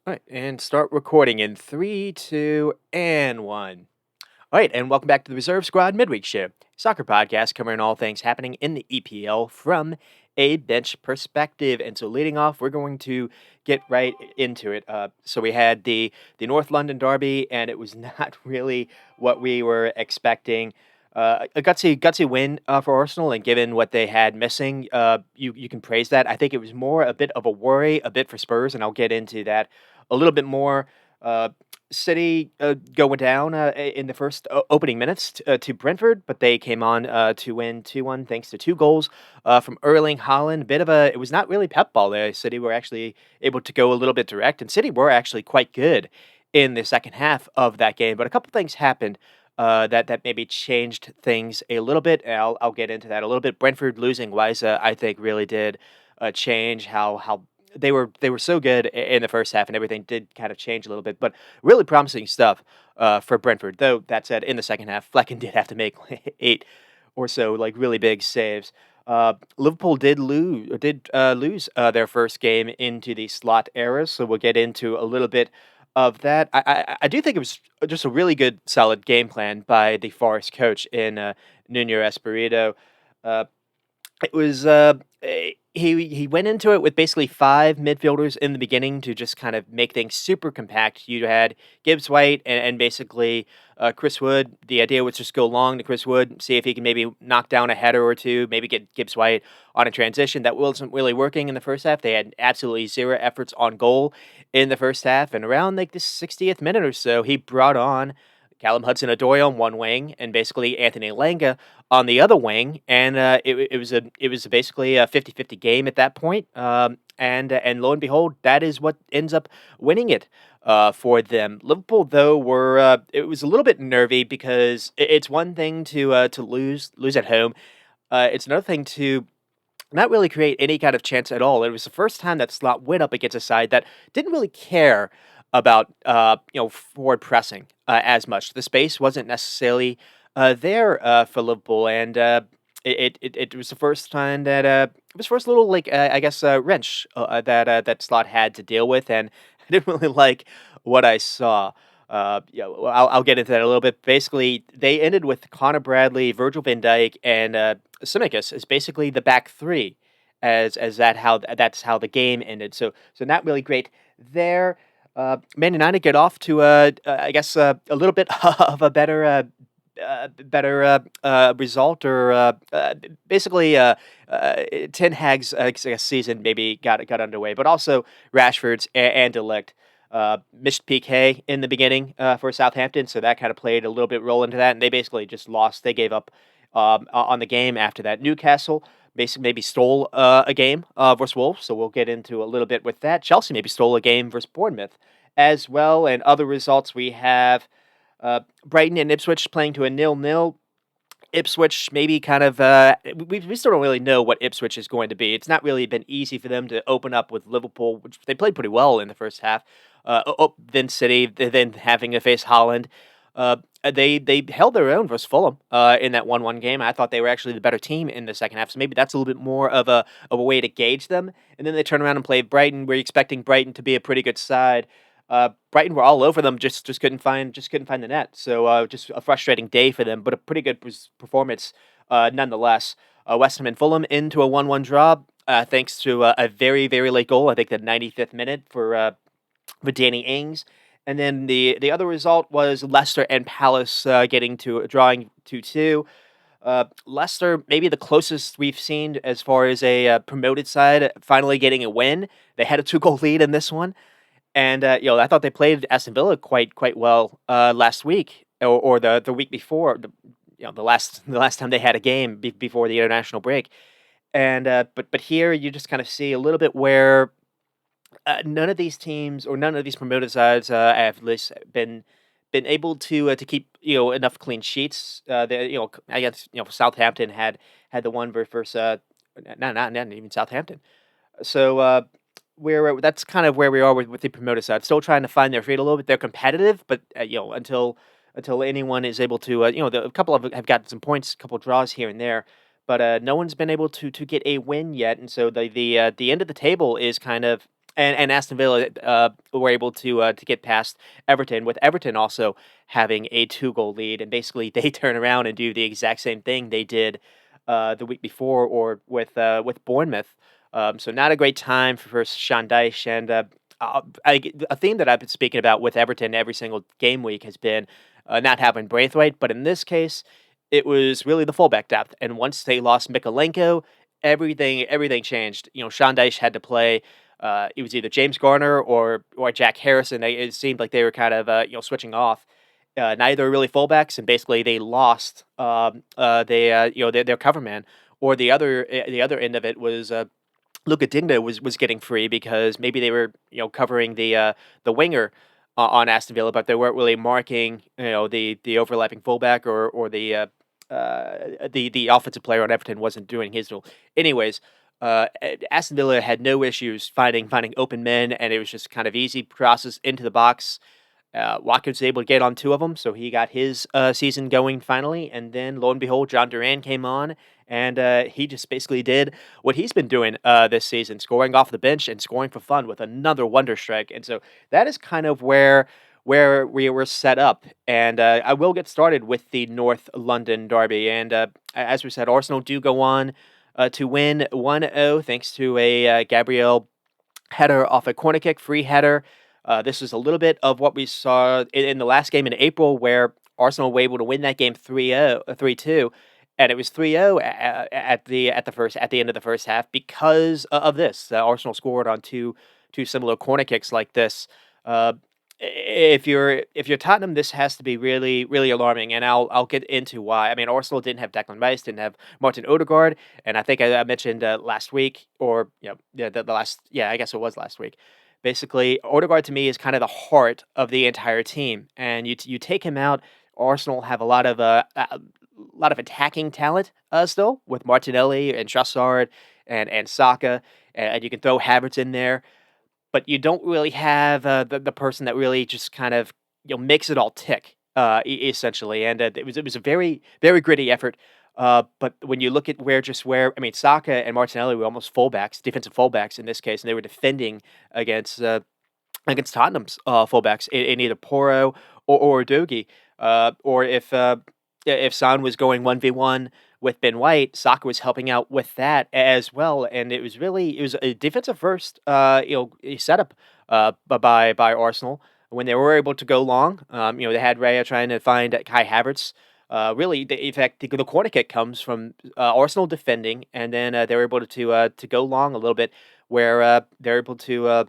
All right, and start recording in three, two, and one. All right, and welcome back to the Reserve Squad Midweek Show, soccer podcast covering all things happening in the EPL from a bench perspective. And so, leading off, we're going to get right into it. So we had the North London derby, and it was not really what we were expecting. A gutsy win for Arsenal, and given what they had missing, you can praise that. I think it was more a bit of a worry, a bit for Spurs, and I'll get into that a little bit more. Uh, City going down in the first opening minutes to Brentford, but they came on to win 2-1 thanks to two goals from Erling Haaland. Bit of a, it was not really pep ball there. City were actually able to go a little bit direct, and City were actually quite good in the second half of that game. But a couple things happened that maybe changed things a little bit. And I'll get into that a little bit. Brentford losing Liza, I think, really did change how they were so good in the first half, and everything did kind of change a little bit. But really promising stuff for Brentford. Though that said, in the second half, Flecken did have to make eight or so like really big saves. Liverpool did lose their first game into the slot era, so we'll get into a little bit of that. I do think it was just a really good, solid game plan by the Forest coach in Nuno Espirito. Uh, it was he went into it with basically five midfielders in the beginning to just kind of make things super compact. You had Gibbs White and basically Chris Wood. The idea was just go long to Chris Wood, see if he can maybe knock down a header or two, maybe get Gibbs White on a transition. That wasn't really working in the first half. They had absolutely zero efforts on goal in the first half, and around like the 60th minute or so, he brought on Callum Hudson-Odoi on one wing and basically Anthony Langa on the other wing, and it was basically a 50-50 game at that point. And lo and behold, that is what ends up winning it for them. Liverpool, though, were it was a little bit nervy because it's one thing to lose at home. It's another thing to not really create any kind of chance at all. It was the first time that Slot went up against a side that didn't really care about forward pressing as much. The space wasn't necessarily there for Liverpool, and it was the first time that it was first little like I guess wrench that Slot had to deal with, and I didn't really like what I saw. Well, I'll get into that a little bit. Basically, they ended with Connor Bradley, Virgil van Dijk, and Tsimikas as basically the back three, that's how the game ended. So not really great there. Man United get off to I guess a little bit of a better result, or basically Ten Hag's I guess, season maybe got underway, but also Rashford's and De Ligt. Missed PK in the beginning for Southampton, so that kind of played a little bit role into that, and they basically just lost. They gave up on the game after that. Newcastle basically maybe stole a game versus Wolves, so we'll get into a little bit with that. Chelsea maybe stole a game versus Bournemouth as well, and other results we have Brighton and Ipswich playing to a 0-0. Ipswich maybe kind of we still don't really know what Ipswich is going to be. It's not really been easy for them to open up with Liverpool, which they played pretty well in the first half. Then City, then having to face Holland. They held their own versus Fulham in that 1-1 game. I thought they were actually the better team in the second half, so maybe that's a little bit more of a way to gauge them. And then they turn around and play Brighton. We're expecting Brighton to be a pretty good side. Brighton were all over them, just couldn't find the net. So just a frustrating day for them, but a pretty good performance nonetheless. West Ham and Fulham into a 1-1 draw, thanks to a very very late goal. I think the 95th minute for Danny Ings. And then the other result was Leicester and Palace drawing 2-2. Leicester, maybe the closest we've seen as far as a promoted side, finally getting a win. They had a 2-goal lead in this one. And I thought they played Aston Villa quite well last week, or the week before, the last time they had a game before the international break. And but here you just kind of see a little bit where none of these teams or none of these promoted sides have at least been able to keep enough clean sheets. I guess Southampton had the one versus not even Southampton. So that's kind of where we are with the promoted side. Still trying to find their feet a little bit. They're competitive, but until anyone is able to, a couple of have gotten some points, a couple of draws here and there, but no one's been able to get a win yet. And so the end of the table is kind of and Aston Villa were able to get past Everton, with Everton also having a 2-goal lead, and basically they turn around and do the exact same thing they did the week before, or with Bournemouth. So not a great time for Sean Dyche, and a theme that I've been speaking about with Everton every single game week has been not having Braithwaite, but in this case, it was really the fullback depth. And once they lost Mikalenko, everything changed. Sean Dyche had to play. It was either James Garner or Jack Harrison. It seemed like they were kind of switching off. Neither are really fullbacks, and basically they lost their cover man. Or the other end of it was Luka Digna was getting free because maybe they were covering the winger on Aston Villa, but they weren't really marking the overlapping fullback, or the offensive player on Everton wasn't doing his role. Anyways, Aston Villa had no issues finding open men, and it was just kind of easy crosses into the box. Watkins was able to get on two of them, so he got his season going finally. And then, lo and behold, John Duran came on, and he just basically did what he's been doing this season, scoring off the bench and scoring for fun with another wonder strike. And so that is kind of where we were set up. And I will get started with the North London derby. And as we said, Arsenal do go on to win 1-0 thanks to a Gabriel header off a corner kick, free header. This is a little bit of what we saw in the last game in April, where Arsenal were able to win that game 3-0, 3-2, and it was 3-0 at the end of the first half because of this. Arsenal scored on two similar corner kicks like this. Uh, if you're Tottenham, this has to be really really alarming, and I'll get into why. I mean, Arsenal didn't have Declan Rice, didn't have Martin Odegaard, and I think I mentioned last week, or the last, yeah, I guess it was last week. Basically, Odegaard to me is kind of the heart of the entire team, and you take him out, Arsenal have a lot of attacking talent still, with Martinelli and Trossard and Saka, and you can throw Havertz in there, but you don't really have the person that really just kind of makes it all tick, essentially. And it was a very very gritty effort. But when you look at where I mean, Saka and Martinelli were almost fullbacks, defensive fullbacks in this case, and they were defending against against Tottenham's fullbacks in either Porro or Dogi, or if Son was going 1v1 with Ben White, Saka was helping out with that as well, and it was a defensive first setup by Arsenal when they were able to go long. They had Raya trying to find Kai Havertz. Really, in fact, the corner kick comes from Arsenal defending, and then they were able to go long a little bit, where they're able to.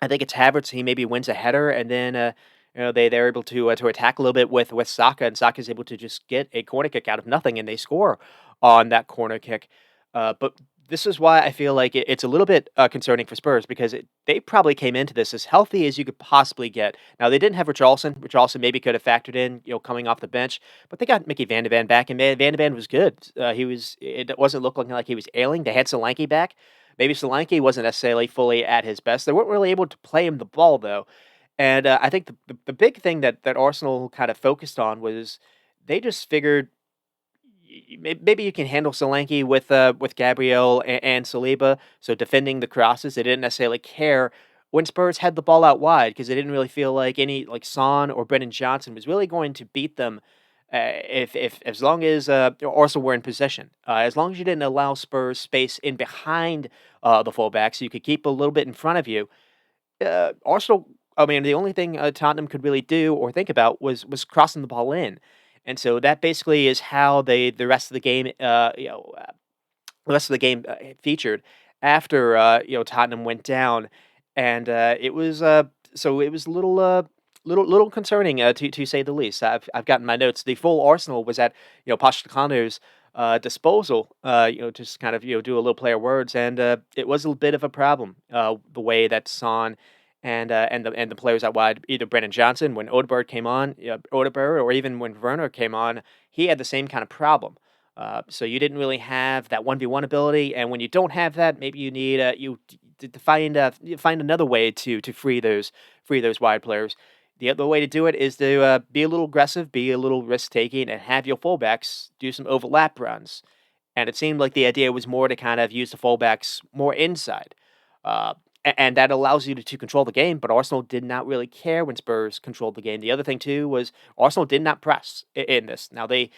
I think it's Havertz. He maybe wins a header, and then they're able to attack a little bit with Saka, and Saka's able to just get a corner kick out of nothing, and they score on that corner kick. But this is why I feel like it's a little bit concerning for Spurs, because they probably came into this as healthy as you could possibly get. Now they didn't have Richarlison. Richarlison maybe could have factored in, coming off the bench, but they got Mickey Van de Ven back, and Van de Ven was good. It wasn't looking like he was ailing. They had Solanke back. Maybe Solanke wasn't necessarily fully at his best. They weren't really able to play him the ball, though. And I think the big thing that Arsenal kind of focused on was they just figured maybe you can handle Solanke with Gabriel and Saliba. So defending the crosses, they didn't necessarily care when Spurs had the ball out wide, because they didn't really feel like any, like Son or Brennan Johnson, was really going to beat them. If as long as Arsenal were in possession, as long as you didn't allow Spurs space in behind the fullbacks, so you could keep a little bit in front of you. Arsenal, I mean, the only thing Tottenham could really do or think about was crossing the ball in, and so that basically is how the rest of the game, the rest of the game featured after Tottenham went down, and it was a little concerning, to say the least. I've gotten my notes. The full Arsenal was at Postecoglou's disposal. Just kind of do a little player words, and it was a bit of a problem. The way that Son and the players out wide, either Brennan Johnson when Odegaard came on, Odegaard, or even when Werner came on, he had the same kind of problem. So you didn't really have that 1v1 ability, and when you don't have that, maybe you need to find another way to free those wide players. The other way to do it is to be a little aggressive, be a little risk taking, and have your fullbacks do some overlap runs. And it seemed like the idea was more to kind of use the fullbacks more inside. Uh, and that allows you to control the game. But Arsenal did not really care when Spurs controlled the game. The other thing too was Arsenal did not press in this. Now they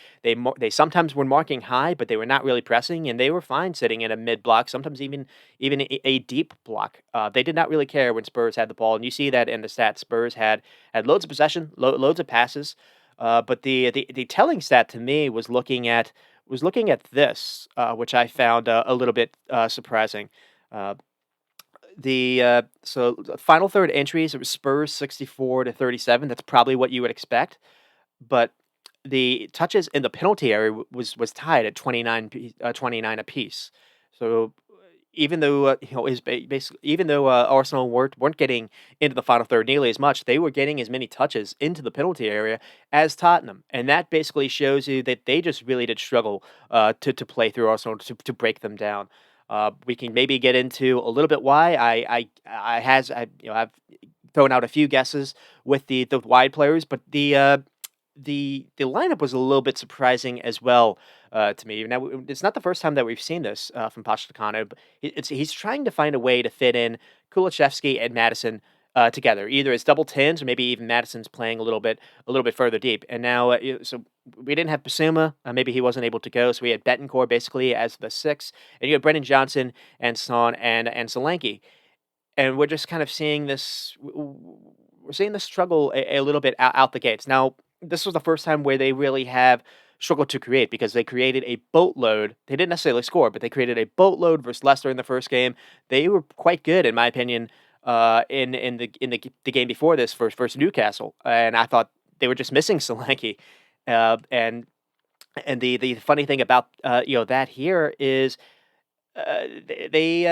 sometimes were marking high, but they were not really pressing, and they were fine sitting in a mid block, sometimes even a deep block. They did not really care when Spurs had the ball, and you see that in the stats. Spurs had loads of possession, loads of passes, but the telling stat to me was looking at this, which I found a little bit surprising. Uh, the final third entries, it was Spurs 64-37. That's probably what you would expect, but the touches in the penalty area was tied at 29 apiece. So even though basically even though Arsenal weren't getting into the final third nearly as much, they were getting as many touches into the penalty area as Tottenham, and that basically shows you that they just really did struggle to play through Arsenal to break them down. We can maybe get into a little bit why I've thrown out a few guesses with the wide players, but the lineup was a little bit surprising as well to me. Now, it's not the first time that we've seen this from Pochettino, but he's trying to find a way to fit in Kulishevsky and Madison together, either as double tens or maybe even Madison's playing a little bit further deep. And now, so we didn't have Basuma. Maybe he wasn't able to go, so we had Betancourt basically as the six, and you had Brendan Johnson and Son and Solanke, and we're just kind of seeing this. We're seeing the struggle a little bit out the gates. Now, this was the first time where they really have struggled to create because they created a boatload. They didn't necessarily score, but they created a boatload versus Leicester in the first game. They were quite good, in my opinion, in the game before this versus Newcastle, and I thought they were just missing Solanke. And the funny thing about that here is they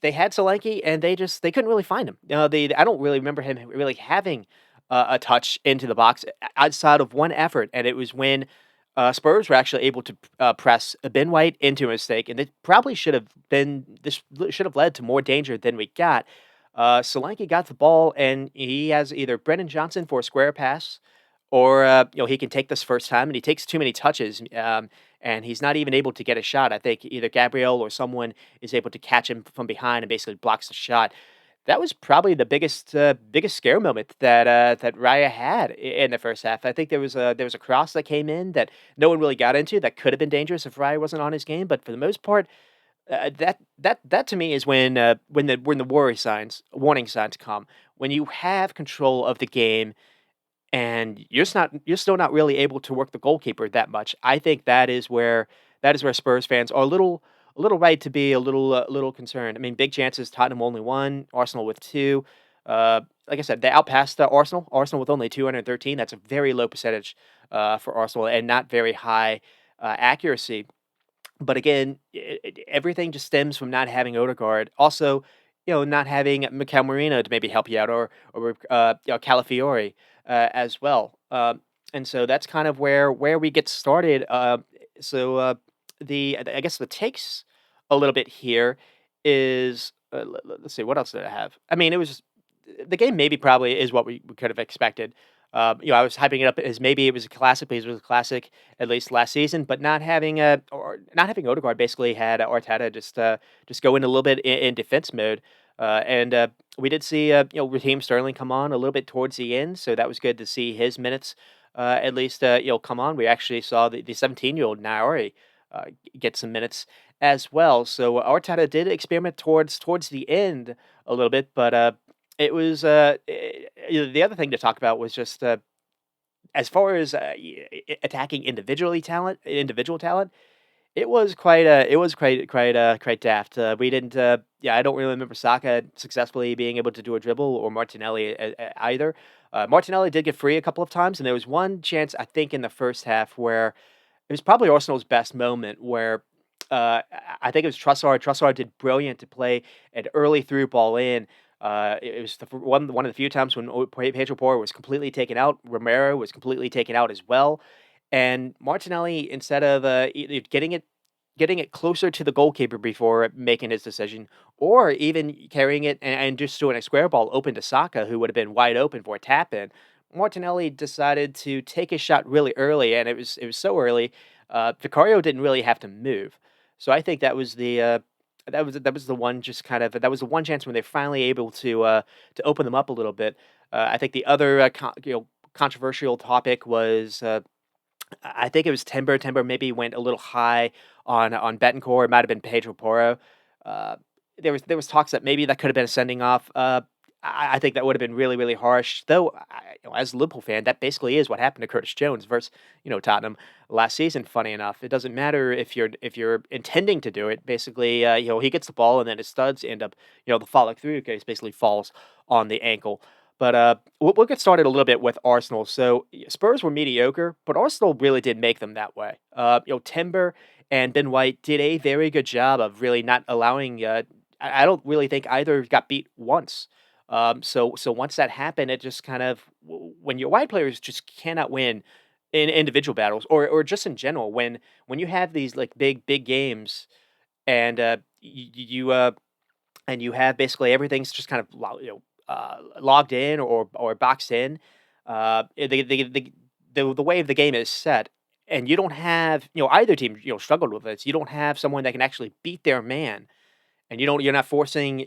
had Solanke and they couldn't really find him. I don't really remember him really having a touch into the box outside of one effort, and it was when Spurs were actually able to press Ben White into a mistake, and it probably should have been this should have led to more danger than we got. Solanke got the ball, and he has either Brennan Johnson for a square pass, or he can take this first time, and he takes too many touches, and he's not even able to get a shot. I think either Gabriel or someone is able to catch him from behind and basically blocks the shot. That was probably the biggest scare moment that Raya had in the first half. I think there was a cross that came in that no one really got into that could have been dangerous if Raya wasn't on his game. But for the most part, that to me is when the warning signs come, when you have control of the game and you're still not really able to work the goalkeeper that much. I think that is where Spurs fans are a little right to be a little concerned. I mean, big chances. Tottenham only one, Arsenal with two. Like I said, they outpassed Arsenal. Arsenal with only 213. That's a very low percentage for Arsenal and not very high accuracy. But again, everything just stems from not having Odegaard. Also, not having Mikel Marino to maybe help you out, or Calafiore as well. And so that's kind of where we get started. So the I guess the takes a little bit here is let's see, what else did I have? I mean, it was the game. Maybe probably is what we could have expected. I was hyping it up as maybe it was a classic because it was a classic at least last season, but not having Odegaard basically had Arteta just go in a little bit in defense mode, and we did see Raheem Sterling come on a little bit towards the end, so that was good to see his minutes at least come on. We actually saw the 17-year-old Naori get some minutes as well. So Arteta did experiment towards the end a little bit, but it was the other thing to talk about was just as far as attacking individual talent. It was quite daft. We didn't. Yeah, I don't really remember Saka successfully being able to do a dribble or Martinelli either. Martinelli did get free a couple of times, and there was one chance I think in the first half where it was probably Arsenal's best moment where I think it was Trossard. Trossard did brilliant to play an early through ball in. It was one of the few times when Pedro Porro was completely taken out. Romero was completely taken out as well, and Martinelli, instead of either getting it closer to the goalkeeper before making his decision, or even carrying it and just doing a square ball open to Saka, who would have been wide open for a tap in. Martinelli decided to take his shot really early, and it was so early, Vicario didn't really have to move. So I think that was that was the one just kind of that was the one chance when they're finally able to open them up a little bit. I think the other controversial topic was I think it was Timber. Timber maybe went a little high on Betancourt. It might have been Pedro Porro. Uh, there was talks that maybe that could have been a sending off. I think that would have been really really harsh. Though, as a Liverpool fan, that basically is what happened to Curtis Jones versus Tottenham last season. Funny enough, it doesn't matter if you're intending to do it. Basically, he gets the ball and then his studs end up the follow through case basically falls on the ankle. But we'll get started a little bit with Arsenal. So Spurs were mediocre, but Arsenal really did make them that way. Timber and Ben White did a very good job of really not allowing. I don't really think either got beat once. So once that happened, it just kind of when your wide players just cannot win in individual battles or just in general when you have these like big games and you have basically everything's just kind of logged in or boxed in. The way the game is set, and you don't have either team struggled with this. You don't have someone that can actually beat their man, and you're not forcing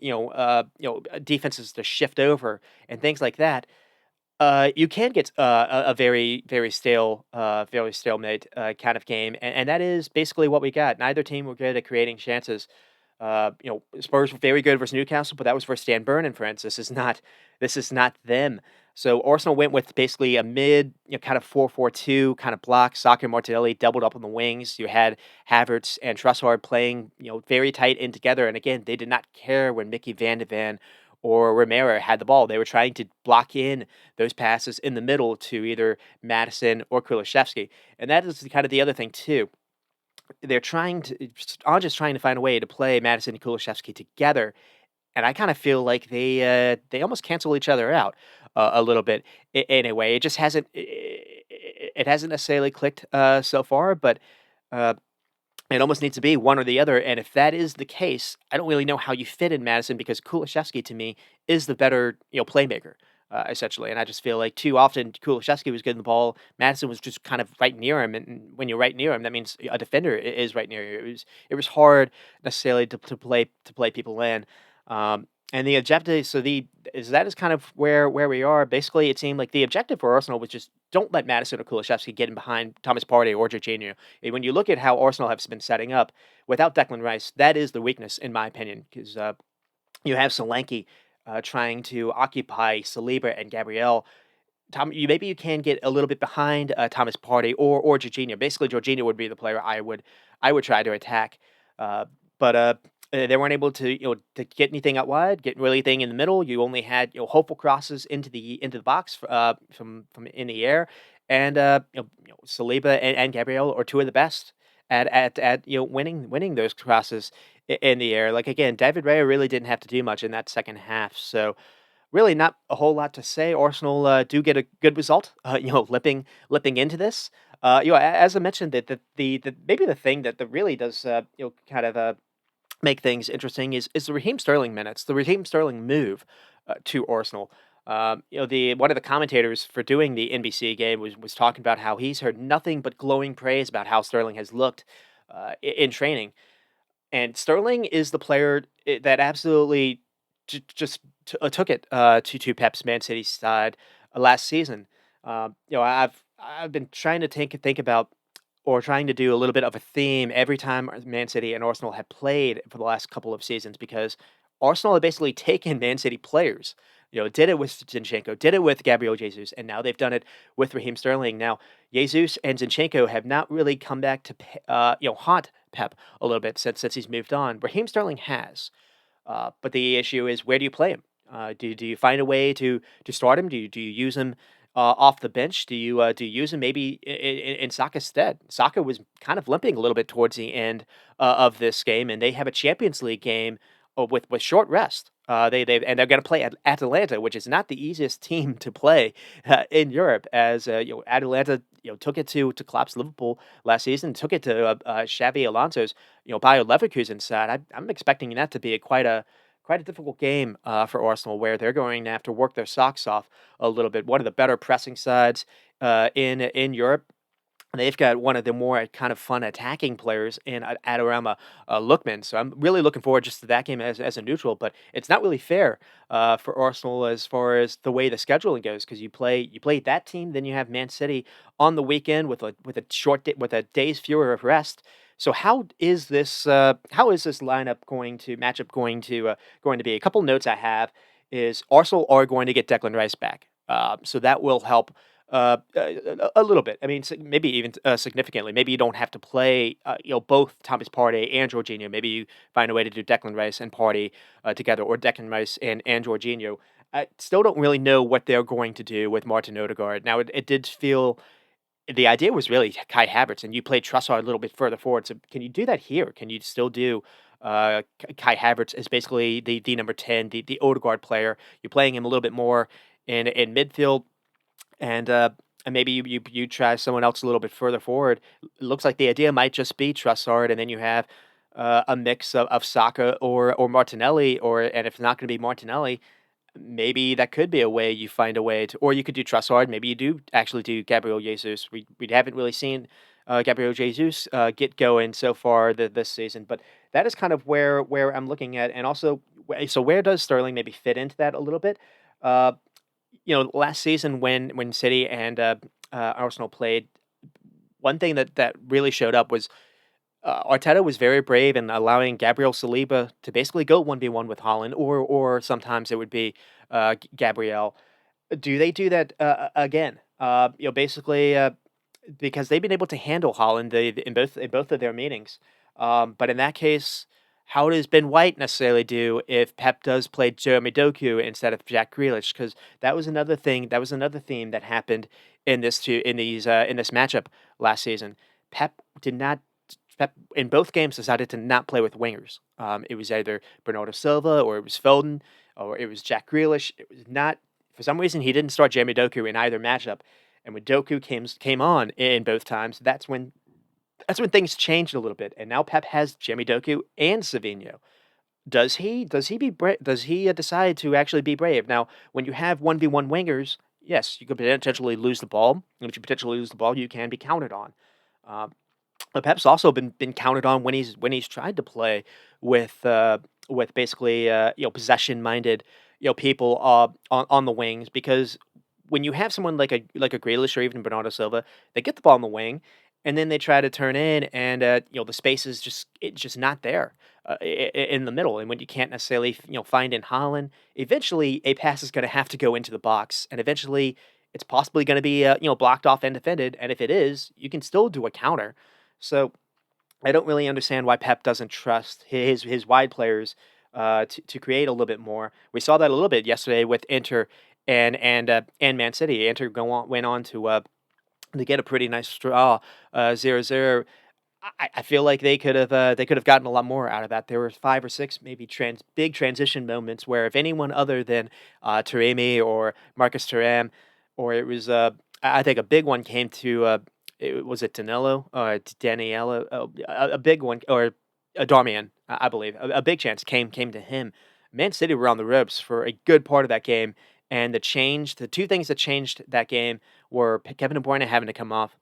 defenses to shift over and things like that. You can get a very very stalemate kind of game, and that is basically what we got. Neither team were good at creating chances. Spurs were very good versus Newcastle, but that was versus Dan Burn and friends. This is not them. So Arsenal went with basically a mid, kind of 4-4-2 kind of block. Saka and Martinelli doubled up on the wings. You had Havertz and Trossard playing, very tight in together. And again, they did not care when Mickey Van de Ven or Romero had the ball. They were trying to block in those passes in the middle to either Madison or Kulishevsky. And that is kind of the other thing too. They're trying to Andrew's trying to find a way to play Madison and Kulishevsky together, and I kind of feel like they almost cancel each other out a little bit in a way. It just it hasn't necessarily clicked so far, but uh, it almost needs to be one or the other. And if that is the case, I don't really know how you fit in Madison because Kulishevsky to me is the better playmaker. Essentially, and I just feel like too often Kulishevsky was getting the ball. Madison was just kind of right near him, and when you're right near him, that means a defender is right near you. It was hard necessarily to play people in. And the objective, so the is that is kind of where we are. Basically, it seemed like the objective for Arsenal was just don't let Madison or Kulishevsky get in behind Thomas Partey or Jorginho. And when you look at how Arsenal has been setting up without Declan Rice, that is the weakness in my opinion because you have Solanke trying to occupy Saliba and Gabriel. Maybe you can get a little bit behind Thomas Partey or Jorginho. Basically, Jorginho would be the player I would try to attack, but they weren't able to get anything out wide, get really anything in the middle. You only had hopeful crosses into the box from in the air, and Saliba and Gabriel are two of the best at winning those crosses in the air. Like again, David Raya really didn't have to do much in that second half, so really not a whole lot to say. Arsenal do get a good result, lipping into this. As I mentioned, that the maybe the thing that really does kind of make things interesting is the Raheem Sterling minutes, the Raheem Sterling move to Arsenal. The one of the commentators for doing the NBC game was talking about how he's heard nothing but glowing praise about how Sterling has looked in training. And Sterling is the player that absolutely took it to Pep's Man City side last season. I've been trying to think about or trying to do a little bit of a theme every time Man City and Arsenal have played for the last couple of seasons because Arsenal have basically taken Man City players. Did it with Zinchenko, did it with Gabriel Jesus, and now they've done it with Raheem Sterling. Now, Jesus and Zinchenko have not really come back to haunt Pep a little bit since he's moved on. Raheem Sterling has, but the issue is where do you play him? Do you find a way to start him? Do you use him off the bench? Do you use him maybe in Saka's stead? Saka was kind of limping a little bit towards the end of this game, and they have a Champions League game with short rest. They're going to play at Atalanta, which is not the easiest team to play in Europe. As Atalanta took it to Klopp's Liverpool last season, took it to Xavi Alonso's Bayer Leverkusen side. I'm expecting that to be quite a difficult game for Arsenal, where they're going to have to work their socks off a little bit. One of the better pressing sides in Europe. They've got one of the more kind of fun attacking players in Adorama Lookman. So I'm really looking forward just to that game as a neutral. But it's not really fair for Arsenal as far as the way the scheduling goes, because you play that team, then you have Man City on the weekend with a with a day's fewer of rest. So how is this lineup going to matchup going to be? A couple notes I have is Arsenal are going to get Declan Rice back, so that will help a little bit. I mean, maybe even significantly. Maybe you don't have to play, both Thomas Partey and Jorginho. Maybe you find a way to do Declan Rice and Partey together, or Declan Rice and Jorginho. I still don't really know what they're going to do with Martin Odegaard. Now, it did feel the idea was really Kai Havertz, and you played Trossard a little bit further forward. So, can you do that here? Can you still do Kai Havertz as basically the number 10, the Odegaard player? You're playing him a little bit more in midfield, and maybe you try someone else a little bit further forward. It looks like the idea might just be Trossard, and then you have a mix of Saka or Martinelli, and if it's not going to be Martinelli, maybe that could be a way you find a way to, or you could do Trossard. Maybe you do actually do Gabriel Jesus. We haven't really seen Gabriel Jesus get going so far this season, but that is kind of where I'm looking at, and also so where does Sterling maybe fit into that a little bit? Uh, Last season when City and Arsenal played, one thing that really showed up was Arteta was very brave in allowing Gabriel Saliba to basically go 1v1 with Holland, or sometimes it would be Gabriel. Do they do that again? Basically, because they've been able to handle Holland in both of their meetings. But in that case, how does Ben White necessarily do if Pep does play Jeremy Doku instead of Jack Grealish? Because that was another thing. That was another theme that happened in this matchup last season. Pep did not. Pep in both games decided to not play with wingers. It was either Bernardo Silva, or it was Foden, or it was Jack Grealish. It was not, for some reason, he didn't start Jeremy Doku in either matchup. And when Doku came on in both times, that's when things changed a little bit. And now Pep has Jeremy Doku and Savinho. Does he decide to actually be brave? Now, when you have 1v1 wingers, yes, you could potentially lose the ball. And if you potentially lose the ball, you can be counted on. Um, but Pep's also been counted on when he's tried to play with basically possession minded people on the wings, because when you have someone like a Grealish or even Bernardo Silva, they get the ball on the wing, and then they try to turn in, and the space is just not there in the middle. And when you can't necessarily find in Holland, eventually a pass is going to have to go into the box, and eventually it's possibly going to be blocked off and defended. And if it is, you can still do a counter. So I don't really understand why Pep doesn't trust his wide players to create a little bit more. We saw that a little bit yesterday with Inter and Man City. Inter went on to get a pretty nice draw, 0-0. I feel like they could have gotten a lot more out of that. There were 5 or 6 maybe big transition moments where if anyone other than Taremi or Marcus Thuram, or it was I think a big one came to was it Danilo or Daniela, a big one, or Darmian, I believe a big chance came to him. Man City were on the ropes for a good part of that game, and the two things that changed that game were Kevin De Bruyne having to come off,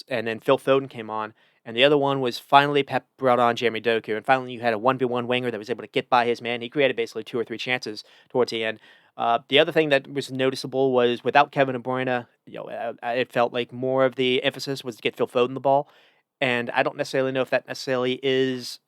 and then Phil Foden came on, and the other one was finally Pep brought on Jeremy Doku, and finally you had a 1v1 winger that was able to get by his man. He created basically 2 or 3 chances towards the end. The other thing that was noticeable was without Kevin De Bruyne, it felt like more of the emphasis was to get Phil Foden the ball, and I don't necessarily know if that necessarily is.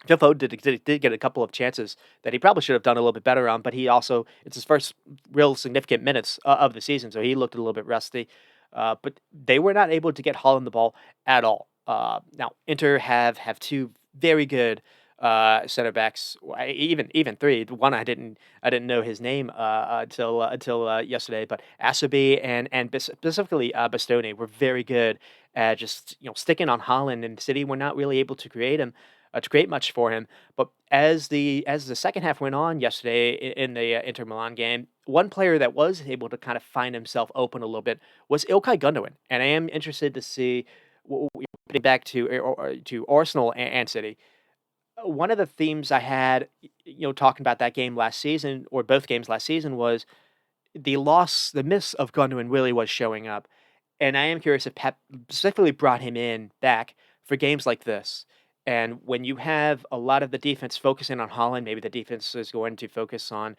Phil Foden did get a couple of chances that he probably should have done a little bit better on, but it's his first real significant minutes of the season, so he looked a little bit rusty. But they were not able to get Holland the ball at all. Now Inter have two very good center backs, even three. The one I didn't know his name until yesterday, but Acerbi and specifically Bastoni were very good at just sticking on Holland, and City were not really able to create much for him. But as the second half went on yesterday in the Inter Milan game, one player that was able to kind of find himself open a little bit was Ilkay Gundogan, and I am interested to see getting back to Arsenal and City. One of the themes I had, talking about that game last season, or both games last season, was the miss of Gundogan really was showing up. And I am curious if Pep specifically brought him in back for games like this. And when you have a lot of the defense focusing on Holland, maybe the defense is going to focus on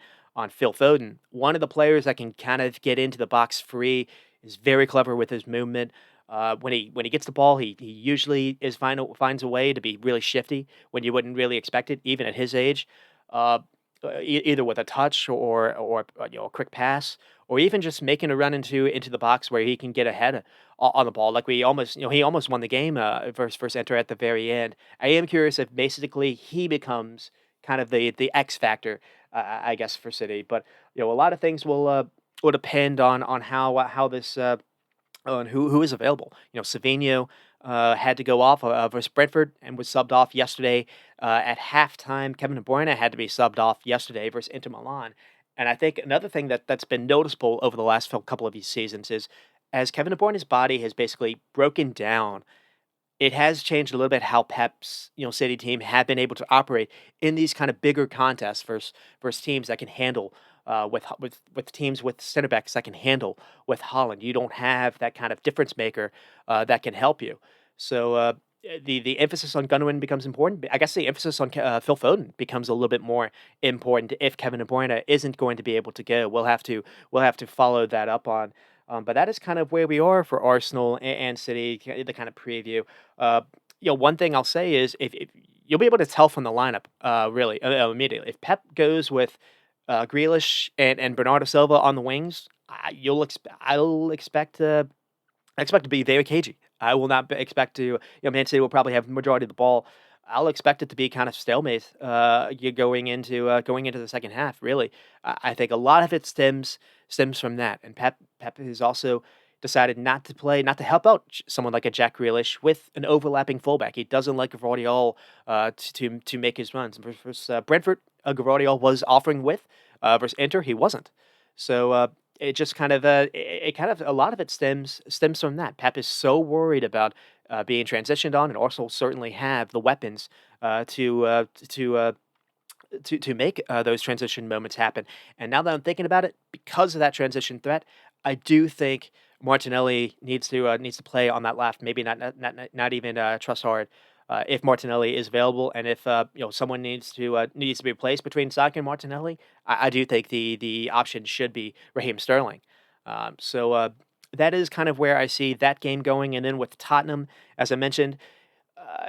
Phil Foden. One of the players that can kind of get into the box free is very clever with his movement. When he gets the ball, he usually finds a way to be really shifty when you wouldn't really expect it, even at his age. Uh, Either with a touch or a quick pass, or even just making a run into the box where he can get ahead on the ball. Like we almost, he almost won the game versus Enter at the very end. I am curious if basically he becomes kind of the X factor, I guess, for City. But a lot of things will depend on how this on who is available. Savino had to go off versus Brentford and was subbed off yesterday at halftime. Kevin De Bruyne had to be subbed off yesterday versus Inter Milan. And I think another thing that's been noticeable over the last couple of these seasons is as Kevin De Bruyne's body has basically broken down, it has changed a little bit how Pep's, City team have been able to operate in these kind of bigger contests versus teams that can handle with teams with center backs that can handle with Holland. You don't have that kind of difference maker that can help you. So the emphasis on Gundogan becomes important. I guess the emphasis on Phil Foden becomes a little bit more important if Kevin De Bruyne isn't going to be able to go. We'll have to follow that up on. But that is kind of where we are for Arsenal and City, the kind of preview. Uh, one thing I'll say is if you'll be able to tell from the lineup, really immediately. If Pep goes with Grealish and Bernardo Silva on the wings, I'll expect to be very cagey. I will not expect to. Man City will probably have the majority of the ball. I'll expect it to be kind of stalemate. Going into the second half. Really, I think a lot of it stems from that. And Pep has also decided not to help out someone like a Jack Grealish with an overlapping fullback. He doesn't like Gvardiol to make his runs. Versus Brentford, Gvardiol was offering with versus Inter, he wasn't. So it just kind of it kind of a lot of it stems from that. Pep is so worried about being transitioned on, and Arsenal certainly have the weapons to make those transition moments happen. And now that I'm thinking about it, because of that transition threat, I do think Martinelli needs to play on that left. Maybe not even Trossard. If Martinelli is available, and if someone needs to be replaced between Saka and Martinelli, I do think the option should be Raheem Sterling. So that is kind of where I see that game going. And then with Tottenham, as I mentioned, uh,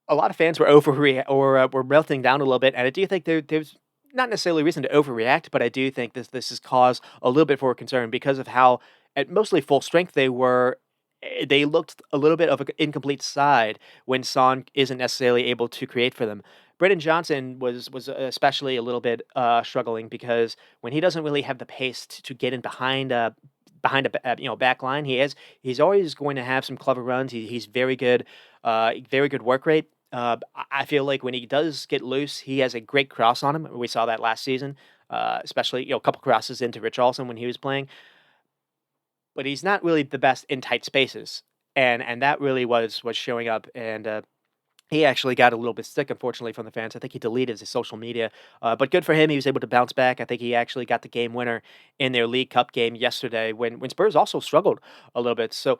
a lot of fans were were melting down a little bit, and I do think there's not necessarily reason to overreact, but I do think this has caused a little bit for concern because of how at mostly full strength they were. They looked a little bit of an incomplete side when Son isn't necessarily able to create for them. Brendan Johnson was especially a little bit struggling because when he doesn't really have the pace to get in behind a back line, he's always going to have some clever runs. He's very good work rate. I feel like when he does get loose, he has a great cross on him. We saw that last season, especially a couple crosses into Richarlison when he was playing. But he's not really the best in tight spaces, and that really was showing up. And he actually got a little bit sick, unfortunately, from the fans. I think he deleted his social media, but good for him. He was able to bounce back. I think he actually got the game winner in their League Cup game yesterday when Spurs also struggled a little bit. So,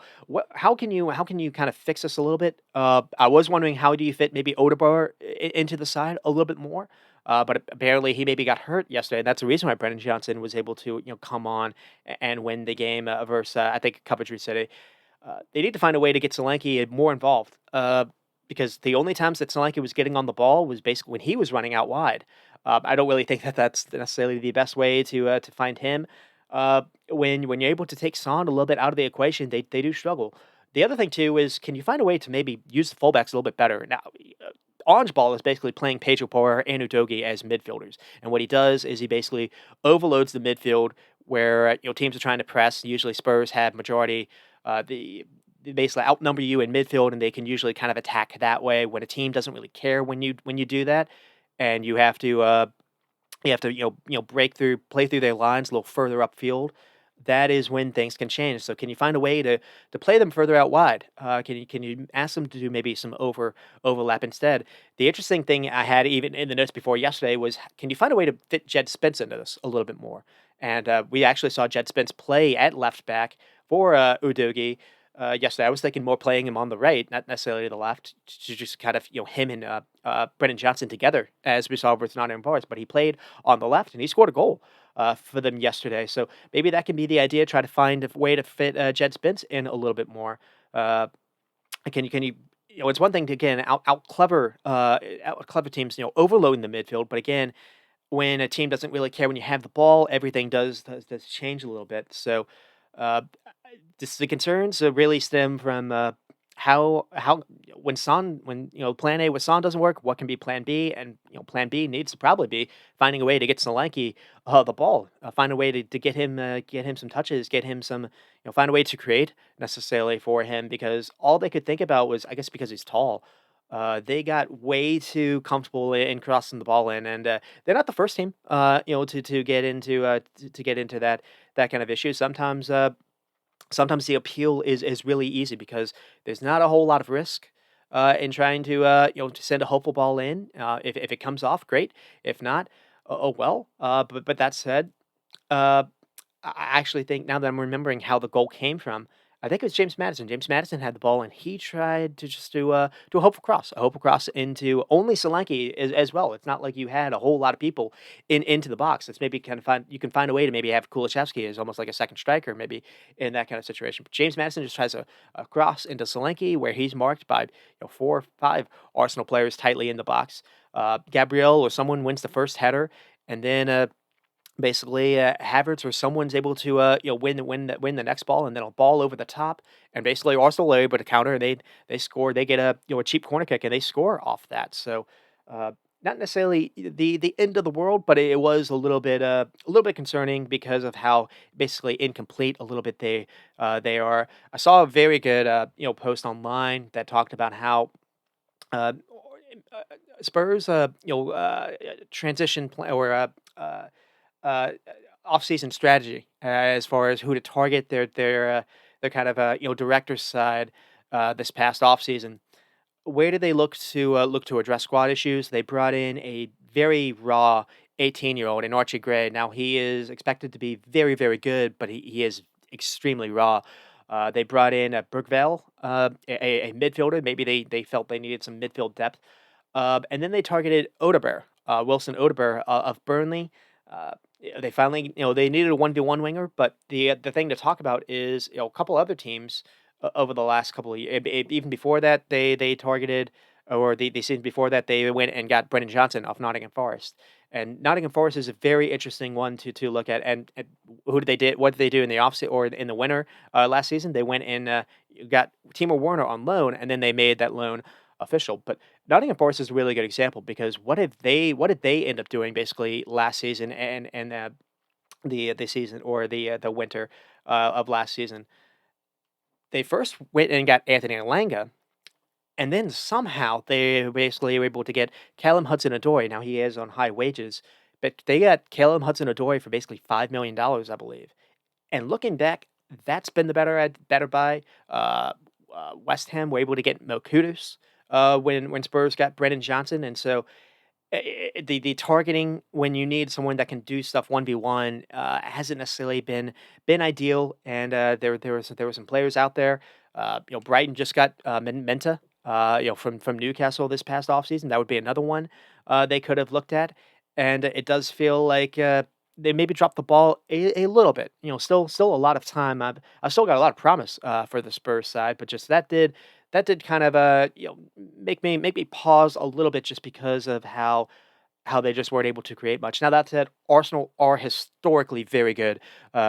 how can you kind of fix this a little bit? I was wondering how do you fit maybe Odegaard into the side a little bit more. But apparently he maybe got hurt yesterday, and that's the reason why Brendan Johnson was able to come on and win the game versus I think Coventry City. They need to find a way to get Solanke more involved. Because the only times that Solanke was getting on the ball was basically when he was running out wide. I don't really think that that's necessarily the best way to find him. When you're able to take Son a little bit out of the equation, they do struggle. The other thing too is can you find a way to maybe use the fullbacks a little bit better? Now, Orange Ball is basically playing Pedro Porro and Udogi as midfielders, and what he does is he basically overloads the midfield where teams are trying to press. Usually, Spurs have majority. They basically outnumber you in midfield, and they can usually kind of attack that way. When a team doesn't really care when you do that, and you have to break through, play through their lines a little further upfield. That is when things can change. So, can you find a way to play them further out wide? Can you ask them to do maybe some overlap instead? The interesting thing I had even in the notes before yesterday was, can you find a way to fit Jed Spence into this a little bit more? And we actually saw Jed Spence play at left back for Udogie yesterday. I was thinking more playing him on the right, not necessarily the left, to just kind of him and Brennan Johnson together, as we saw with Nottingham Forest. But he played on the left, and he scored a goal for them yesterday. So maybe that can be the idea. Try to find a way to fit Jed Spence in a little bit more. Uh, can you it's one thing to again out clever teams, overloading the midfield, but again, when a team doesn't really care when you have the ball, everything does change a little bit. So, the concerns really stem from how when Plan A with Son doesn't work, what can be Plan B, and Plan B needs to probably be finding a way to get Solanke the ball, find a way to get him some touches, get him some find a way to create necessarily for him because all they could think about was I guess because he's tall. They got way too comfortable in crossing the ball in, and they're not the first team, to get into that kind of issue. Sometimes the appeal is really easy because there's not a whole lot of risk in trying to to send a hopeful ball in. If it comes off, great. If not, oh well. But that said, uh, I actually think now that I'm remembering how the goal came from, I think it was James Madison. James Madison had the ball and he tried to just do a hopeful cross into only Solanke as well. It's not like you had a whole lot of people into the box. It's maybe kind of find you can find a way to maybe have Kulishevsky as almost like a second striker, maybe in that kind of situation. But James Madison just tries a cross into Solanke where he's marked by 4 or 5 Arsenal players tightly in the box. Gabriel or someone wins the first header, and then basically, Havertz or someone's able to, win the next ball, and then a ball over the top, and basically Arsenal are able to counter. They score. They get a cheap corner kick, and they score off that. So, uh, not necessarily the end of the world, but it was a little bit concerning because of how basically incomplete a little bit they are. I saw a very good post online that talked about how uh, Spurs transition plan or uh, uh, off-season strategy as far as who to target their kind of director's side this past off-season. Where do they look to address squad issues? They brought in a very raw 18-year-old in Archie Gray. Now he is expected to be very very good, but he is extremely raw. They brought in Bergvall, a midfielder. Maybe they felt they needed some midfield depth. And then they targeted Odebear, Wilson Odebear of Burnley. They finally, they needed a 1v1 winger, but the thing to talk about is, a couple other teams over the last couple of years, even before that, they targeted, or the season before that, they went and got Brendan Johnson off Nottingham Forest. And Nottingham Forest is a very interesting one to look at. And what did they do in the offseason or in the winter last season? They went and got Timo Werner on loan, and then they made that loan official. But Nottingham Forest is a really good example because what did they end up doing basically last season and the season or the winter of last season? They first went and got Anthony Elanga, and then somehow they basically were able to get Callum Hudson-Odoi. Now he is on high wages, but they got Callum Hudson-Odoi for basically $5 million, I believe. And looking back, that's been the better buy. West Ham were able to get Mo Kudus when Spurs got Brennan Johnson, and so the targeting when you need someone that can do stuff 1v1 hasn't necessarily been ideal. And there were some players out there. Brighton just got Menta. From Newcastle this past offseason. That would be another one they could have looked at. And it does feel like they maybe dropped the ball a little bit. Still a lot of time. I've still got a lot of promise for the Spurs side, but just that did kind of make me pause a little bit just because of how they just weren't able to create much. Now that said, Arsenal are historically very good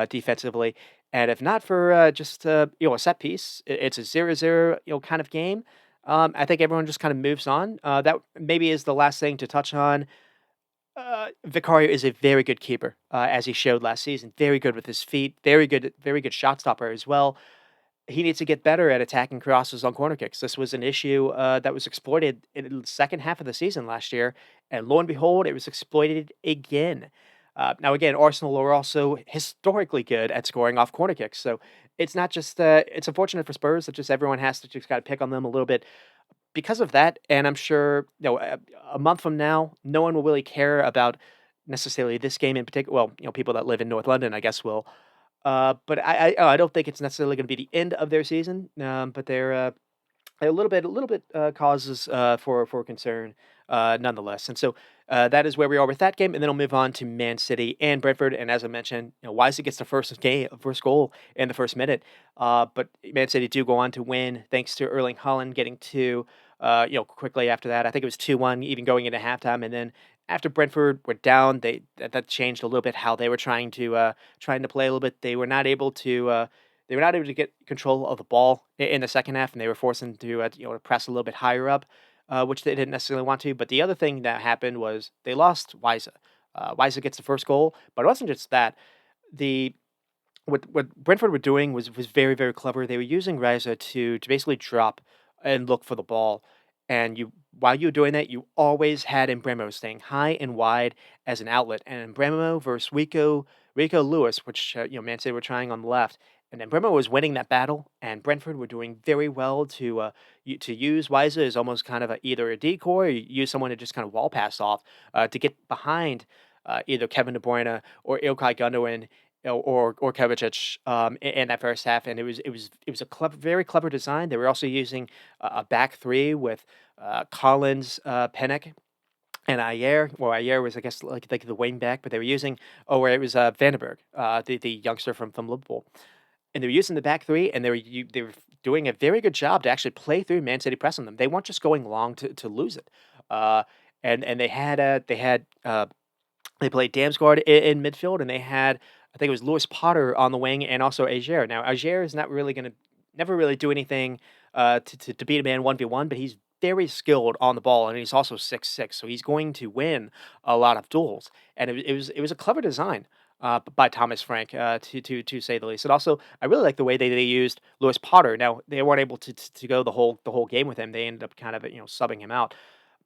defensively, and if not for just a set piece, it's a 0-0 kind of game. I think everyone just kind of moves on. That maybe is the last thing to touch on. Vicario is a very good keeper, as he showed last season. Very good with his feet. Very good shot stopper as well. He needs to get better at attacking crosses on corner kicks. This was an issue that was exploited in the second half of the season last year, and lo and behold, it was exploited again. Now, again, Arsenal are also historically good at scoring off corner kicks, so it's not just it's unfortunate for Spurs that just everyone has to just kind of pick on them a little bit because of that. And I'm sure a month from now, no one will really care about necessarily this game in particular. Well, people that live in North London, I guess, will. But I don't think it's necessarily going to be the end of their season. But they're a little bit causes for concern nonetheless. And so that is where we are with that game, and then I'll move on to Man City and Brentford. And as I mentioned, Wise gets the first goal in the first minute, but Man City do go on to win thanks to Erling Haaland getting two. Quickly after that, I think it was 2-1, even going into halftime, and then. After Brentford were down, that changed a little bit how they were trying to play a little bit. They were not able to get control of the ball in the second half, and they were forced them to press a little bit higher up, which they didn't necessarily want to. But the other thing that happened was they lost Wisa. Wisa gets the first goal, but it wasn't just that. The what Brentford were doing was very, very clever. They were using Riza to basically drop and look for the ball. And while you were doing that, you always had Embremo staying high and wide as an outlet. And Embremo versus Rico Lewis, which Man City were trying on the left. And Embremo was winning that battle, and Brentford were doing very well to use Wiza as almost kind of either a decoy or use someone to just kind of wall pass off to get behind either Kevin De Bruyne or Ilkay Gundogan or Kovacic in that first half, and it was a clever, very clever design. They were also using a back three with Collins, Pinnock, and Ayer. Well, Ayer was, I guess, like the wing back, but they were using where it was Vandenberg, the youngster from Liverpool, and they were using the back three, and they were doing a very good job to actually play through Man City pressing them. They weren't just going long to lose it, and they played Damsgaard in midfield, and they had, I think it was Lewis Potter on the wing, and also Aguerd. Now, Aguerd is not really going to never really do anything to beat a man 1v1, but he's very skilled on the ball, and he's also 6'6", so he's going to win a lot of duels. And it was a clever design by Thomas Frank, to say the least. And also, I really like the way they used Lewis Potter. Now, they weren't able to go the whole game with him. They ended up kind of subbing him out.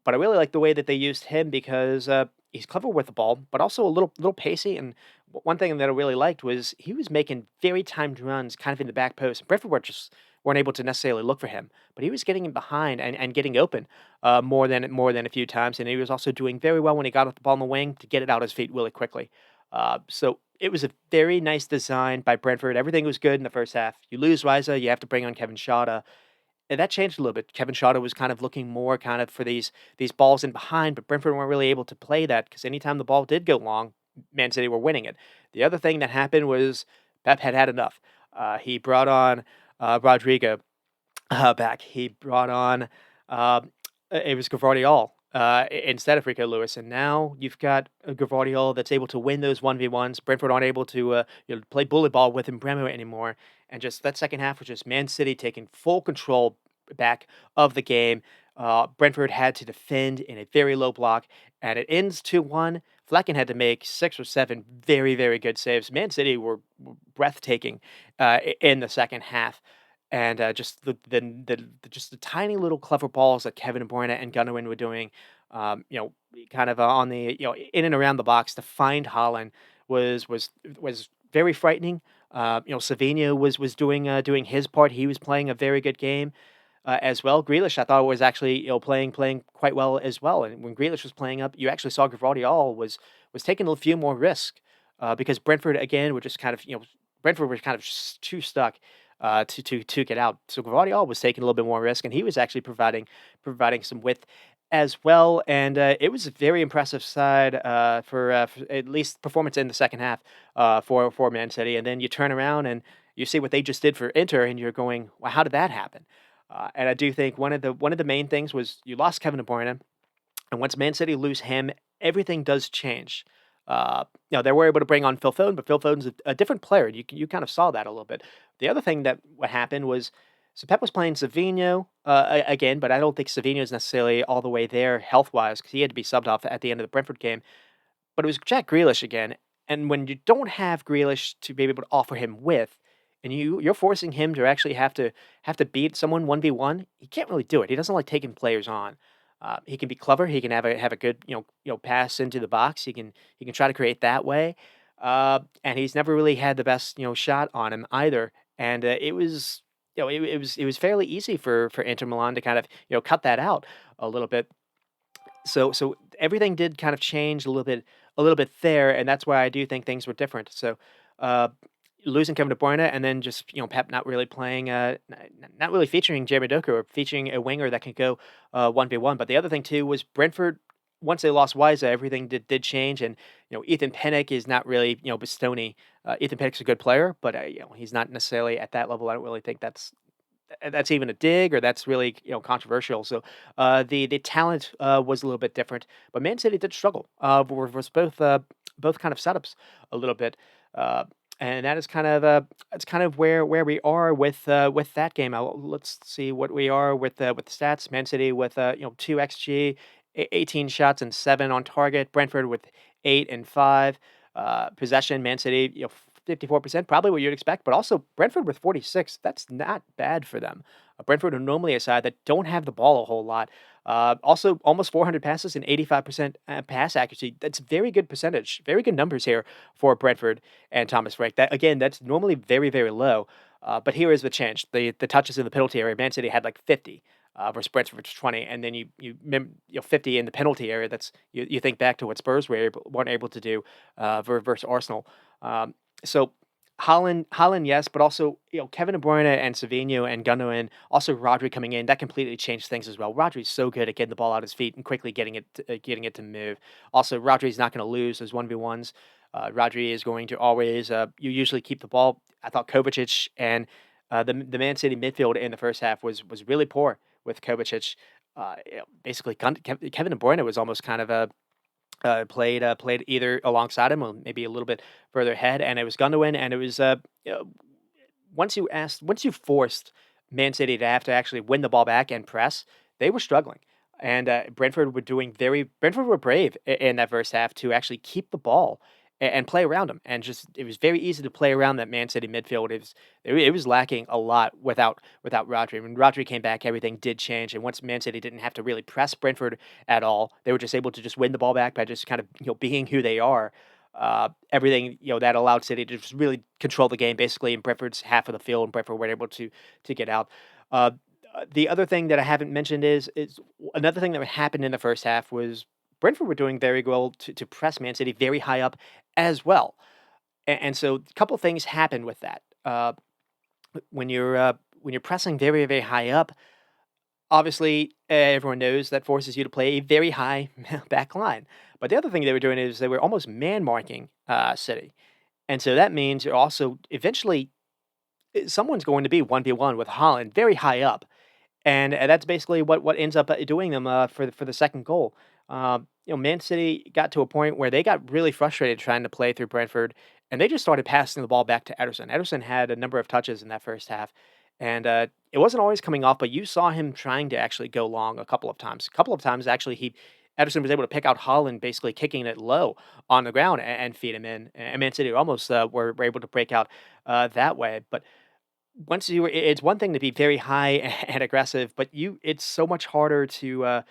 But I really like the way that they used him because he's clever with the ball, but also a little pacey. And one thing that I really liked was he was making very timed runs, kind of in the back post. Brentford just weren't able to necessarily look for him, but he was getting in behind and getting open more than a few times. And he was also doing very well when he got off the ball on the wing to get it out his feet really quickly. So it was a very nice design by Brentford. Everything was good in the first half. You lose Riza, you have to bring on Kevin Shada, and that changed a little bit. Kevin Schade was kind of looking more kind of for these balls in behind, but Brentford weren't really able to play that because anytime the ball did go long, Man City were winning it. The other thing that happened was Pep had had enough. He brought on Rodrigo back. He brought on it was Gavardiol instead of Rico Lewis, and now you've got a Gavardiol that's able to win those 1v1s. Brentford aren't able to play bullet ball with Embremo anymore, and just that second half was just Man City taking full control back of the game. Brentford had to defend in a very low block, and it ends 2-1. Flecken had to make 6 or 7 very, very good saves. Man City were breathtaking in the second half, and just the tiny little clever balls that Kevin De Bruyne and Gundogan were doing, kind of on the in and around the box to find Holland was very frightening. Savinho was doing his part. He was playing a very good game as well. Grealish, I thought, was actually playing quite well as well. And when Grealish was playing up, you actually saw Gvardiol was taking a few more risks because Brentford again were just kind of Brentford were kind of too stuck to get out. So Gvardiol was taking a little bit more risk, and he was actually providing some width as well. And it was a very impressive side for at least performance in the second half for Man City. And then you turn around and you see what they just did for Inter, and you're going, well, how did that happen? And I do think one of the main things was you lost Kevin De Bruyne, and once Man City lose him, everything does change. They were able to bring on Phil Foden, but Phil Foden's a different player. You kind of saw that a little bit. The other thing that what happened was, so Pep was playing Savinho again, but I don't think Savinho is necessarily all the way there health wise because he had to be subbed off at the end of the Brentford game. But it was Jack Grealish again, and when you don't have Grealish to be able to offer him with, and you're forcing him to actually have to beat someone 1v1, he can't really do it. He doesn't like taking players on. He can be clever. He can have a good pass into the box. He can try to create that way, and he's never really had the best shot on him either. And it was it was fairly easy for Inter Milan to kind of cut that out a little bit. So everything did kind of change a little bit there, and that's why I do think things were different. So uh, losing Kevin De Bruyne and then just, Pep not really playing, not really featuring Jeremy Doku or featuring a winger that can go 1v1. But the other thing too was Brentford, once they lost Wisa, everything did change. And, Ethan Pinnock is not really, Bastoni. Ethan Pinnock's a good player, but, he's not necessarily at that level. I don't really think that's even a dig or that's really controversial. So the talent was a little bit different, but Man City did struggle. Was both kind of setups a little bit, uh, and that is kind of that's kind of where we are with that game. Let's see what we are with the stats. Man City with 2 xg, 18 shots and 7 on target. Brentford with 8 and 5. Possession, Man City, 54%, probably what you'd expect, but also Brentford with 46. That's not bad for them. Brentford are normally a side that don't have the ball a whole lot. Also, almost 400 passes and 85% pass accuracy. That's very good percentage, very good numbers here for Brentford and Thomas Frank. That again, that's normally very, very low. But here is the change. The touches in the penalty area, Man City had like 50. Versus Brentford 20, and then you 50 in the penalty area. That's you think back to what Spurs weren't able to do versus Arsenal. So Holland, yes, but also Kevin De Bruyne and Savinho and Gundogan, also Rodri coming in, that completely changed things as well. Rodri's so good at getting the ball out of his feet and quickly getting it to move. Also, Rodri's not going to lose those 1v1s. Rodri is going to always you usually keep the ball. I thought Kovacic and the Man City midfield in the first half was really poor with Kovacic. Basically, Kevin De Bruyne was almost kind of a played either alongside him or maybe a little bit further ahead, and it was Gundogan, and it was once you forced Man City to have to actually win the ball back and press, they were struggling. And Brentford were brave in that first half to actually keep the ball and play around them. And just it was very easy to play around that Man City midfield. It was lacking a lot without Rodri. When Rodri came back, everything did change. And once Man City didn't have to really press Brentford at all, they were just able to just win the ball back by just kind of being who they are. Everything that allowed City to just really control the game basically in Brentford's half of the field, and Brentford were able to get out. Uh, the other thing that I haven't mentioned is another thing that happened in the first half was Brentford were doing very well to press Man City very high up as well, and so a couple things happened with that. When you're pressing very very high up, obviously everyone knows that forces you to play a very high back line. But the other thing they were doing is they were almost man marking City, and so that means you're also eventually someone's going to be 1v1 with Holland very high up, and that's basically what ends up doing them for the second goal. Man City got to a point where they got really frustrated trying to play through Brentford, and they just started passing the ball back to Ederson. Ederson had a number of touches in that first half, and it wasn't always coming off, but you saw him trying to actually go long a couple of times. A couple of times, actually, he Ederson was able to pick out Holland, basically kicking it low on the ground and feed him in. And Man City almost were able to break out that way, but it's one thing to be very high and aggressive, but it's so much harder to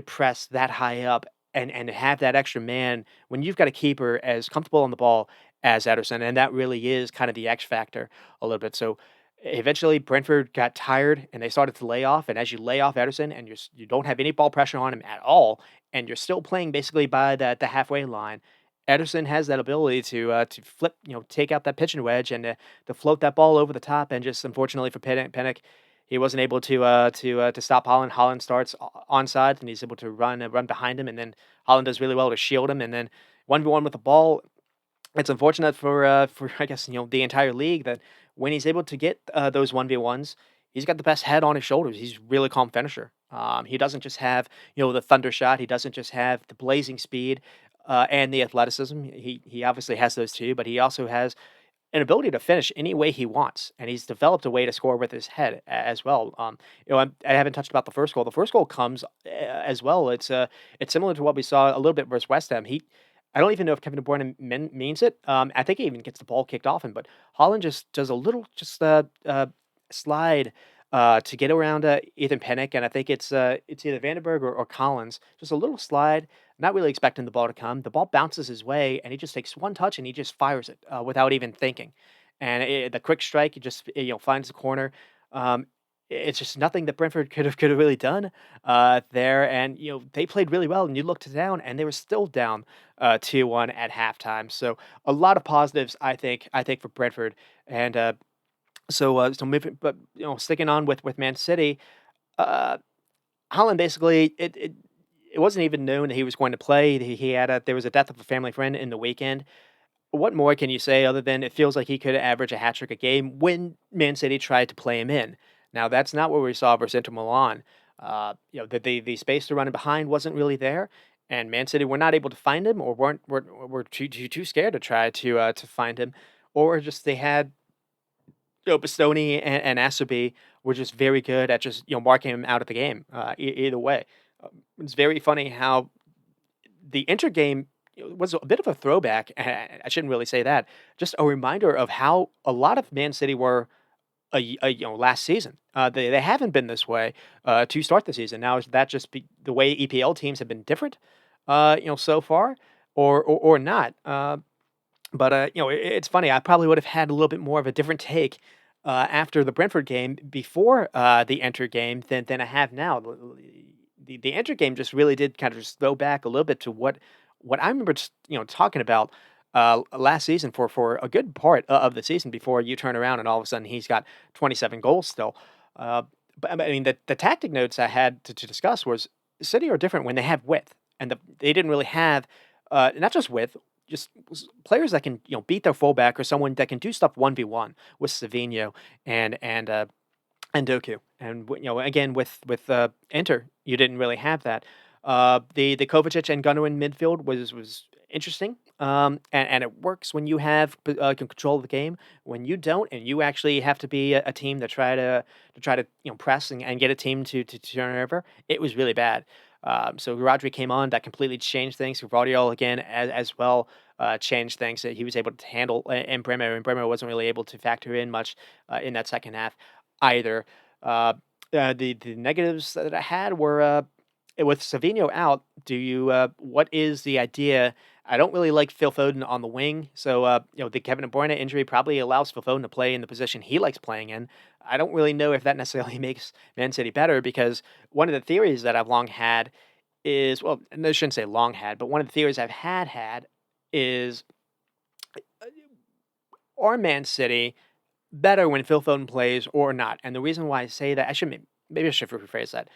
press that high up and have that extra man when you've got a keeper as comfortable on the ball as Ederson, and that really is kind of the X factor a little bit. So eventually Brentford got tired and they started to lay off, and as you lay off Ederson and you don't have any ball pressure on him at all, and you're still playing basically by the halfway line, Ederson has that ability to flip, take out that pitching wedge and to float that ball over the top. And just unfortunately for Pinnock, he wasn't able to stop Holland. Holland starts onside and he's able to run behind him, and then Holland does really well to shield him. And then 1v1 with the ball, it's unfortunate for I guess the entire league that when he's able to get those 1v1s, he's got the best head on his shoulders. He's a really calm finisher. He doesn't just have the thunder shot. He doesn't just have the blazing speed and the athleticism. He obviously has those too, but he also has an ability to finish any way he wants, and he's developed a way to score with his head as well. I haven't touched about the first goal. The first goal comes as well. It's similar to what we saw a little bit versus West Ham. I don't even know if Kevin De Bruyne means it. I think he even gets the ball kicked off him, but Holland just does a little slide to get around Ethan Pennick, and I think it's either Vandenberg or Collins. Just a little slide, not really expecting the ball to come. The ball bounces his way, and he just takes one touch and he just fires it without even thinking. And the quick strike, he just finds the corner. Um, it's just nothing that Brentford could have really done there, and they played really well. And you looked down, and they were still down 2-1 at halftime. So a lot of positives, I think for Brentford And so moving, but sticking on with Man City, uh, Holland basically it wasn't even known that he was going to play. He had there was a death of a family friend in the weekend. What more can you say other than it feels like he could average a hat trick a game when Man City tried to play him in? Now that's not what we saw versus Inter Milan. The space to run behind wasn't really there, and Man City were not able to find him, or were too scared to try to find him, or just they had Bastoni and Acerbi were just very good at just marking him out of the game. Either way, it's very funny how the Inter game was a bit of a throwback. I shouldn't really say that. Just a reminder of how a lot of Man City were last season. They haven't been this way to start the season. Now is that just the way EPL teams have been different, so far, or not? It's funny. I probably would have had a little bit more of a different take after the Brentford game before the Enter game than I have now. The Enter game just really did kind of just throw back a little bit to what I remember just talking about last season for a good part of the season before you turn around and all of a sudden he's got 27 goals still. Uh, but I mean the tactic notes I had to discuss was City are different when they have width, and they didn't really have not just width, just players that can beat their fullback or someone that can do stuff 1v1 with Savinho and Doku. And again with Inter, you didn't really have that. The Kovacic and Gundogan midfield was interesting. And it works when you have control of the game. When you don't, and you actually have to be a team that try to press and get a team to turn over. It was really bad. So Rodri came on, that completely changed things. Guardiola again as well changed things that he was able to handle, and Bremer wasn't really able to factor in much in that second half either. The negatives that I had were with Savinho out. What is the idea? I don't really like Phil Foden on the wing, so the Kevin De Bruyne injury probably allows Phil Foden to play in the position he likes playing in. I don't really know if that necessarily makes Man City better because one of the theories that I've long had is, well, and I shouldn't say long had, but one of the theories I've had is, are Man City better when Phil Foden plays or not? And the reason why I say that, maybe I should rephrase that.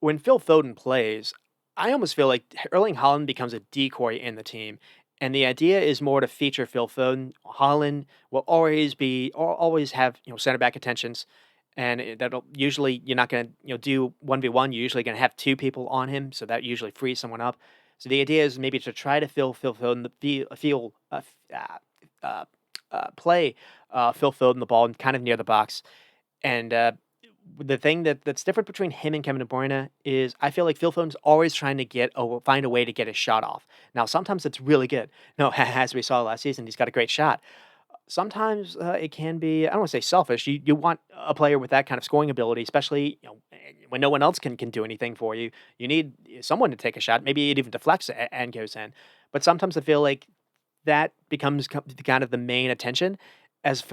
When Phil Foden plays, I almost feel like Erling Haaland becomes a decoy in the team. And the idea is more to feature Phil Foden. Haaland will always have center back attentions, and that'll usually you're not going to do 1v1. You're usually going to have two people on him, so that usually frees someone up. So the idea is maybe to try to Phil Foden play Phil Foden the ball kind of near the box. And the thing that's different between him and Kevin De Bruyne is I feel like Phil Foden's always trying to find a way to get his shot off. Now sometimes it's really good. No, as we saw last season, he's got a great shot. Sometimes it can be, I don't want to say selfish. You want a player with that kind of scoring ability, especially when no one else can do anything for you. You need someone to take a shot. Maybe it even deflects and goes in. But sometimes I feel like that becomes kind of the main attention, as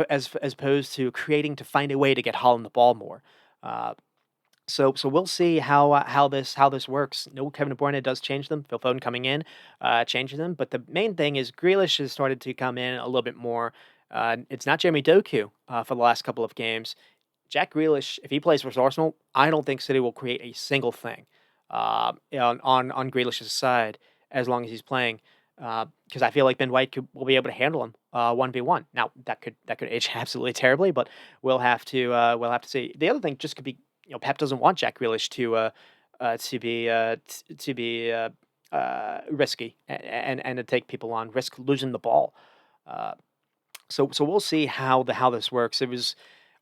opposed to creating to find a way to get Holland the ball more. Uh, so we'll see how this works. No, Kevin De Bruyne does change them. Phil Foden coming in changes them, but the main thing is Grealish has started to come in a little bit more. It's not Jeremy Doku for the last couple of games. Jack Grealish, if he plays for Arsenal, I don't think City will create a single thing on Grealish's side as long as he's playing. Because I feel like Ben White will be able to handle him 1v1. Now that could age absolutely terribly, but we'll have to see. The other thing just could be Pep doesn't want Jack Grealish to be risky and to take people on, risk losing the ball. Uh, so we'll see how this works. It was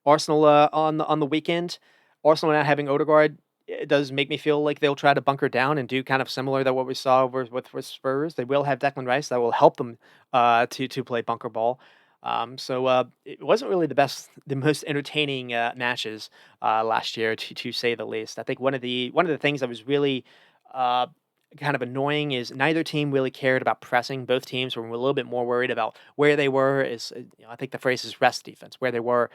Arsenal on the weekend. Arsenal not having Odegaard, it does make me feel like they'll try to bunker down and do kind of similar to what we saw with Spurs. They will have Declan Rice that will help them to play bunker ball. So it wasn't really the most entertaining matches last year, to say the least. I think one of the things that was really uh, kind of annoying is neither team really cared about pressing. Both teams were a little bit more worried about where they were. I think the phrase is rest defense, where they were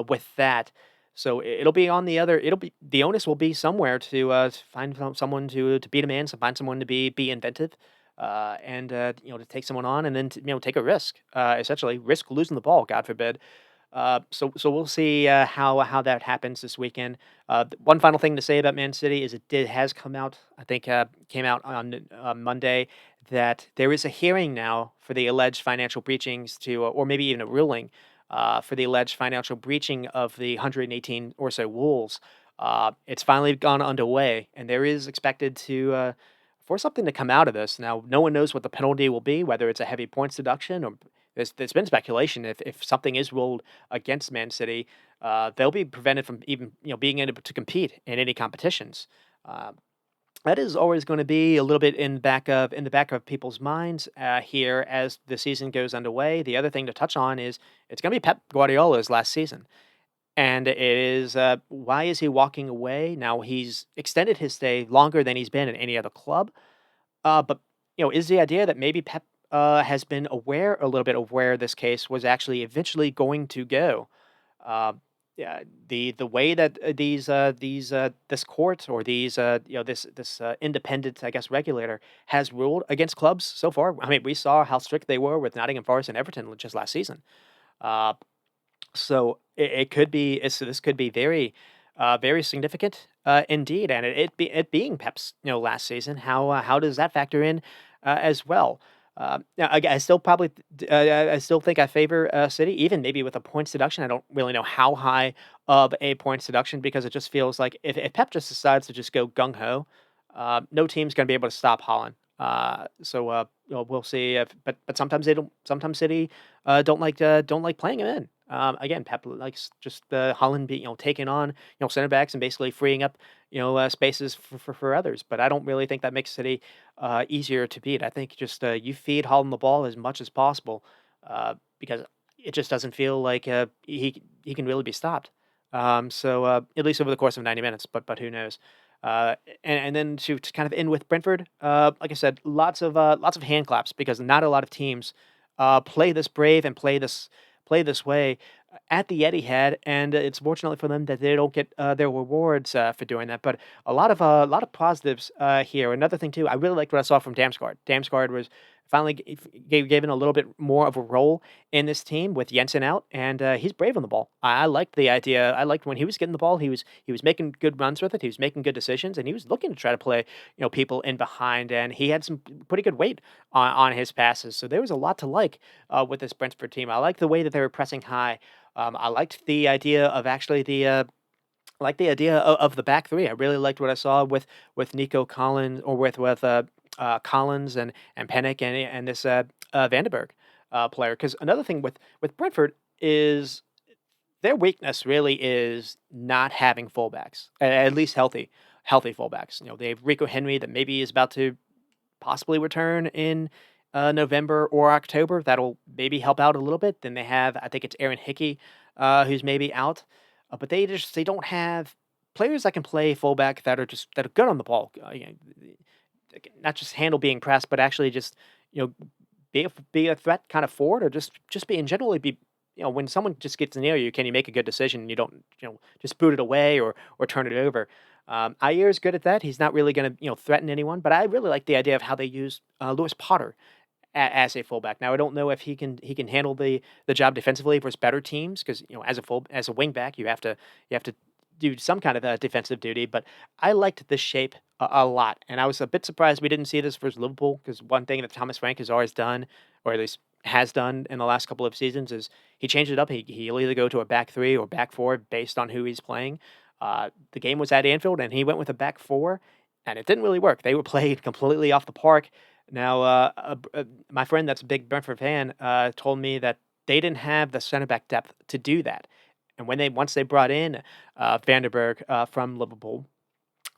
with that. So it'll be on the other. It'll be the onus will be somewhere to find someone to beat a man, to find someone to be inventive, and to take someone on, and then to take a risk. Essentially, risk losing the ball. God forbid. So we'll see how that happens this weekend. One final thing to say about Man City is has come out. I think came out on Monday that there is a hearing now for the alleged financial breachings to, or maybe even a ruling for the alleged financial breaching of the 118 or so Wolves. It's finally gone underway, and there is expected to for something to come out of this. Now, no one knows what the penalty will be, whether it's a heavy points deduction or there's been speculation if something is ruled against Man City, they'll be prevented from even being able to compete in any competitions. Uh, that is always going to be a little bit in the back of people's minds here as the season goes underway. The other thing to touch on is it's going to be Pep Guardiola's last season. And it is, why is he walking away? Now, he's extended his stay longer than he's been in any other club. But, is the idea that maybe Pep has been aware a little bit of where this case was actually eventually going to go. Uh, yeah, the way that this court or this independent, I guess, regulator has ruled against clubs so far. I mean, we saw how strict they were with Nottingham Forest and Everton just last season. Uh, so it could be this could be very, very significant, indeed, and it being Pep's last season. How does that factor in as well? Now, I still probably I still think I favor City, even maybe with a points deduction. I don't really know how high of a points deduction because it just feels like if Pep just decides to just go gung ho, no team's going to be able to stop Holland. We'll see. But sometimes they don't. Sometimes City don't like playing him in. Again, Pep likes just Holland being taking on center backs and basically freeing up spaces for others. But I don't really think that makes City easier to beat. I think just you feed Holland the ball as much as possible because it just doesn't feel like he can really be stopped. At least over the course of 90 minutes, but who knows? And then to kind of end with Brentford, like I said, lots of hand claps because not a lot of teams play this brave and play this way at the Etihad, and it's fortunately for them that they don't get their rewards for doing that. But a lot of positives here. Another thing too, I really liked what I saw from Damsgaard. Damsgaard was finally given a little bit more of a role in this team with Jensen out, and he's brave on the ball. I liked the idea. I liked when he was getting the ball. He was making good runs with it. He was making good decisions, and he was looking to try to play people in behind, and he had some pretty good weight on his passes. So there was a lot to like with this Brentford team. I liked the way that they were pressing high. I liked the idea of actually I like the idea of the back three. I really liked what I saw with Nico Collins or with Collins and Pennick and this Vandenberg player. Because another thing with Brentford is their weakness really is not having fullbacks, at least healthy fullbacks. They have Rico Henry that maybe is about to possibly return in November or October. That'll maybe help out a little bit. Then they have, I think it's Aaron Hickey, who's maybe out, but they don't have players that can play fullback that are good on the ball. Not just handle being pressed, but actually just be a threat kind of forward, or just be and generally be. When someone just gets near you, can you make a good decision? And you don't, just boot it away or turn it over. Ayer is good at that. He's not really going to, threaten anyone. But I really like the idea of how they use Lewis Potter as a fullback. Now I don't know if he can handle the job defensively versus better teams because as a wing back you have to do some kind of defensive duty. But I liked this shape a lot, and I was a bit surprised we didn't see this versus Liverpool because one thing that Thomas Frank has always done, or at least has done in the last couple of seasons, is he changed it up. He'll either go to a back three or back four based on who he's playing. The game was at Anfield, and he went with a back four, and it didn't really work. They were played completely off the park. Now, my friend that's a big Brentford fan told me that they didn't have the center back depth to do that. And once they brought in Vanderberg from Liverpool,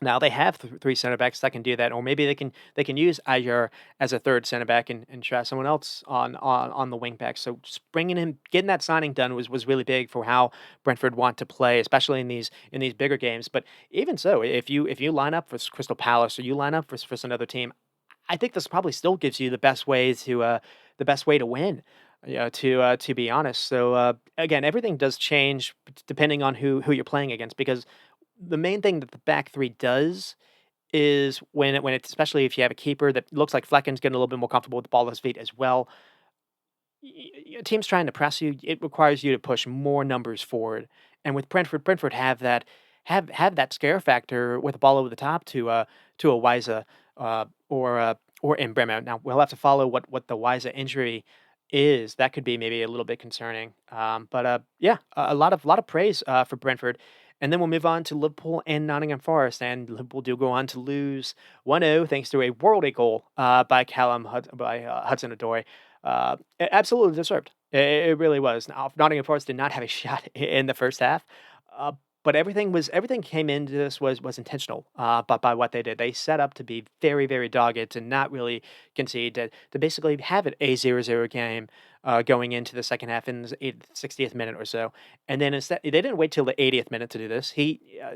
now they have three center backs that can do that, or maybe they can use Ayer as a third center back and try someone else on the wing back. So just getting that signing done was really big for how Brentford want to play, especially in these bigger games. But even so, if you line up for Crystal Palace or you line up for some other team, I think this probably still gives you the best way to win. To be honest. So again, everything does change depending on who you're playing against because the main thing that the back three does is when it's especially if you have a keeper that looks like Flecken's getting a little bit more comfortable with the ball at his feet as well. teams trying to press you, it requires you to push more numbers forward. And with Brentford have that scare factor with the ball over the top to a Wiza or in Bremer. Now we'll have to follow what the Wiza injury is. That could be maybe a little bit concerning. But yeah, a lot of praise for Brentford. And then we'll move on to Liverpool and Nottingham Forest, and Liverpool do go on to lose 1-0 thanks to a worldy goal by Hudson Odoi. Absolutely deserved. It really was. Now, Nottingham Forest did not have a shot in the first half, uh, but everything came into this was intentional. But by what they did, they set up to be very very dogged, to not really concede, to basically have it a 0-0 game going into the second half in the 60th minute or so, and then instead they didn't wait till the 80th minute to do this.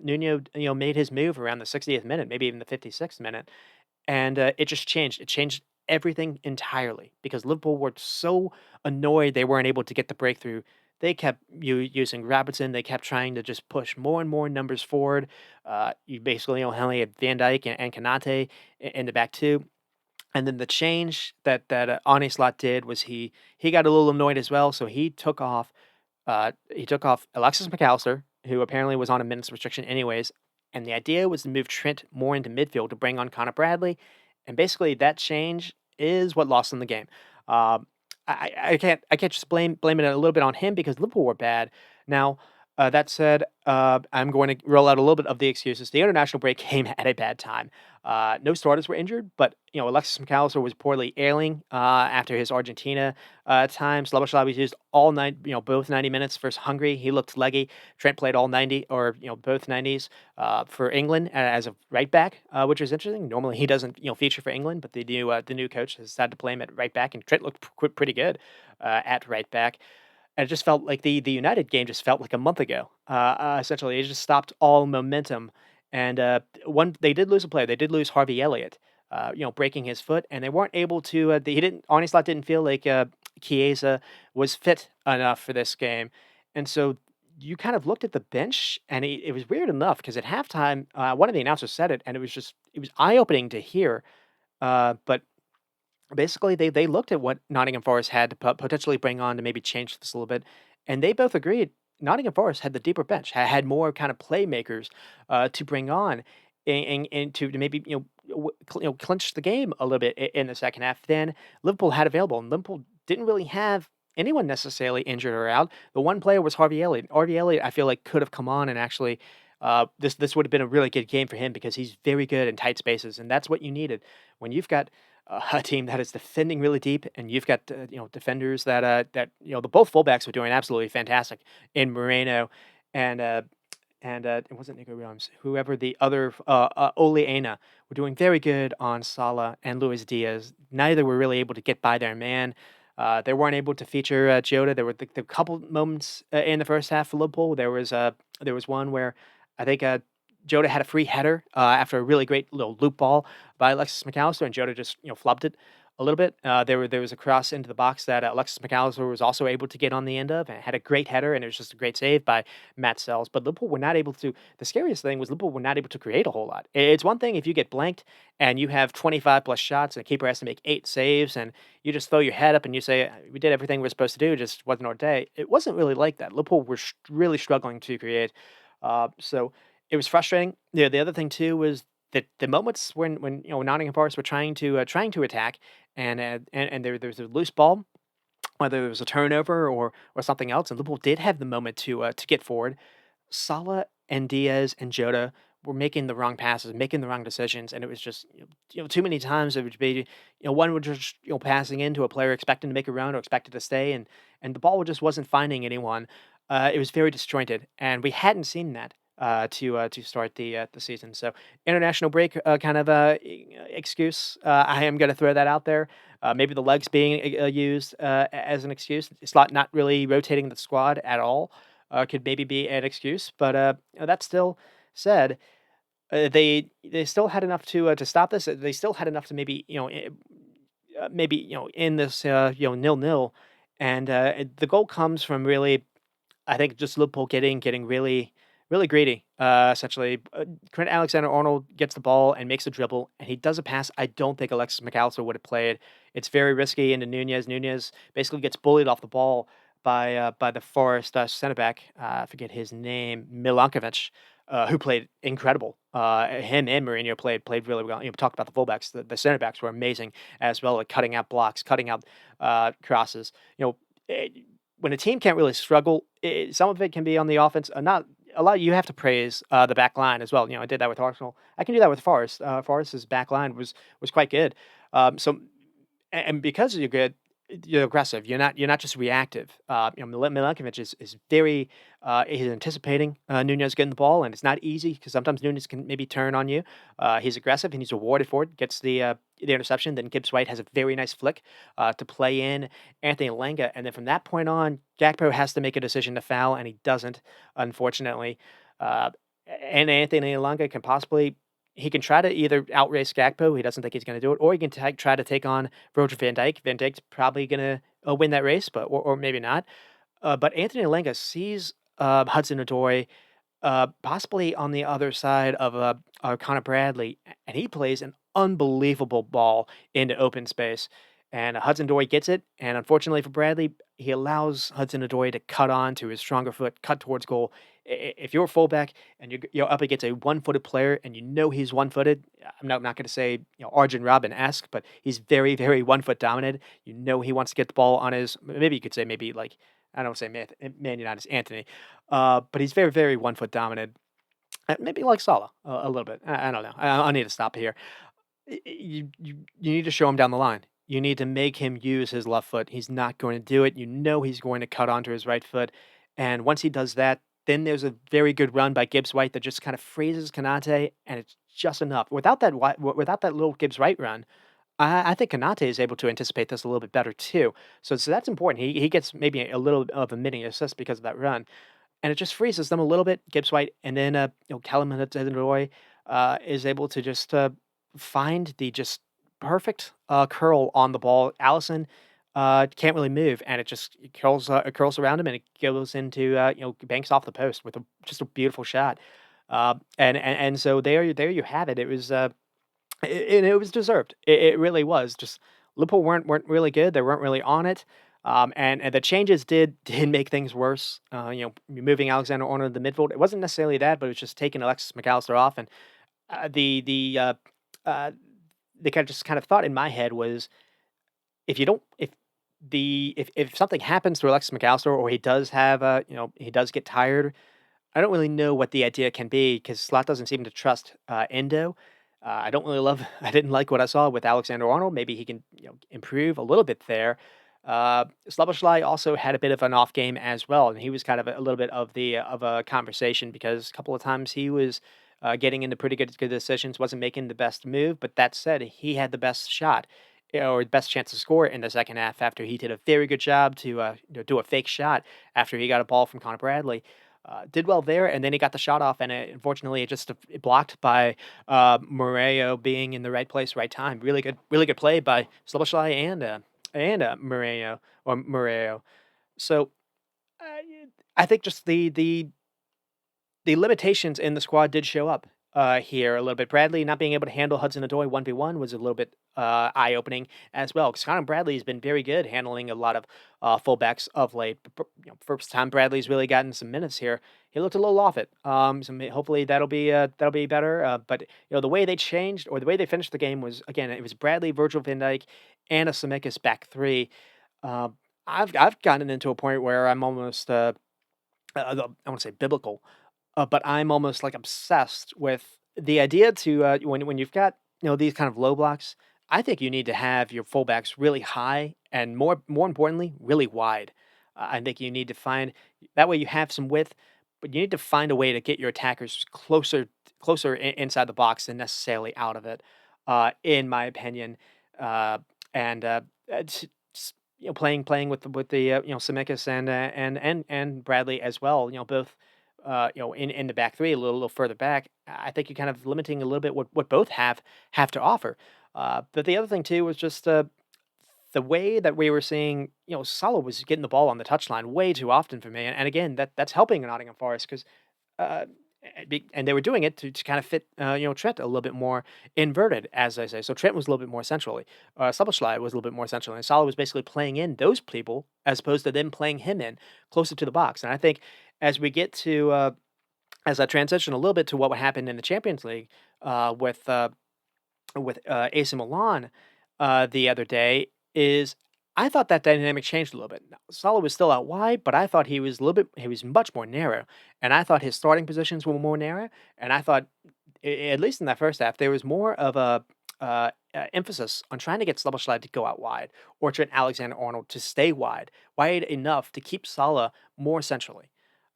Nuno made his move around the 60th minute, maybe even the 56th minute, and it just changed. It changed everything entirely because Liverpool were so annoyed they weren't able to get the breakthrough. They kept using Robertson. They kept trying to just push more and more numbers forward. You basically only had Van Dijk and Kanate in the back two. And then the change that Arne Slot did was he got a little annoyed as well, so he took off Alexis McAllister, who apparently was on a minutes restriction anyways, and the idea was to move Trent more into midfield to bring on Connor Bradley, and basically that change is what lost them the game. Um, I can't just blame it a little bit on him because Liverpool were bad. Now, that said, I'm going to roll out a little bit of the excuses. The international break came at a bad time. No starters were injured, but Alexis McAllister was poorly ailing after his Argentina time. Sloboslai was used all night, both 90 minutes versus Hungary. He looked leggy. Trent played all 90 or both 90s for England as a right back, which is interesting. Normally he doesn't feature for England, but the new coach has decided to play him at right back, and Trent looked pretty good at right back. And it just felt like the United game just felt like a month ago. Essentially, it just stopped all momentum. And one, they did lose a player. They did lose Harvey Elliott, breaking his foot, and they weren't able to. He didn't. Arne Slot didn't feel like Chiesa was fit enough for this game, and so you kind of looked at the bench, and it was weird enough because at halftime, one of the announcers said it, and it was eye opening to hear. But basically, they looked at what Nottingham Forest had to potentially bring on to maybe change this a little bit, and they both agreed Nottingham Forest had the deeper bench, had more kind of playmakers to bring on, and to maybe clinch the game a little bit in the second half than Liverpool had available. And Liverpool didn't really have anyone necessarily injured or out. The one player was Harvey Elliott. Harvey Elliott, I feel like, could have come on and actually. This would have been a really good game for him because he's very good in tight spaces, and that's what you needed when you've got a team that is defending really deep, and you've got defenders that the both fullbacks were doing absolutely fantastic in Moreno and it wasn't Nico Williams, whoever the other Ole Aina were doing very good on Salah and Luis Diaz. Neither were really able to get by their man. They weren't able to feature Jota. There were the couple moments in the first half for Liverpool. There was one where I think Jota had a free header after a really great little loop ball by Alexis McAllister, and Jota just flubbed it a little bit. There was a cross into the box that Alexis McAllister was also able to get on the end of, and had a great header, and it was just a great save by Matt Sells. But Liverpool were not able to. The scariest thing was Liverpool were not able to create a whole lot. It's one thing if you get blanked and you have 25 plus shots, and a keeper has to make 8 saves, and you just throw your head up and you say, "We did everything we are supposed to do, just wasn't our day." It wasn't really like that. Liverpool were really struggling to create. So it was frustrating. Yeah, the other thing too was that the moments when Nottingham Forest were trying to attack, and there was a loose ball, whether it was a turnover or something else, and Liverpool did have the moment to get forward. Salah and Diaz and Jota were making the wrong passes, making the wrong decisions, and it was just too many times it would be one would just passing into a player expecting to make a run or expected to stay, and the ball just wasn't finding anyone. It was very disjointed, and we hadn't seen that to start the season. So international break kind of excuse. I am going to throw that out there. Maybe the legs being used as an excuse. Slot not really rotating the squad at all could maybe be an excuse, but that still said, they still had enough to stop this. They still had enough to maybe in this 0-0, and the goal comes from really, I think, just Liverpool getting really really greedy. Essentially, Trent Alexander-Arnold gets the ball and makes a dribble, and he does a pass I don't think Alexis McAllister would have played. It's very risky into Nunez. Nunez basically gets bullied off the ball by the Forest center back. I forget his name, Milankovic, who played incredible. Him and Mourinho played really well. Talk about the fullbacks. The center backs were amazing as well, like cutting out blocks, cutting out crosses. You know, eh, when a team can't really struggle, some of it can be on the offense. Not a lot. You have to praise the back line as well. I did that with Arsenal. I can do that with Forest. Forest's back line was quite good. So and because you're good, you're aggressive. You're not just reactive. Milankovic is very he's anticipating Nunez getting the ball, and it's not easy because sometimes Nunez can maybe turn on you. He's aggressive and he's rewarded for it. Gets the interception. Then Gibbs White has a very nice flick to play in Anthony Lenga, and then from that point on, Gakpo has to make a decision to foul, and he doesn't, unfortunately. Uh, and Anthony Lenga can possibly he can try to either outrace Gakpo. He doesn't think he's going to do it, or he can try to take on Virgil van Dijk. Van Dijk's probably going to win that race, but or maybe not. But Anthony Lenga sees Hudson-Odoi possibly on the other side of Connor Bradley, and he plays an unbelievable ball into open space. And Hudson-Odoi gets it, and unfortunately for Bradley, he allows Hudson-Odoi to cut on to his stronger foot, cut towards goal. If you're a fullback and you're up against a one-footed player, and you know he's one-footed, I'm not going to say Arjen Robben-esque, but he's very, very one-foot dominant. You know he wants to get the ball on his. Maybe you could say maybe like I don't say Man United's Anthony, but he's very, very one-foot dominant. Maybe like Salah a little bit. I don't know. I need to stop here. You need to show him down the line. You need to make him use his left foot. He's not going to do it. You know he's going to cut onto his right foot, and once he does that, then there's a very good run by Gibbs White that just kind of freezes Kanate, and it's just enough. Without that little Gibbs White run, I think Kanate is able to anticipate this a little bit better too. So that's important. He gets maybe a little of a mini assist because of that run, and it just freezes them a little bit. Gibbs White, and then Callum Hudson-Odoi is able to just find the just perfect curl on the ball. Allison can't really move, and it curls around him, and it goes into banks off the post with just a beautiful shot. And so there you have it. It was and it was deserved. It really was. Just Liverpool weren't really good. They weren't really on it. And the changes did make things worse. Moving Alexander Arnold to the midfield. It wasn't necessarily that, but it was just taking Alexis McAllister off. And uh, the kind of thought in my head was if you don't if something happens to Alexis McAllister or he does have he does get tired, I don't really know what the idea can be because Slot doesn't seem to trust Endo. I don't really love. I didn't like what I saw with Alexander Arnold. Maybe he can improve a little bit there. Szoboszlai also had a bit of an off game as well, and he was kind of a little bit of a conversation because a couple of times he was getting into pretty good decisions, wasn't making the best move. But that said, he had the best shot or the best chance to score in the second half after he did a very good job to do a fake shot after he got a ball from Connor Bradley. Did well there, and then he got the shot off, and unfortunately, it just it blocked by Moreo being in the right place, right time. Really good play by Szoboszlai and Moreo or Moreo. So uh, I think just the limitations in the squad did show up here a little bit. Bradley not being able to handle Hudson-Odoi 1v1 was a little bit eye-opening as well. Because Conor Bradley has been very good handling a lot of fullbacks of late. First time Bradley's really gotten some minutes here, he looked a little off it. Hopefully that'll be better. But the way they changed or the way they finished the game was again it was Bradley, Virgil van Dijk, and a Tsimikas back three. Uh, I've gotten into a point where I'm almost I want to say biblical, but I'm almost like obsessed with the idea to when you've got these kind of low blocks. I think you need to have your fullbacks really high and more importantly, really wide. I think you need to find that way you have some width, but you need to find a way to get your attackers closer inside the box than necessarily out of it. In my opinion, and playing with the Simikas and Bradley as well. Both in the back three, a little further back. I think you're kind of limiting a little bit what both have to offer. But the other thing too was just the way that we were seeing, Salah was getting the ball on the touchline way too often for me, and again that's helping Nottingham Forest because uh, and they were doing it to kind of fit, Trent a little bit more inverted, as I say. So Trent was a little bit more centrally. Szoboszlai was a little bit more centrally, and Salah was basically playing in those people as opposed to them playing him in closer to the box. And I think as we get to as I transition a little bit to what happened in the Champions League with AC Milan the other day, is I thought that dynamic changed a little bit. Now, Salah was still out wide, but I thought he was much more narrow, and I thought his starting positions were more narrow, and I thought at least in that first half there was more of a emphasis on trying to get Szoboszlai to go out wide or Trent Alexander-Arnold to stay wide enough to keep Salah more centrally.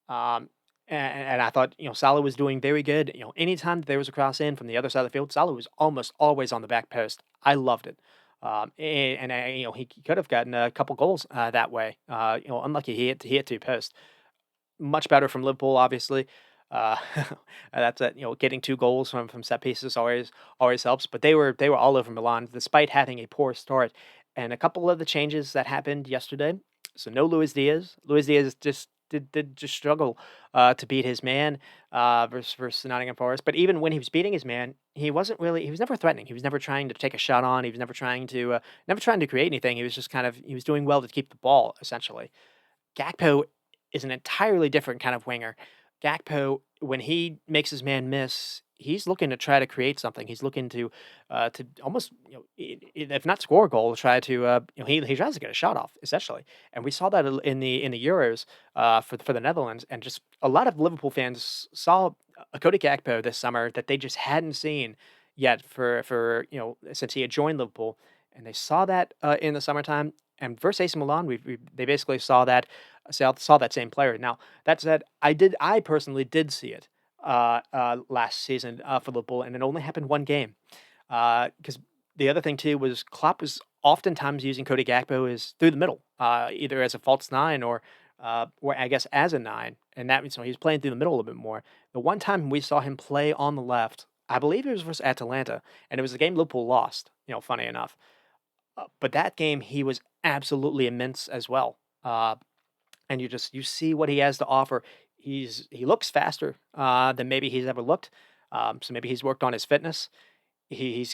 Um, and I thought, Salah was doing very good. Anytime that there was a cross in from the other side of the field, Salah was almost always on the back post. I loved it. He could have gotten a couple goals that way. Unlucky he hit two posts. Much better from Liverpool, obviously. Uh, that's it. Getting two goals from set pieces always helps. But they were all over Milan, despite having a poor start. And a couple of the changes that happened yesterday. So no Luis Diaz. Luis Diaz did just struggle to beat his man versus Nottingham Forest. But even when he was beating his man, he was never threatening. He was never trying to take a shot on. He was never trying to create anything. He was just he was doing well to keep the ball essentially. Gakpo is an entirely different kind of winger. Gakpo, when he makes his man miss, he's looking to try to create something. He's looking to almost, if not score a goal, try to he tries to get a shot off essentially. And we saw that in the Euros for the Netherlands, and just a lot of Liverpool fans saw a Cody Gakpo this summer that they just hadn't seen yet for since he had joined Liverpool, and they saw that in the summertime. And versus AC Milan, they basically saw that same player. Now that said, I personally did see it last season for Liverpool, and it only happened one game. Because the other thing too was Klopp was oftentimes using Cody Gakpo as through the middle, either as a false nine or I guess as a nine, and that means so he's playing through the middle a little bit more. The one time we saw him play on the left, I believe it was versus Atalanta, and it was a game Liverpool lost. Funny enough. But that game, he was absolutely immense as well. And you see what he has to offer. He looks faster than maybe he's ever looked. So maybe he's worked on his fitness. He's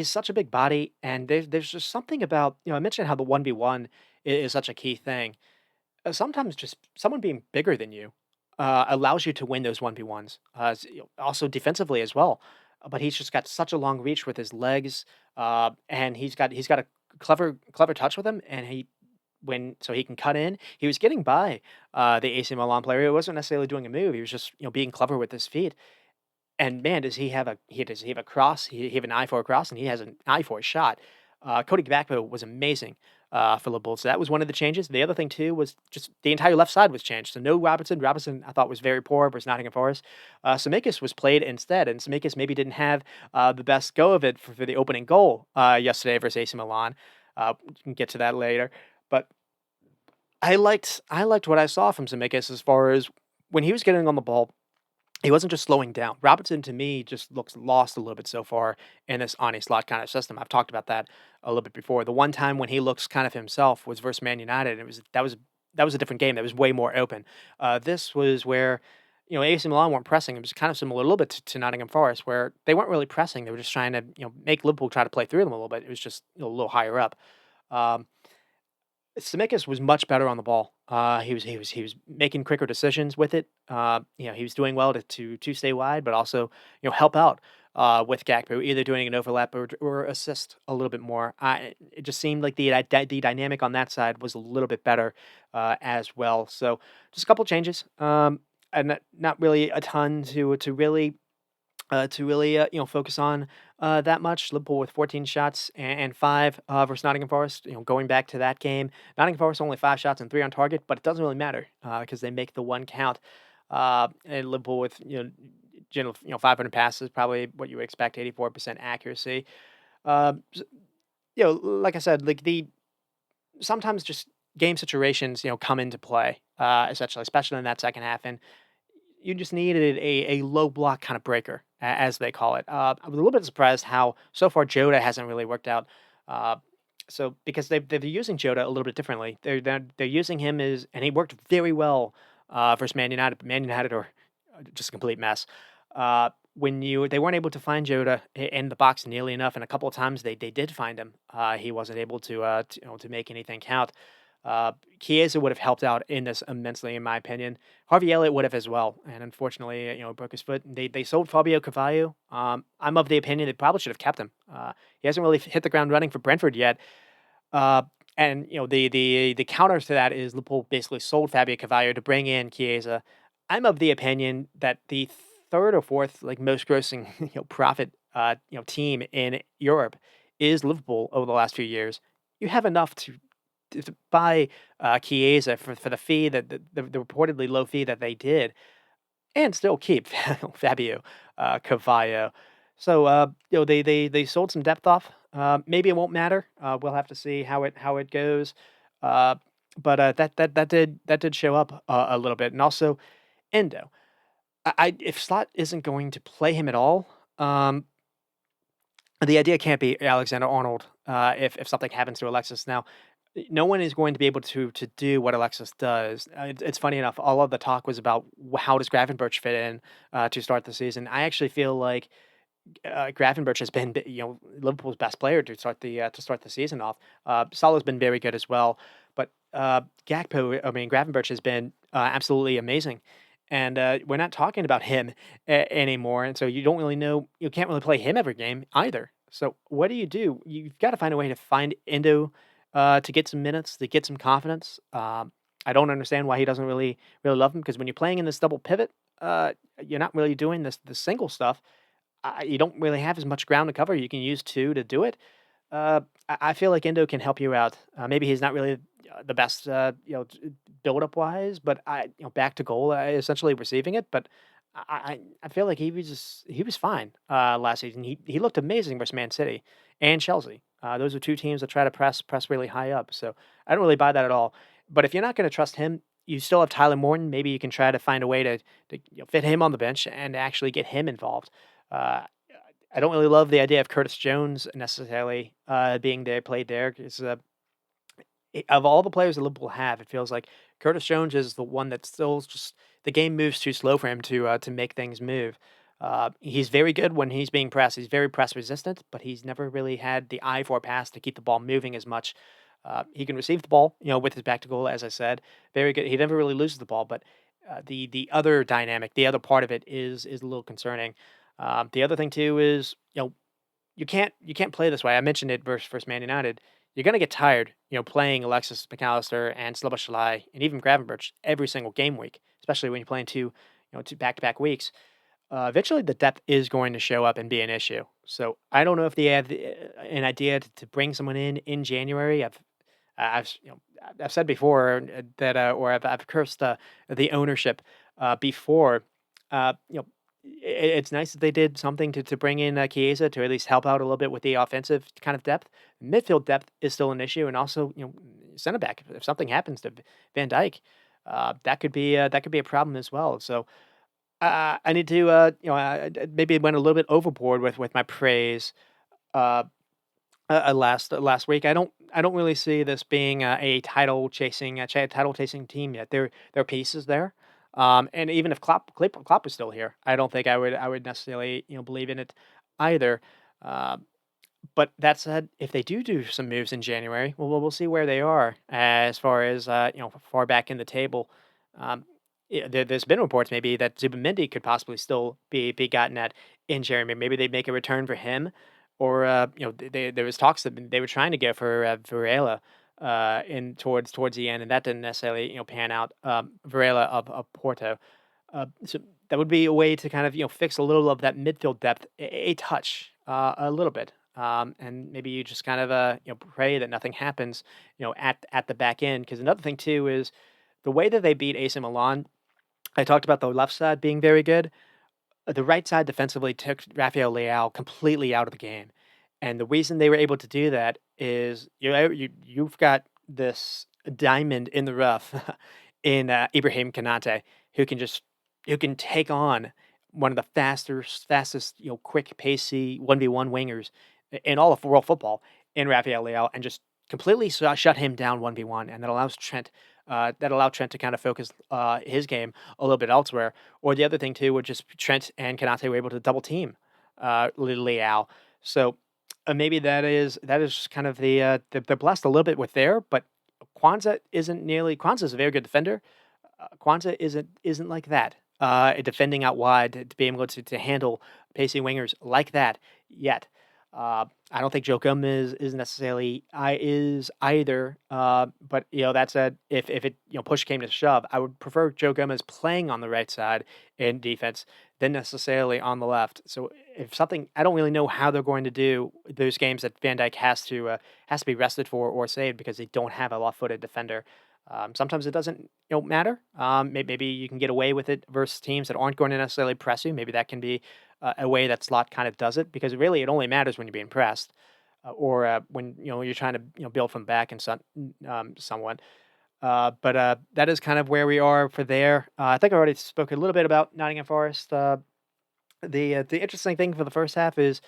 such a big body, and there's just something about I mentioned how the 1v1 is such a key thing. Sometimes just someone being bigger than you allows you to win those 1v1s. Also defensively as well. But he's just got such a long reach with his legs, and he's got a clever touch with him, and he can cut in. He was getting by the AC Milan player. He wasn't necessarily doing a move. He was just being clever with his feet. And man, does he have a cross? He have an eye for a cross, and he has an eye for a shot. Cody Gakpo was amazing for Liverpool. So that was one of the changes. The other thing too was just the entire left side was changed. So no Robertson. Robertson I thought was very poor versus Nottingham Forest. Tsimikas was played instead, and Tsimikas maybe didn't have the best go of it for the opening goal yesterday versus AC Milan. We can get to that later, but I liked what I saw from Tsimikas as far as when he was getting on the ball. He wasn't just slowing down. Robertson, to me, just looks lost a little bit so far in this Ani slot kind of system. I've talked about that a little bit before. The one time when he looks kind of himself was versus Man United, and that was a different game. That was way more open. This was where AC Milan weren't pressing. It was kind of similar a little bit to Nottingham Forest, where they weren't really pressing. They were just trying to make Liverpool try to play through them a little bit. It was just a little higher up. Um, Tsimikas was much better on the ball. He was making quicker decisions with it. He was doing well to stay wide, but also help out with Gakpo, either doing an overlap or assist a little bit more. It just seemed like the dynamic on that side was a little bit better as well. So just a couple changes, and not really a ton to really focus on that much. Liverpool with 14 shots and five versus Nottingham Forest. Going back to that game, Nottingham Forest only 5 shots and three on target, but it doesn't really matter because they make the one count. And Liverpool with 500 passes, probably what you would expect, 84% accuracy. Uh, s- like I said, like the sometimes just game situations come into play, essentially, especially in that second half, and you just needed a low block kind of breaker, as they call it. I was a little bit surprised how so far Jota hasn't really worked out. Uh, because they're using Jota a little bit differently. They're using him as, and he worked very well versus Man United. But Man United are just a complete mess. When they weren't able to find Jota in the box nearly enough, and a couple of times they did find him. He wasn't able to make anything count. Chiesa would have helped out in this immensely, in my opinion. Harvey Elliott would have as well, and unfortunately, broke his foot. They sold Fabio Cavallo. I'm of the opinion they probably should have kept him. He hasn't really hit the ground running for Brentford yet. Uh, and the counter to that is Liverpool basically sold Fabio Cavallo to bring in Chiesa. I'm of the opinion that the third or fourth like most grossing profit team in Europe is Liverpool over the last few years. You have enough to buy Chiesa for the fee the reportedly low fee that they did, and still keep Fabio Cavallo. So they sold some depth off. Maybe it won't matter. We'll have to see how it goes. Uh, but that did show up a little bit, and also Endo. If Slot isn't going to play him at all, the idea can't be Alexander Arnold. If something happens to Alexis now, no one is going to be able to do what Alexis does. It's funny enough. All of the talk was about how does Gravenberch fit in to start the season. I actually feel like Gravenberch has been, Liverpool's best player to start the season off. Salah's been very good as well, but Gravenberch has been absolutely amazing, and we're not talking about him anymore. And so you don't really know. You can't really play him every game either. So what do? You've got to find a way to find Endo to get some minutes, to get some confidence. I don't understand why he doesn't really love him, because when you're playing in this double pivot, you're not really doing the single stuff. You don't really have as much ground to cover. You can use two to do it. I feel like Endo can help you out. Maybe he's not really the best, build up wise, but back to goal, essentially receiving it. But I feel like he was fine last season. He looked amazing versus Man City and Chelsea. Those are two teams that try to press really high up. So I don't really buy that at all. But if you're not going to trust him, you still have Tyler Morton. Maybe you can try to find a way to fit him on the bench and actually get him involved. Uh, I don't really love the idea of Curtis Jones necessarily being there, played there. Because of all the players that Liverpool have, it feels like Curtis Jones is the one that still just the game moves too slow for him to make things move. He's very good when he's being pressed. He's very press resistant, but he's never really had the eye for a pass to keep the ball moving as much. He can receive the ball, with his back to goal, as I said, very good. He never really loses the ball, but the other dynamic, the other part of it is a little concerning. The other thing too is you can't play this way. I mentioned it versus Man United. You're gonna get tired, playing Alexis McAllister and Szoboszlai and even Gravenberch every single game week, especially when you're playing two back-to-back weeks. Eventually, the depth is going to show up and be an issue. So I don't know if they have an idea to bring someone in January. I've said before that, or I've cursed the ownership before. It's nice that they did something to bring in Chiesa to at least help out a little bit with the offensive kind of depth. Midfield depth is still an issue, and also center back. If something happens to Van Dijk, that could be a problem as well. So I need to maybe went a little bit overboard with my praise. Uh, last week. I don't really see this being a title chasing team yet. There are pieces there, and even if Klopp is still here, I don't think I would necessarily believe in it either. Uh, but that said, if they do some moves in January, well, we'll see where they are as far as far back in the table. Um, there's been reports maybe that Zubimendi could possibly still be gotten at in January. Maybe they make a return for him, or there was talks that they were trying to go for Varela in towards the end, and that didn't necessarily pan out. Varela of Porto. So that would be a way to kind of fix a little of that midfield depth, a touch, a little bit, and maybe you just kind of pray that nothing happens, at the back end. Because another thing too is the way that they beat AC Milan. I talked about the left side being very good. The right side defensively took Rafael Leao completely out of the game, and the reason they were able to do that is you've got this diamond in the rough in Ibrahim Kanate, who can just who can take on one of the fastest, quick, pacey 1v1 wingers in all of world football in Rafael Leao, and just completely shut him down 1v1, and that allows Trent that allow Trent to kind of focus his game a little bit elsewhere. Or the other thing too would just Trent and Kanate were able to double team Leao. So maybe that is kind of they're blessed a little bit with there, but Kwanzaa is a very good defender. Kwanzaa isn't like that. Defending out wide to be able to handle pacing wingers like that yet. I don't think Joe Gomez is necessarily I is either. But that's a if it push came to shove, I would prefer Joe Gomez playing on the right side in defense than necessarily on the left. So if something, I don't really know how they're going to do those games that Van Dijk has to be rested for or saved because they don't have a left-footed defender. Sometimes it doesn't matter. Maybe you can get away with it versus teams that aren't going to necessarily press you. Maybe that can be a way that Slot kind of does it because really it only matters when you're being pressed or when you're trying to build from back and someone. But that is kind of where we are for there. I think I already spoke a little bit about Nottingham Forest. The interesting thing for the first half is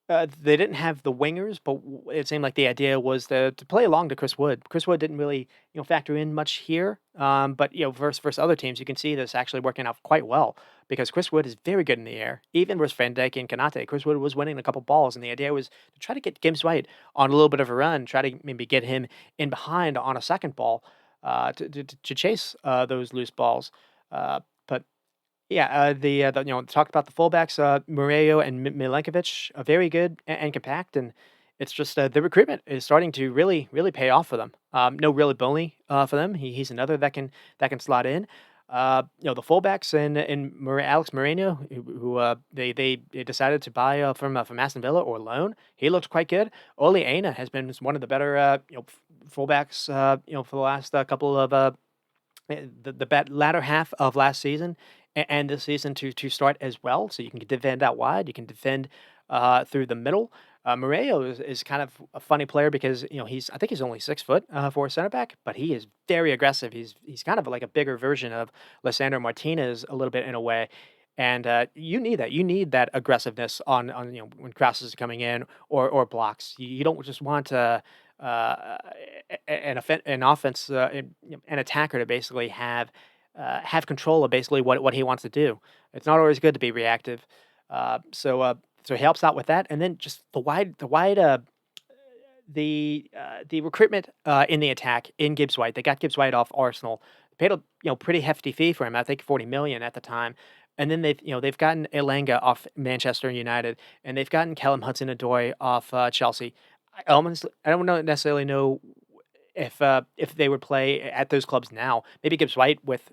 they didn't have the wingers, but it seemed like the idea was to play along to Chris Wood. Chris Wood didn't really, factor in much here. But versus other teams, you can see this actually working out quite well because Chris Wood is very good in the air. Even versus Van Dijk and Kanate, Chris Wood was winning a couple balls, and the idea was to try to get Gibbs White on a little bit of a run, try to maybe get him in behind on a second ball to chase those loose balls. But yeah, talked about the fullbacks, Murillo and Milenkovic are very good and compact, and it's just the recruitment is starting to really, really pay off for them. No really Boney for them. He's another that can slot in. The fullbacks and Alex Moreno, who they decided to buy from Aston Villa or loan. He looks quite good. Oli Aina has been one of the better fullbacks for the last couple of the latter half of last season and this season to start as well. So you can defend out wide, you can defend through the middle. Moreo is kind of a funny player because I think he's only 6 foot for a center back, but he is very aggressive. He's kind of like a bigger version of Lissandro Martinez a little bit in a way. And you need that. You need that aggressiveness on when crosses are coming in or blocks. You don't just want an offense, an attacker to basically have control of basically what he wants to do. It's not always good to be reactive. So he helps out with that, and then just the recruitment in the attack in Gibbs White. They got Gibbs White off Arsenal. They paid a pretty hefty fee for him. I think 40 million at the time. And then they've gotten Elanga off Manchester United, and they've gotten Callum Hudson-Odoi off Chelsea. I don't necessarily know if they would play at those clubs now. Maybe Gibbs White with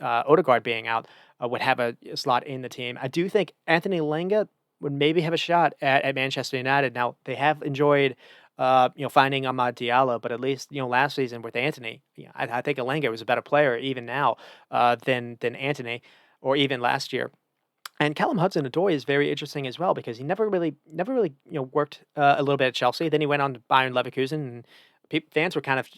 Odegaard being out would have a slot in the team. I do think Anthony Lenga would maybe have a shot at Manchester United. Now they have enjoyed finding Amad Diallo, but at least last season with Anthony, I think Elanga was a better player even now than Anthony or even last year. And Callum Hudson-Odoi is very interesting as well because he never really worked a little bit at Chelsea. Then he went on to Bayern Leverkusen, and fans were kind of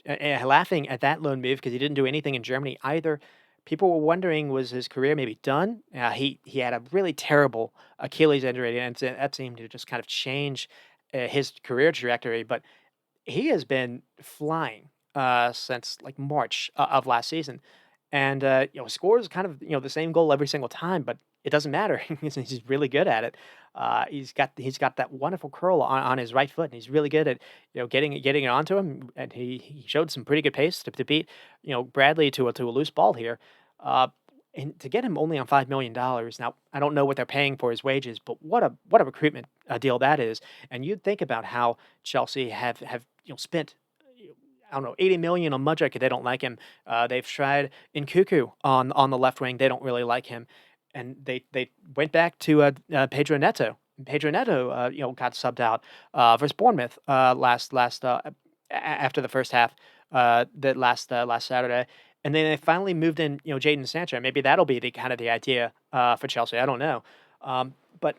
laughing at that loan move because he didn't do anything in Germany either. People were wondering, was his career maybe done? He had a really terrible Achilles injury, and that seemed to just kind of change his career trajectory. But he has been flying since like March of last season, and scores kind of the same goal every single time, but it doesn't matter. He's really good at it. He's got that wonderful curl on his right foot, and he's really good at getting it onto him. And he showed some pretty good pace to beat Bradley to a loose ball here. And to get him only on $5 million. Now I don't know what they're paying for his wages, but what a recruitment deal that is. And you'd think about how Chelsea have spent I don't know, 80 million on Mudryk. They don't like him. They've tried Nkuku on the left wing. They don't really like him, and they went back to Pedro Neto. Pedro Neto, got subbed out versus Bournemouth after the first half, last Saturday, and then they finally moved in, Jadon Sancho. Maybe that'll be the kind of the idea for Chelsea. I don't know, but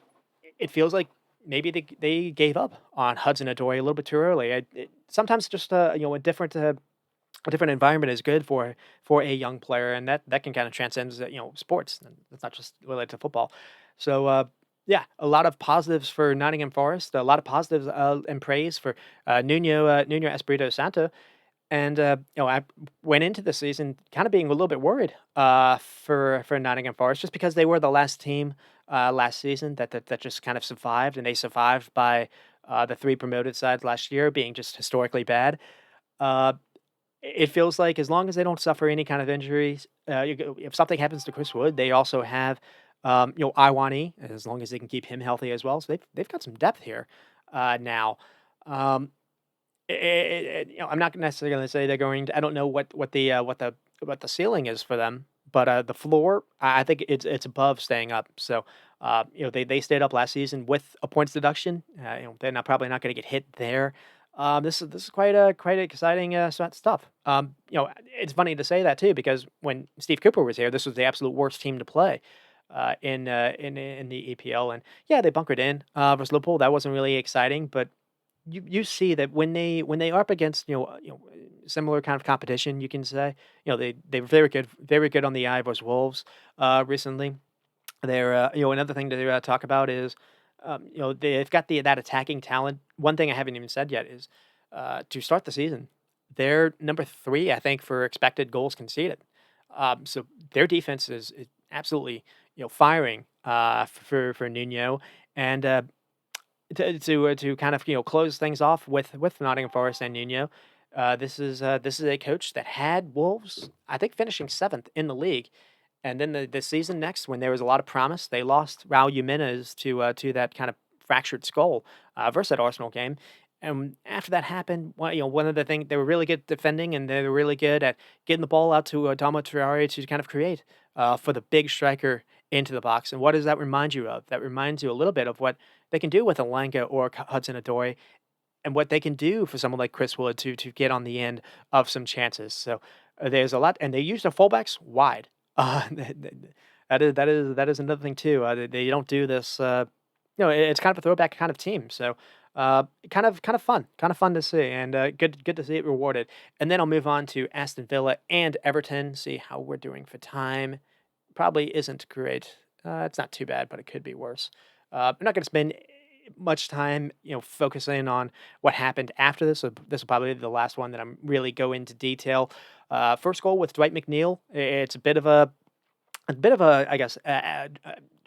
it feels like maybe they gave up on Hudson-Odoi a little bit too early. Sometimes just a different environment is good for a young player, and that can kind of transcend sports. And it's not just related to football. So yeah, a lot of positives for Nottingham Forest. A lot of positives and praise for Nuno Espirito Santo. And, I went into the season kinda being a little bit worried, for Nottingham Forest just because they were the last team, last season that just kind of survived, and they survived by, the 3 promoted sides last year being just historically bad. Uh, it feels like as long as they don't suffer any kind of injuries, you go if something happens to Chris Wood, they also have, Iwani, as long as they can keep him healthy as well, so they've got some depth here, now. Um I'm not necessarily gonna say they're going to I don't know what the ceiling is for them, but, the floor, I think it's above staying up. So, they stayed up last season with a points deduction. They're not probably not gonna get hit there. This is quite exciting, stuff. It's funny to say that too because when Steve Cooper was here, this was the absolute worst team to play, in the EPL, and yeah, they bunkered in, versus Liverpool. That wasn't really exciting, but you see that when they are up against similar kind of competition, you can say they were very good on the eye versus Wolves recently. They're another thing to talk about is they've got the that attacking talent. One thing I haven't even said yet is to start the season, they're number 3 I think for expected goals conceded. So their defense is absolutely firing for Nuno and. To kind of close things off with Nottingham Forest and Nuno, this is a coach that had Wolves I think finishing 7th in the league, and then the season next when there was a lot of promise they lost Raul Jimenez to that kind of fractured skull versus that Arsenal game, and after that happened, one of the things they were really good defending and they were really good at getting the ball out to Adama Traore to kind of create for the big striker into the box. And what does that remind you of? That reminds you a little bit of what they can do with Alanga or Hudson-Odoi, and what they can do for someone like Chris Wood to get on the end of some chances. So, there's a lot and they use their fullbacks wide. That is another thing too. They don't do this, it's kind of a throwback kind of team. So, kind of fun to see and, good to see it rewarded. And then I'll move on to Aston Villa and Everton, see how we're doing for time. Probably isn't great. It's not too bad, but it could be worse. I'm not gonna spend much time, focusing on what happened after this. So this will probably be the last one that I'm really go into detail. First goal with Dwight McNeil. It's a bit of a, I guess,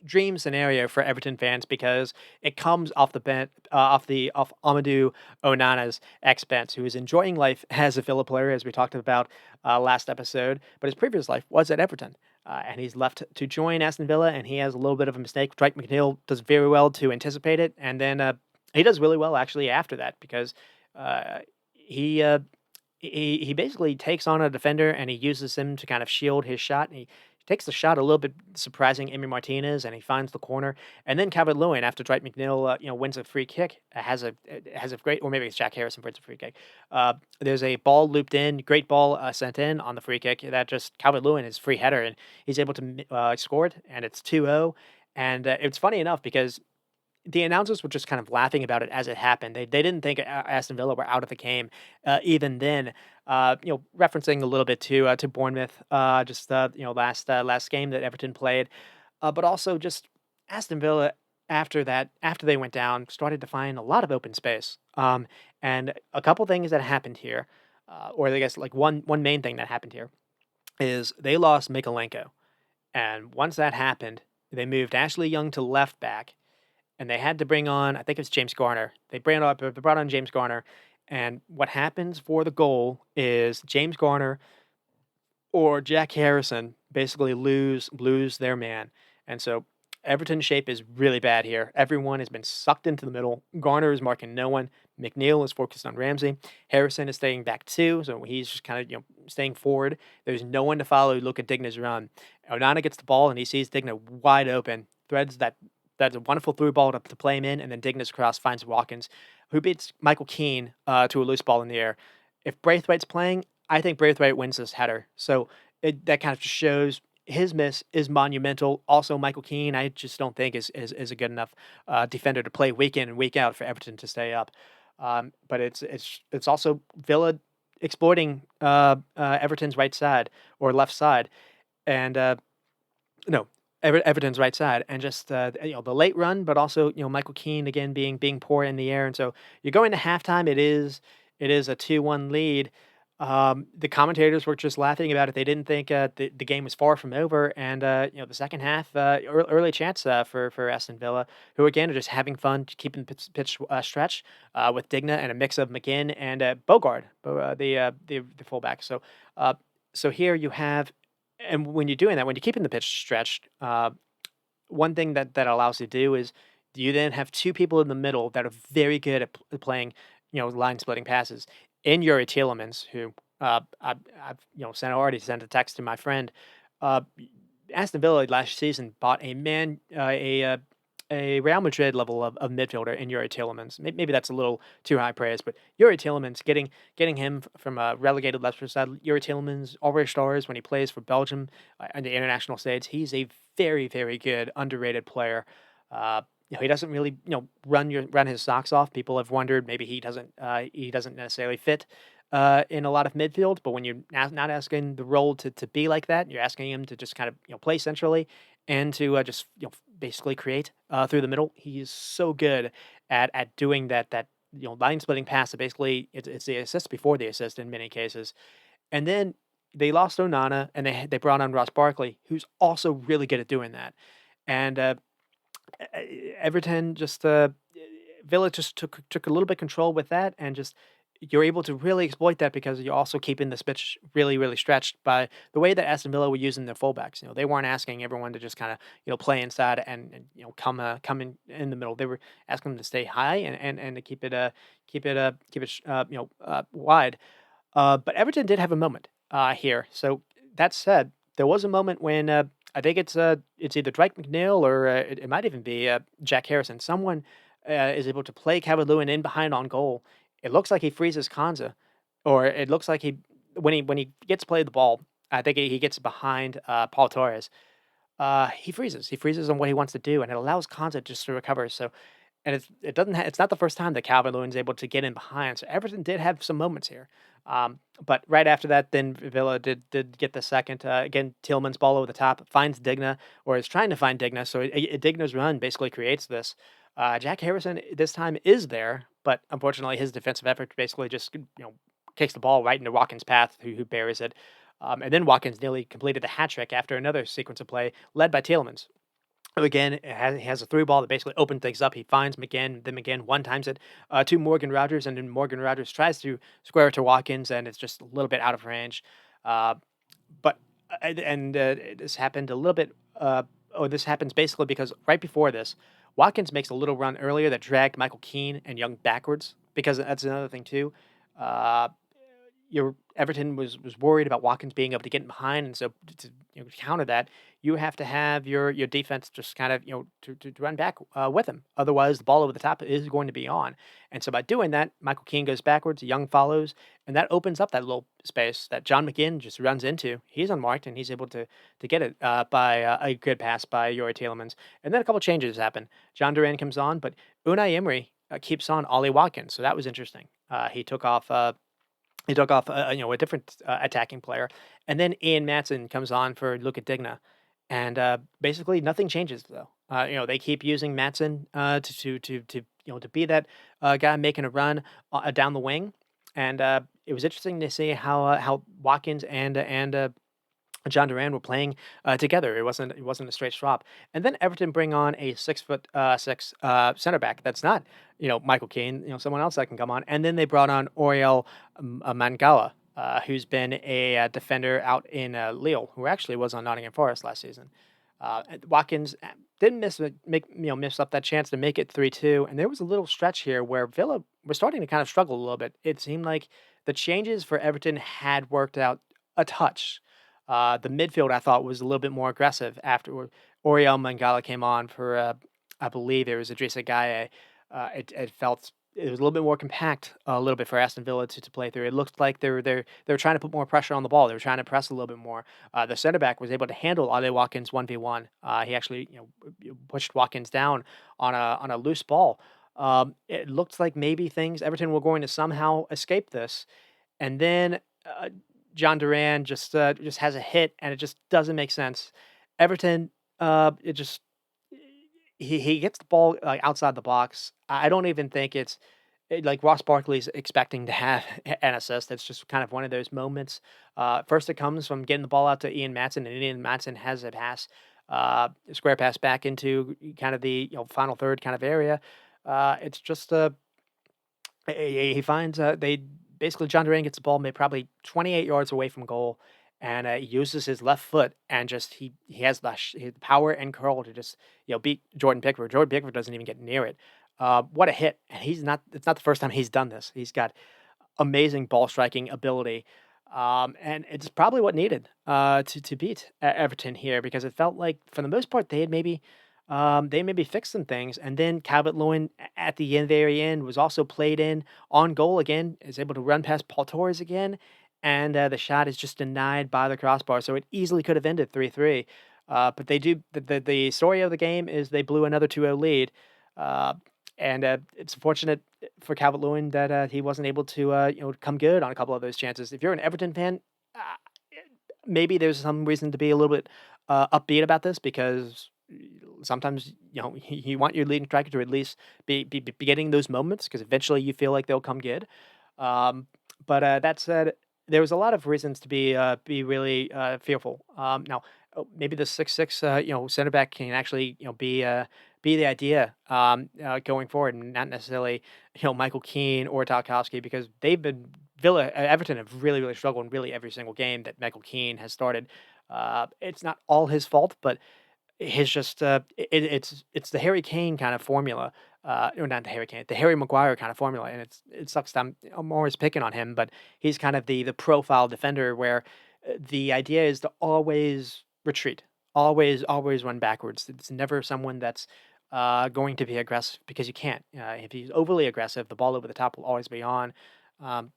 dream scenario for Everton fans because it comes off the bench, off Amadou Onana's expense, who is enjoying life as a Villa player, as we talked about last episode. But his previous life was at Everton, and he's left to join Aston Villa, and he has a little bit of a mistake. Dwight McNeil does very well to anticipate it, and then he does really well actually after that because uh, he. He basically takes on a defender and he uses him to kind of shield his shot. And he takes the shot a little bit surprising Emi Martinez, and he finds the corner. And then Calvert Lewin, after Dwight McNeil, wins a free kick, has a great, or maybe it's Jack Harrison wins a free kick. There's a ball looped in, great ball sent in on the free kick that just Calvert Lewin his free header, and he's able to score it, and it's 2-0. And it's funny enough because the announcers were just kind of laughing about it as it happened. They didn't think Aston Villa were out of the game, even then. Referencing a little bit to Bournemouth, just last game that Everton played, but also just Aston Villa after that, after they went down, started to find a lot of open space. And a couple things that happened here, or I guess like one main thing that happened here is they lost Mikalenko, and once that happened, they moved Ashley Young to left back and they had to bring on, I think it was James Garner. They brought on James Garner, and what happens for the goal is James Garner or Jack Harrison basically lose their man, and so Everton's shape is really bad here. Everyone has been sucked into the middle. Garner is marking no one. McNeil is focused on Ramsey. Harrison is staying back too, so he's just kind of staying forward. There's no one to follow. Look at Digna's run. Onana gets the ball and he sees Digna wide open. Threads that's a wonderful through ball to play him in, and then Digna's cross finds Watkins, who beats Michael Keane to a loose ball in the air. If Braithwaite's playing, I think Braithwaite wins this header. So that kind of just shows his miss is monumental. Also, Michael Keane, I just don't think is a good enough defender to play week in and week out for Everton to stay up. But it's also Villa exploiting Everton's right side or left side, and no, Everton's right side, and just the late run, but also Michael Keane again being poor in the air, and so you're going to halftime. It is a 2-1 lead. The commentators were just laughing about it. They didn't think the game was far from over, and the second half, early chance for Aston Villa, who again are just having fun, keeping the pitch stretch with Digna and a mix of McGinn and Bogard, the fullback. Uh, so here you have, and when you're doing that, when you're keeping the pitch stretched, one thing that allows you to do is you then have two people in the middle that are very good at playing, line splitting passes. In Yuri Tielemans, who I've already sent a text to my friend. Uh, Aston Villa last season bought a Real Madrid level of midfielder in Yuri Tielemans. Maybe that's a little too high praise, but Yuri Tielemans, getting him from a relegated Leicester side. Yuri Tielemans always stars when he plays for Belgium on the international stage. He's a very, very good underrated player. He doesn't really run his socks off. People have wondered maybe he doesn't necessarily fit in a lot of midfield, but when you're not asking the role to be like that, you're asking him to just kind of play centrally and to just basically create through the middle. He is so good at doing that line splitting pass. So basically, it's the assist before the assist in many cases, and then they lost Onana and they brought on Ross Barkley, who's also really good at doing that, and Everton just Villa just took a little bit control with that, and just you're able to really exploit that because you're also keeping this pitch really, really stretched by the way that Aston Villa were using their fullbacks. They weren't asking everyone to just kind of play inside and come in the middle. They were asking them to stay high and to keep it wide. But Everton did have a moment here. So that said, there was a moment when I think it's either Dwight McNeil or it might even be Jack Harrison. Someone is able to play Calvert-Lewin in behind on goal. It looks like he freezes Konza, or it looks like he when he gets played the ball. I think he gets behind Paul Torres. He freezes. He freezes on what he wants to do, and it allows Konza just to recover. So and it doesn't it's not the first time that Calvert-Lewin's able to get in behind, so Everton did have some moments here. But right after that, then Villa did get the second. Again, Tillman's ball over the top finds Digna, or is trying to find Digna. So Digna's run basically creates this. Jack Harrison this time is there, but unfortunately his defensive effort basically just kicks the ball right into Watkins' path, who buries it. And then Watkins nearly completed the hat trick after another sequence of play led by Tielemans. Again, he has a through ball that basically opens things up. He finds McGinn, then McGinn one times it to Morgan Rogers, and then Morgan Rogers tries to square it to Watkins, and it's just a little bit out of range. Uh, but this happened a little bit. This happens basically because right before this, Watkins makes a little run earlier that dragged Michael Keane and Young backwards. Because that's another thing too. Uh, your Everton was worried about Watkins being able to get in behind, and so to counter that, you have to have your defense just kind of to run back with him. Otherwise, the ball over the top is going to be on. And so by doing that, Michael Keane goes backwards, Young follows, and that opens up that little space that John McGinn just runs into. He's unmarked, and he's able to get it by a good pass by Yuri Tielemans. And then a couple changes happen. John Duran comes on, but Unai Emery keeps on Ollie Watkins, so that was interesting. He took off a different attacking player, and then Ian Matson comes on for Luka Digna, and basically nothing changes though. They keep using Matson to be that guy making a run down the wing, and it was interesting to see how Watkins and John Duran were playing together. It wasn't a straight swap. And then Everton bring on a 6'6" center back. That's not Michael Keane. Someone else that can come on. And then they brought on Oriel Mangala, who's been a defender out in Lille, who actually was on Nottingham Forest last season. Watkins didn't miss up that chance to make it 3-2. And there was a little stretch here where Villa was starting to kind of struggle a little bit. It seemed like the changes for Everton had worked out a touch. The midfield I thought was a little bit more aggressive after Oriel Mangala came on for, I believe it was Idrissa Gueye. It was a little bit more compact, a little bit for Aston Villa to play through. It looked like they were trying to put more pressure on the ball. They were trying to press a little bit more. The center back was able to handle Ollie Watkins 1v1. He actually pushed Watkins down on a loose ball. It looked like maybe Everton were going to somehow escape this, and then John Duran just has a hit, and it just doesn't make sense. Everton, it just he gets the ball like outside the box. I don't even think it's like Ross Barkley's expecting to have an assist. It's just kind of one of those moments. First, it comes from getting the ball out to Ian Matson, and Ian Matson has a pass, square pass back into kind of the final third kind of area. It's just he finds they basically John Duran gets the ball maybe probably 28 yards away from goal, and he uses his left foot and just he has the power and curl to just beat Jordan Pickford. Jordan Pickford doesn't even get near it. What a hit! And he's not. It's not the first time he's done this. He's got amazing ball striking ability. And it's probably what needed to beat Everton here because it felt like for the most part they maybe fixed some things, and then Calvert Lewin at the end, very end, was also played in on goal again, is able to run past Paul Torres again, and the shot is just denied by the crossbar, so it easily could have ended 3-3. But they do the story of the game is they blew another 2-0 lead, uh, and it's fortunate for Calvert Lewin that he wasn't able to come good on a couple of those chances. If you're an Everton fan, uh, maybe there's some reason to be a little bit upbeat about this because sometimes you want your leading striker to at least be getting those moments because eventually you feel like they'll come good. Um, but that said, there was a lot of reasons to be really fearful. Now, maybe the 6'6", center back can actually be the idea going forward, and not necessarily Michael Keane or Tarkowski because they've been Everton have really struggled in really every single game that Michael Keane has started. It's not all his fault, but his just it's the Harry Kane kind of formula, or not the Harry Kane, the Harry Maguire kind of formula, and it sucks that I'm always picking on him, but he's kind of the profile defender where the idea is to always retreat, always run backwards. It's never someone that's going to be aggressive because you can't. If he's overly aggressive, the ball over the top will always be on. Um,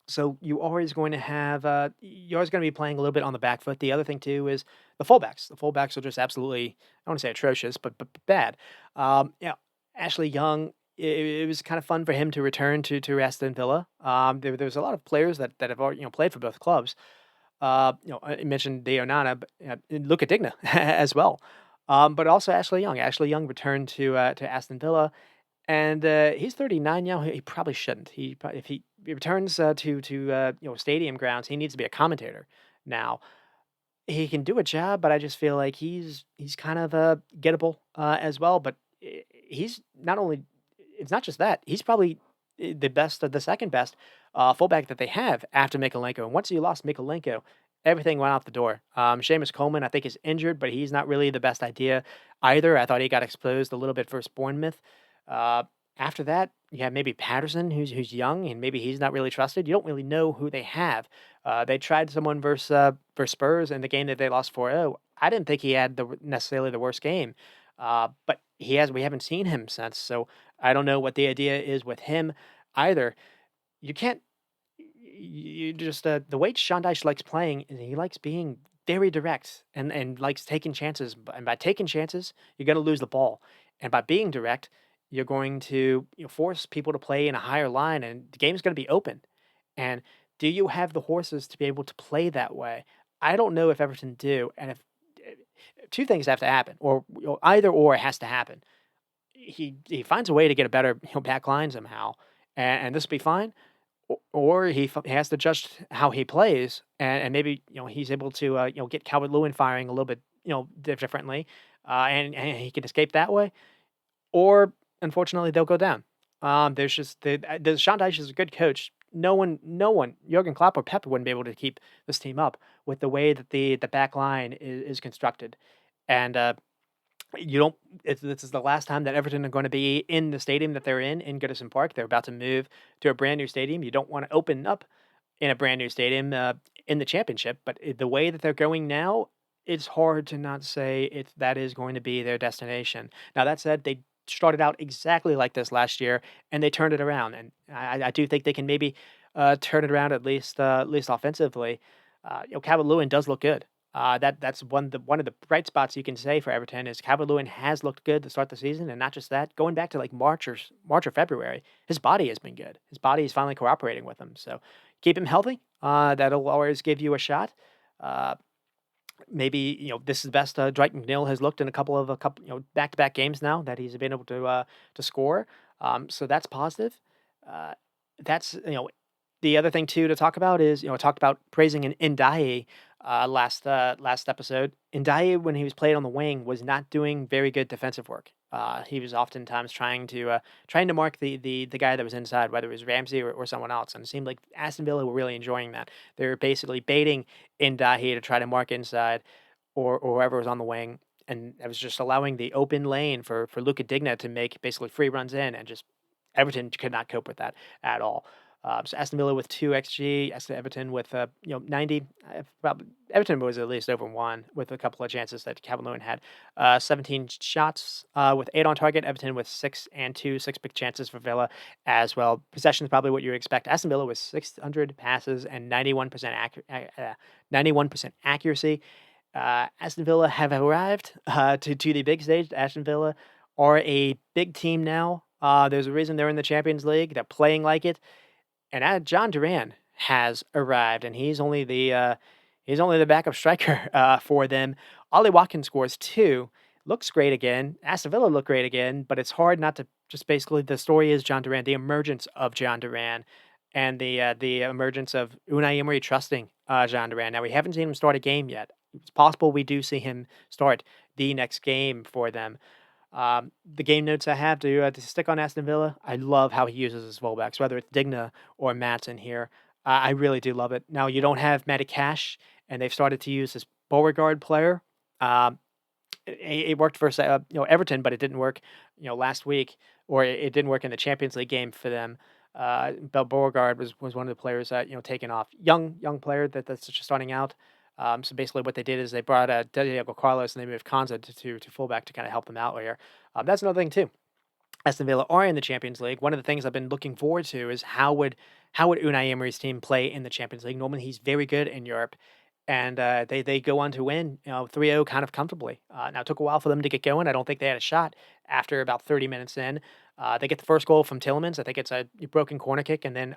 so you're always gonna be playing a little bit on the back foot. The other thing too is the fullbacks. The fullbacks are just absolutely, I want to say atrocious, but bad. Ashley Young. It was kind of fun for him to return to Aston Villa. There's a lot of players that have already played for both clubs. I mentioned Deonana, but Luka Digna as well. But also Ashley Young. Ashley Young returned to Aston Villa, and he's 39 now. He probably shouldn't. If he returns to stadium grounds, he needs to be a commentator now. He can do a job, but I just feel like he's kind of gettable as well. But he's not only it's not just that he's probably the best, the second best fullback that they have after Mikolenko. And once you lost Mikolenko, everything went out the door. Seamus Coleman, I think, is injured, but he's not really the best idea either. I thought he got exposed a little bit versus Bournemouth. Uh, After that, you have maybe Patterson, who's young, and maybe he's not really trusted. You don't really know who they have. They tried someone versus Spurs in the game that they lost 4-0. I didn't think he had necessarily the worst game, but we haven't seen him since. So I don't know what the idea is with him either. You can't you just the way Sean Dyche likes playing is he likes being very direct and likes taking chances. And by taking chances, you're going to lose the ball. And by being direct, you're going to force people to play in a higher line, and the game's going to be open. And do you have the horses to be able to play that way? I don't know if Everton do, and if two things have to happen, or either or has to happen. He finds a way to get a better back line somehow, and this will be fine or he has to judge how he plays, and maybe he's able to get Calvert Lewin firing a little bit differently, and he can escape that way, or unfortunately they'll go down. There's just the Sean Dyche is a good coach. No one, Jurgen Klopp or Pep wouldn't be able to keep this team up with the way that the back line is constructed, and you don't. This is the last time that Everton are going to be in the stadium that they're in Goodison Park. They're about to move to a brand new stadium. You don't want to open up in a brand new stadium in the championship, but the way that they're going now, it's hard to not say that is going to be their destination. Now that said, they started out exactly like this last year, and they turned it around. And I do think they can maybe turn it around at least offensively. Calvert Lewin does look good. That's one of the bright spots you can say for Everton is Calvert Lewin has looked good to start the season, and not just that, going back to like March or February, his body has been good. His body is finally cooperating with him. So keep him healthy. That'll always give you a shot. Uh, Maybe this is the best Dwight McNeil has looked in a couple back to back games now that he's been able to score. So that's positive. Uh, that's the other thing too to talk about is I talked about praising Ndiaye last episode. Ndiaye, when he was played on the wing, was not doing very good defensive work. He was oftentimes trying to mark the guy that was inside, whether it was Ramsey or someone else, and it seemed like Aston Villa were really enjoying that. They were basically baiting Ndiaye to try to mark inside or whoever was on the wing, and it was just allowing the open lane for Luka Digna to make basically free runs in, and just Everton could not cope with that at all. So Aston Villa with 2 xG, Aston Everton with 90. Probably Everton was at least over 1 with a couple of chances that Calvert-Lewin had. 17 shots with 8 on target. Everton with 6 and 2, 6 big chances for Villa as well. Possession is probably what you would expect. Aston Villa with 600 passes and 91% accuracy. Aston Villa have arrived to the big stage. Aston Villa are a big team now. There's a reason they're in the Champions League. They're playing like it. And John Duran has arrived, and he's only the backup striker for them. Ollie Watkins scores 2, looks great again. Aston Villa look great again, but it's hard not to just basically the story is John Duran, the emergence of John Duran, and the emergence of Unai Emery trusting John Duran. Now we haven't seen him start a game yet. It's possible we do see him start the next game for them. The game notes I have to stick on Aston Villa, I love how he uses his fullbacks, whether it's Digna or Matson here. I really do love it. Now, you don't have Matty Cash, and they've started to use this Beauregard player. Um, it worked for Everton, but it didn't work last week, or it didn't work in the Champions League game for them. But Beauregard was one of the players that taken off, young player that's just starting out. So basically, what they did is they brought Diego Carlos and they moved Konza to fullback to kind of help them out here. That's another thing too. Aston Villa are in the Champions League. One of the things I've been looking forward to is how would Unai Emery's team play in the Champions League? Normally, he's very good in Europe, and they go on to win 3-0 kind of comfortably. Now it took a while for them to get going. I don't think they had a shot after about 30 minutes in. They get the first goal from Tillemans. I think it's a broken corner kick, and then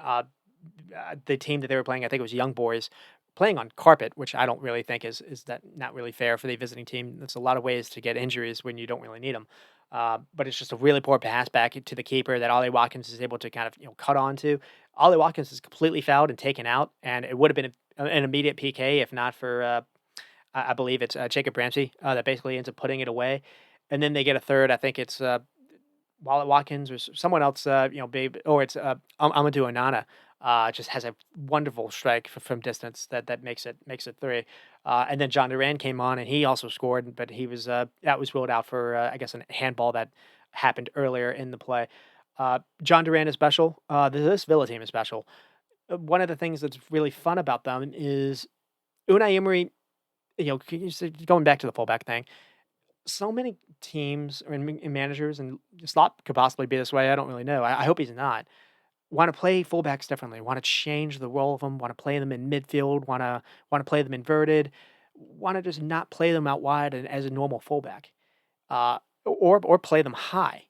the team that they were playing, I think it was Young Boys, playing on carpet, which I don't really think is that not really fair for the visiting team. There's a lot of ways to get injuries when you don't really need them. But it's just a really poor pass back to the keeper that Ollie Watkins is able to kind of cut onto. Ollie Watkins is completely fouled and taken out, and it would have been an immediate PK if not for I believe it's Jacob Ramsey that basically ends up putting it away, and then they get a third. I think it's Wallet Watkins or someone else, babe, or it's Amadou Onana. Just has a wonderful strike from distance that makes it 3. And then John Duran came on and he also scored, but he was that was ruled out for I guess a handball that happened earlier in the play. John Duran is special. This Villa team is special. One of the things that's really fun about them is Unai Emery. Going back to the fullback thing, so many teams and managers, and Slot could possibly be this way. I don't really know. I hope he's not. Want to play fullbacks differently. Want to change the role of them. Want to play them in midfield. Want to play them inverted. Want to just not play them out wide and as a normal fullback, or play them high.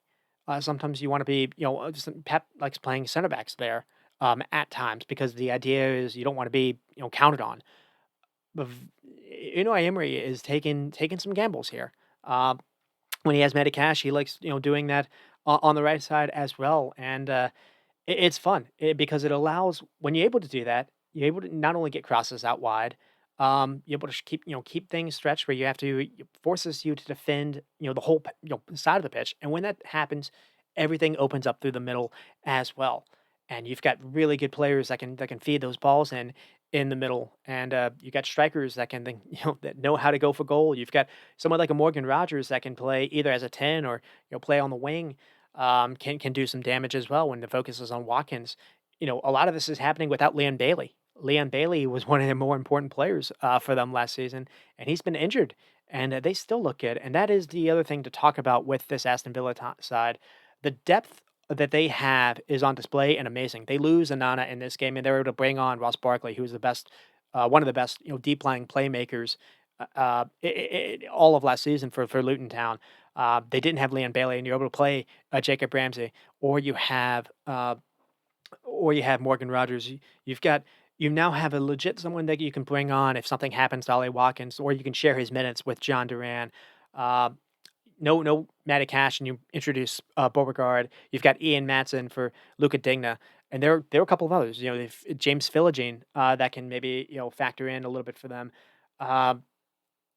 Sometimes you want to be, just Pep likes playing center backs there at times because the idea is you don't want to be, counted on. But Unai Emery is taking some gambles here. Uh, when he has Matty Cash, he likes doing that on the right side as well, and it's fun because it allows when you're able to do that, you're able to not only get crosses out wide, you're able to keep things stretched where you have to it forces you to defend the whole side of the pitch, and when that happens, everything opens up through the middle as well, and you've got really good players that can feed those balls in the middle, and you got strikers that can that know how to go for goal. You've got someone like a Morgan Rogers that can play either as a 10 or play on the wing can do some damage as well when the focus is on Watkins. A lot of this is happening without Leon Bailey. Leon Bailey was one of the more important players for them last season, and he's been injured, and they still look good. And that is the other thing to talk about with this Aston Villa side. The depth that they have is on display and amazing. They lose Anana in this game, and they're able to bring on Ross Barkley, who's the best, one of the best, deep lying playmakers all of last season for Luton Town. They didn't have Leon Bailey, and you're able to play Jacob Ramsey, or you have Morgan Rogers. You now have a legit someone that you can bring on if something happens to Ollie Watkins, or you can share his minutes with John Duran. Uh, no Matty Cash, and you introduce Beauregard. You've got Ian Matson for Luca Digna, and there are a couple of others. They've James Philogene that can maybe factor in a little bit for them. Uh,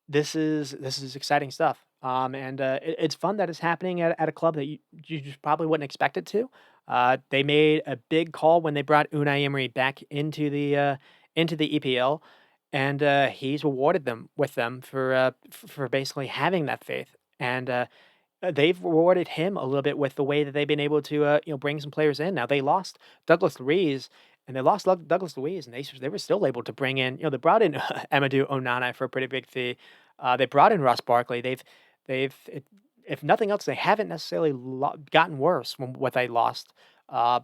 this is exciting stuff. And it's fun that it's happening at a club that you just probably wouldn't expect it to. They made a big call when they brought Unai Emery back into the EPL, and he's rewarded them with them for basically having that faith. And they've rewarded him a little bit with the way that they've been able to, bring some players in. Now they lost Douglas Luiz, and they lost Douglas Luiz, and they were still able to bring in, they brought in Amadou Onana for a pretty big fee. They brought in Ross Barkley. If nothing else, they haven't necessarily gotten worse from what they lost. Uh,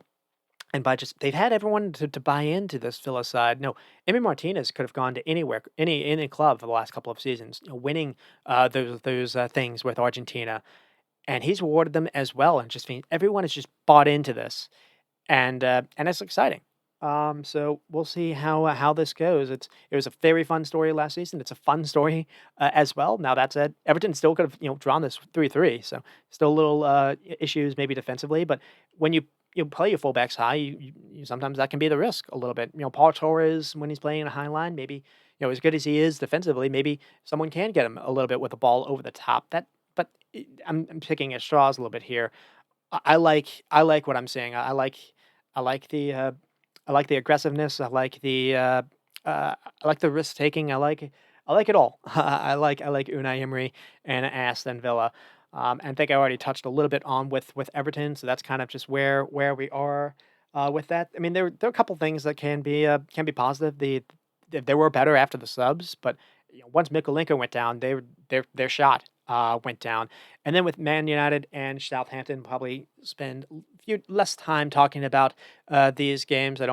and by just they've had everyone to buy into this Villa side. No, Emi Martinez could have gone to anywhere, any club for the last couple of seasons, winning those things with Argentina, and he's rewarded them as well. And just everyone has just bought into this, and it's exciting. So we'll see how this goes. It was a very fun story last season. It's a fun story as well. Now that said, Everton still could have drawn this 3-3. So still a little issues maybe defensively, but when you play your fullbacks high, sometimes that can be the risk a little bit. Paul Torres when he's playing in a high line, maybe as good as he is defensively, maybe someone can get him a little bit with the ball over the top. But I'm picking at straws a little bit here. I like what I'm seeing. I like I like the aggressiveness. I like the risk taking. I like it all. I like Unai Emery and Aston Villa. And I think I already touched a little bit on with Everton, so that's kind of just where we are with that. I mean, there are a couple things that can be positive. They were better after the subs, but once Mikolenko went down, their shot went down. And then with Man United and Southampton, probably spend a few less time talking about these games. I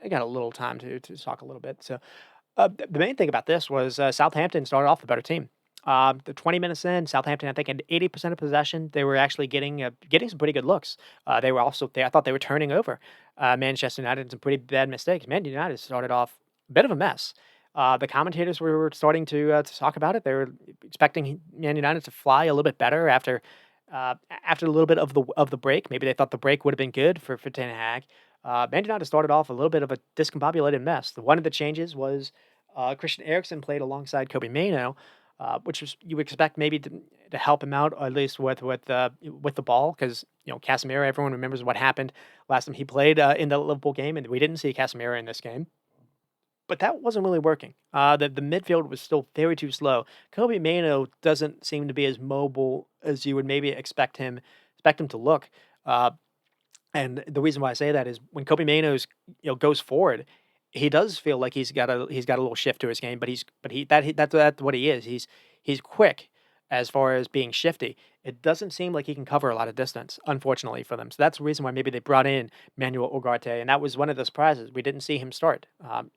got a little time to talk a little bit. So the main thing about this was Southampton started off the better team. The 20 minutes in, Southampton, I think, had 80% of possession. They were actually getting some pretty good looks. They were also, I thought they were turning over. Manchester United had some pretty bad mistakes. Man United started off a bit of a mess. The commentators were starting to talk about it. They were expecting Man United to fly a little bit better after a little bit of the break. Maybe they thought the break would have been good for Ten Hag. Man United started off a little bit of a discombobulated mess. One of the changes was Christian Eriksen played alongside Kobe Mano, which was you would expect maybe to help him out at least with the ball because Casemiro. Everyone remembers what happened last time he played in the Liverpool game, and we didn't see Casemiro in this game. But that wasn't really working. The midfield was still very too slow. Kobe Mano doesn't seem to be as mobile as you would maybe expect him to look. Uh, and the reason why I say that is when Kobe Mano's goes forward, he does feel like he's got a little shift to his game, that's what he is. He's quick as far as being shifty. It doesn't seem like he can cover a lot of distance, unfortunately for them. So that's the reason why maybe they brought in Manuel Ugarte, and that was one of the surprises. We didn't see him start.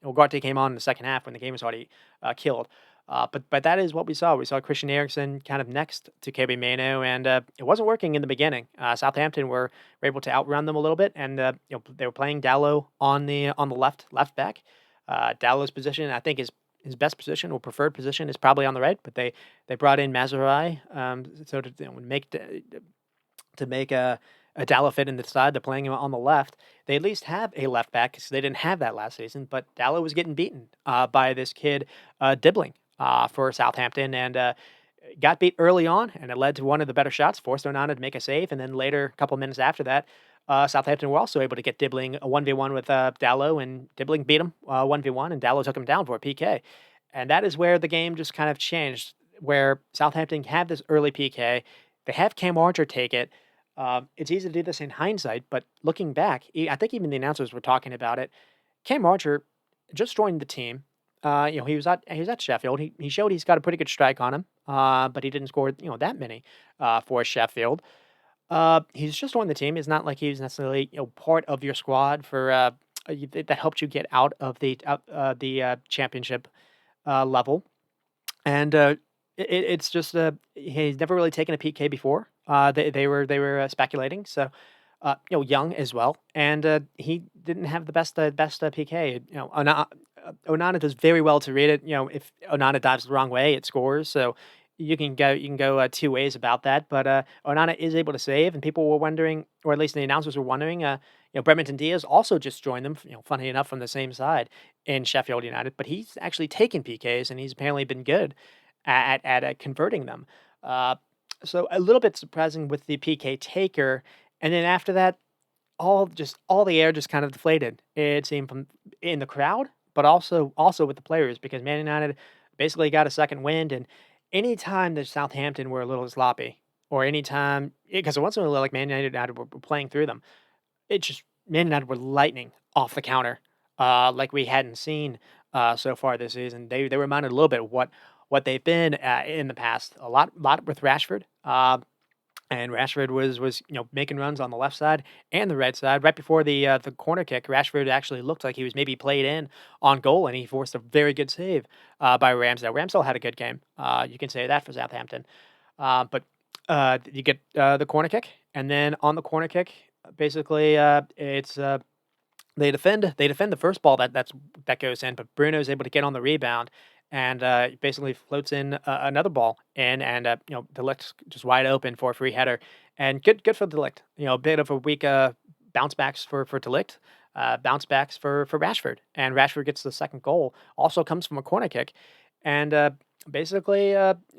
Ugarte came on in the second half when the game was already killed. But that is what we saw. We saw Christian Eriksen kind of next to KB Mano, and it wasn't working in the beginning. Southampton were able to outrun them a little bit, and they were playing Dallo on the left back. Dallo's position, I think, is his best position or preferred position is probably on the right, but they brought in Mazurai so to make a Dallo fit in the side. They're playing him on the left. They at least have a left back because they didn't have that last season. But Dallo was getting beaten by this kid Dibbling for Southampton and got beat early on, and it led to one of the better shots, forced Onana to make a save, and then later, a couple minutes after that, Southampton were also able to get Dibbling a 1v1 with Dallo, and Dibbling beat him 1v1, and Dallo took him down for a PK. And that is where the game just kind of changed, where Southampton had this early PK. They have Cam Archer take it. It's easy to do this in hindsight, but looking back, I think even the announcers were talking about it. Cam Archer just joined the team. He was at Sheffield. He showed he's got a pretty good strike on him, but he didn't score that many for Sheffield. He's just on the team. It's not like he's necessarily part of your squad for that helped you get out of the championship level, and it's just he's never really taken a PK before. They were speculating, so young as well, and he didn't have the best PK. Onana does very well to read it. If Onana dives the wrong way, it scores. So you can go 2 ways about that, but, Onana is able to save, and people were wondering, or at least the announcers were wondering, Bremerton Diaz also just joined them, funny enough, from the same side in Sheffield United, but he's actually taken PKs, and he's apparently been good converting them. Uh, so a little bit surprising with the PK taker, and then after that, all the air just kind of deflated. It seemed from in the crowd, but also with the players because Man United basically got a second wind. And anytime that Southampton were a little sloppy, or anytime because once in a while like Man United were playing through them, it just Man United were lightning off the counter, like we hadn't seen so far this season. They reminded a little bit what they've been in the past. A lot with Rashford. And Rashford was making runs on the left side and the right side. Right before the corner kick, Rashford actually looked like he was maybe played in on goal, and he forced a very good save by Ramsdale. Ramsdale had a good game. You can say that for Southampton. But you get the corner kick, and then on the corner kick, basically it's they defend the first ball that goes in, but Bruno is able to get on the rebound and basically floats in another ball in, and De Ligt's just wide open for a free header, and good for De Ligt. A bit of a weak bounce backs for De Ligt, bounce backs for Rashford, and Rashford gets the second goal. Also comes from a corner kick, and basically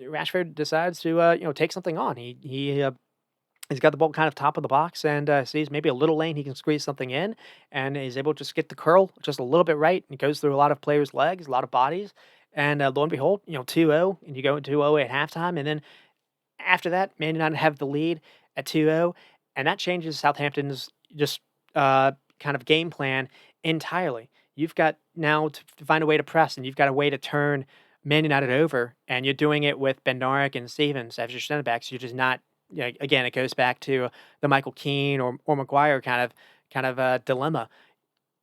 Rashford decides to take something on. He's got the ball kind of top of the box and sees maybe a little lane he can squeeze something in, and is able to just get the curl just a little bit right. And it goes through a lot of players' legs, a lot of bodies, and lo and behold, 2-0, and you go 2-0 at halftime, and then after that, Man United have the lead at 2-0, and that changes Southampton's just kind of game plan entirely. You've got now to find a way to press, and you've got a way to turn Man United over, and you're doing it with Bednarik and Stevens as your center backs. You're just not. Yeah, again, it goes back to the Michael Keane or Maguire kind of dilemma.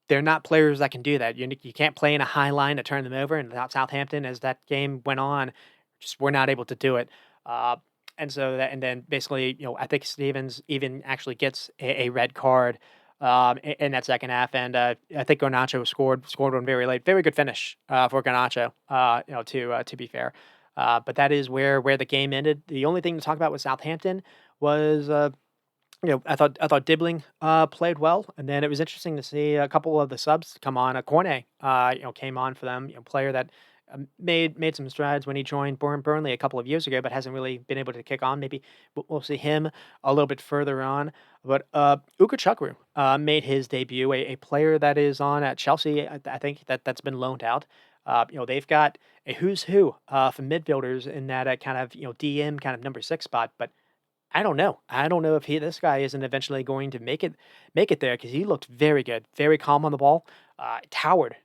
They're not players that can do that. You can't play in a high line to turn them over. And Southampton, as that game went on, just were not able to do it. Uh, and then basically, I think Stevens even actually gets a red card in that second half, and I think Garnacho scored one very late. Very good finish for Garnacho. To be fair, but that is where the game ended. The only thing to talk about with Southampton was I thought Dibbling played well, and then it was interesting to see a couple of the subs come on. Cornet, came on for them. Player that made some strides when he joined Burnley a couple of years ago, but hasn't really been able to kick on. Maybe we'll see him a little bit further on. But Ukachukwu made his debut. A player that is on at Chelsea. I think that's been loaned out. They've got a who's who for midfielders in that kind of DM kind of number 6 spot, but I don't know. I don't know if this guy isn't eventually going to make it there because he looked very good, very calm on the ball, towered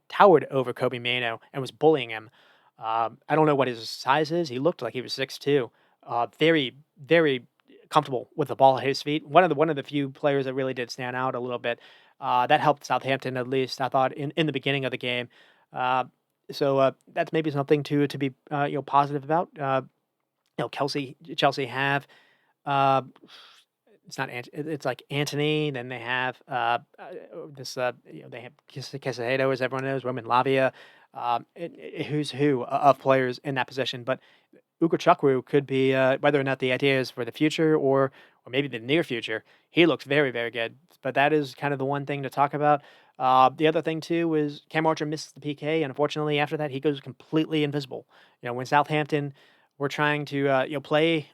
over Kobe Mano and was bullying him. I don't know what his size is. He looked like he was 6'2". Very very comfortable with the ball at his feet. One of the few players that really did stand out a little bit. That helped Southampton at least. I thought in the beginning of the game. So that's maybe something to be positive about. Chelsea have. Uh, it's not it's like Antony, then they have, they have Caicedo, as everyone knows, Roman Lavia, who's who of players in that position, but Ukachukwu could be, whether or not the idea is for the future or maybe the near future, he looks very, very good, but that is kind of the one thing to talk about. The other thing too is Cam Archer misses the PK, and unfortunately after that, he goes completely invisible. When Southampton were trying to play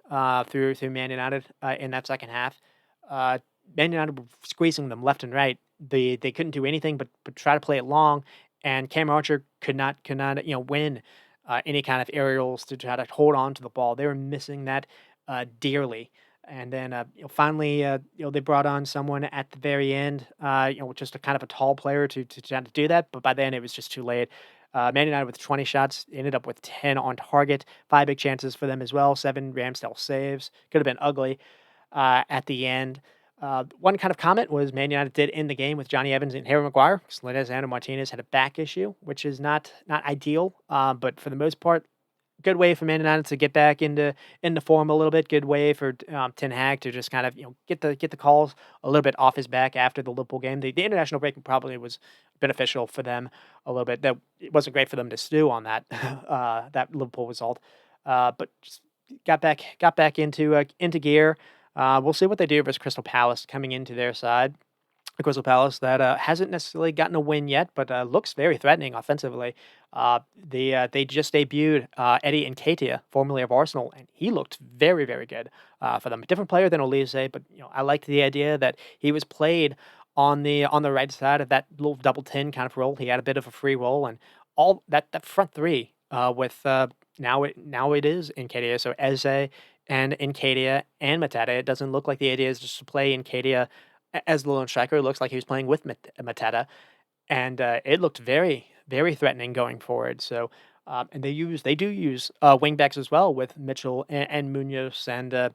through Man United in that second half. Man United were squeezing them left and right. They couldn't do anything but try to play it long, and Cam Archer could not win any kind of aerials to try to hold on to the ball. They were missing that dearly. And then finally they brought on someone at the very end, just a kind of a tall player to try to do that. But by then it was just too late. Man United with 20 shots ended up with 10 on target, 5 big chances for them as well, 7 Ramsdale saves. Could have been ugly at the end. One kind of comment was Man United did end the game with Johnny Evans and Harry Maguire. Alexander Martinez had a back issue, which is not ideal, but for the most part, good way for Man United to get back into form a little bit. Good way for Ten Hag to just kind of get the calls a little bit off his back after the Liverpool game. The international break probably was beneficial for them a little bit. That it wasn't great for them to stew on that that Liverpool result, but just got back into gear. We'll see what they do versus Crystal Palace coming into their side. The Crystal Palace that hasn't necessarily gotten a win yet, but looks very threatening offensively. They just debuted Eddie Nketiah, formerly of Arsenal, and he looked very, very good for them. A different player than Olise, but I liked the idea that he was played on the right side of that little double 10 kind of role. He had a bit of a free role, and all that front three with now it is Nketiah, so Eze and Nketiah and Mateta. It doesn't look like the idea is just to play Nketiah as the lone striker. It looks like he was playing with Mateta, and it looked very, very threatening going forward. So, and they do use wing backs as well with Mitchell and Munoz, and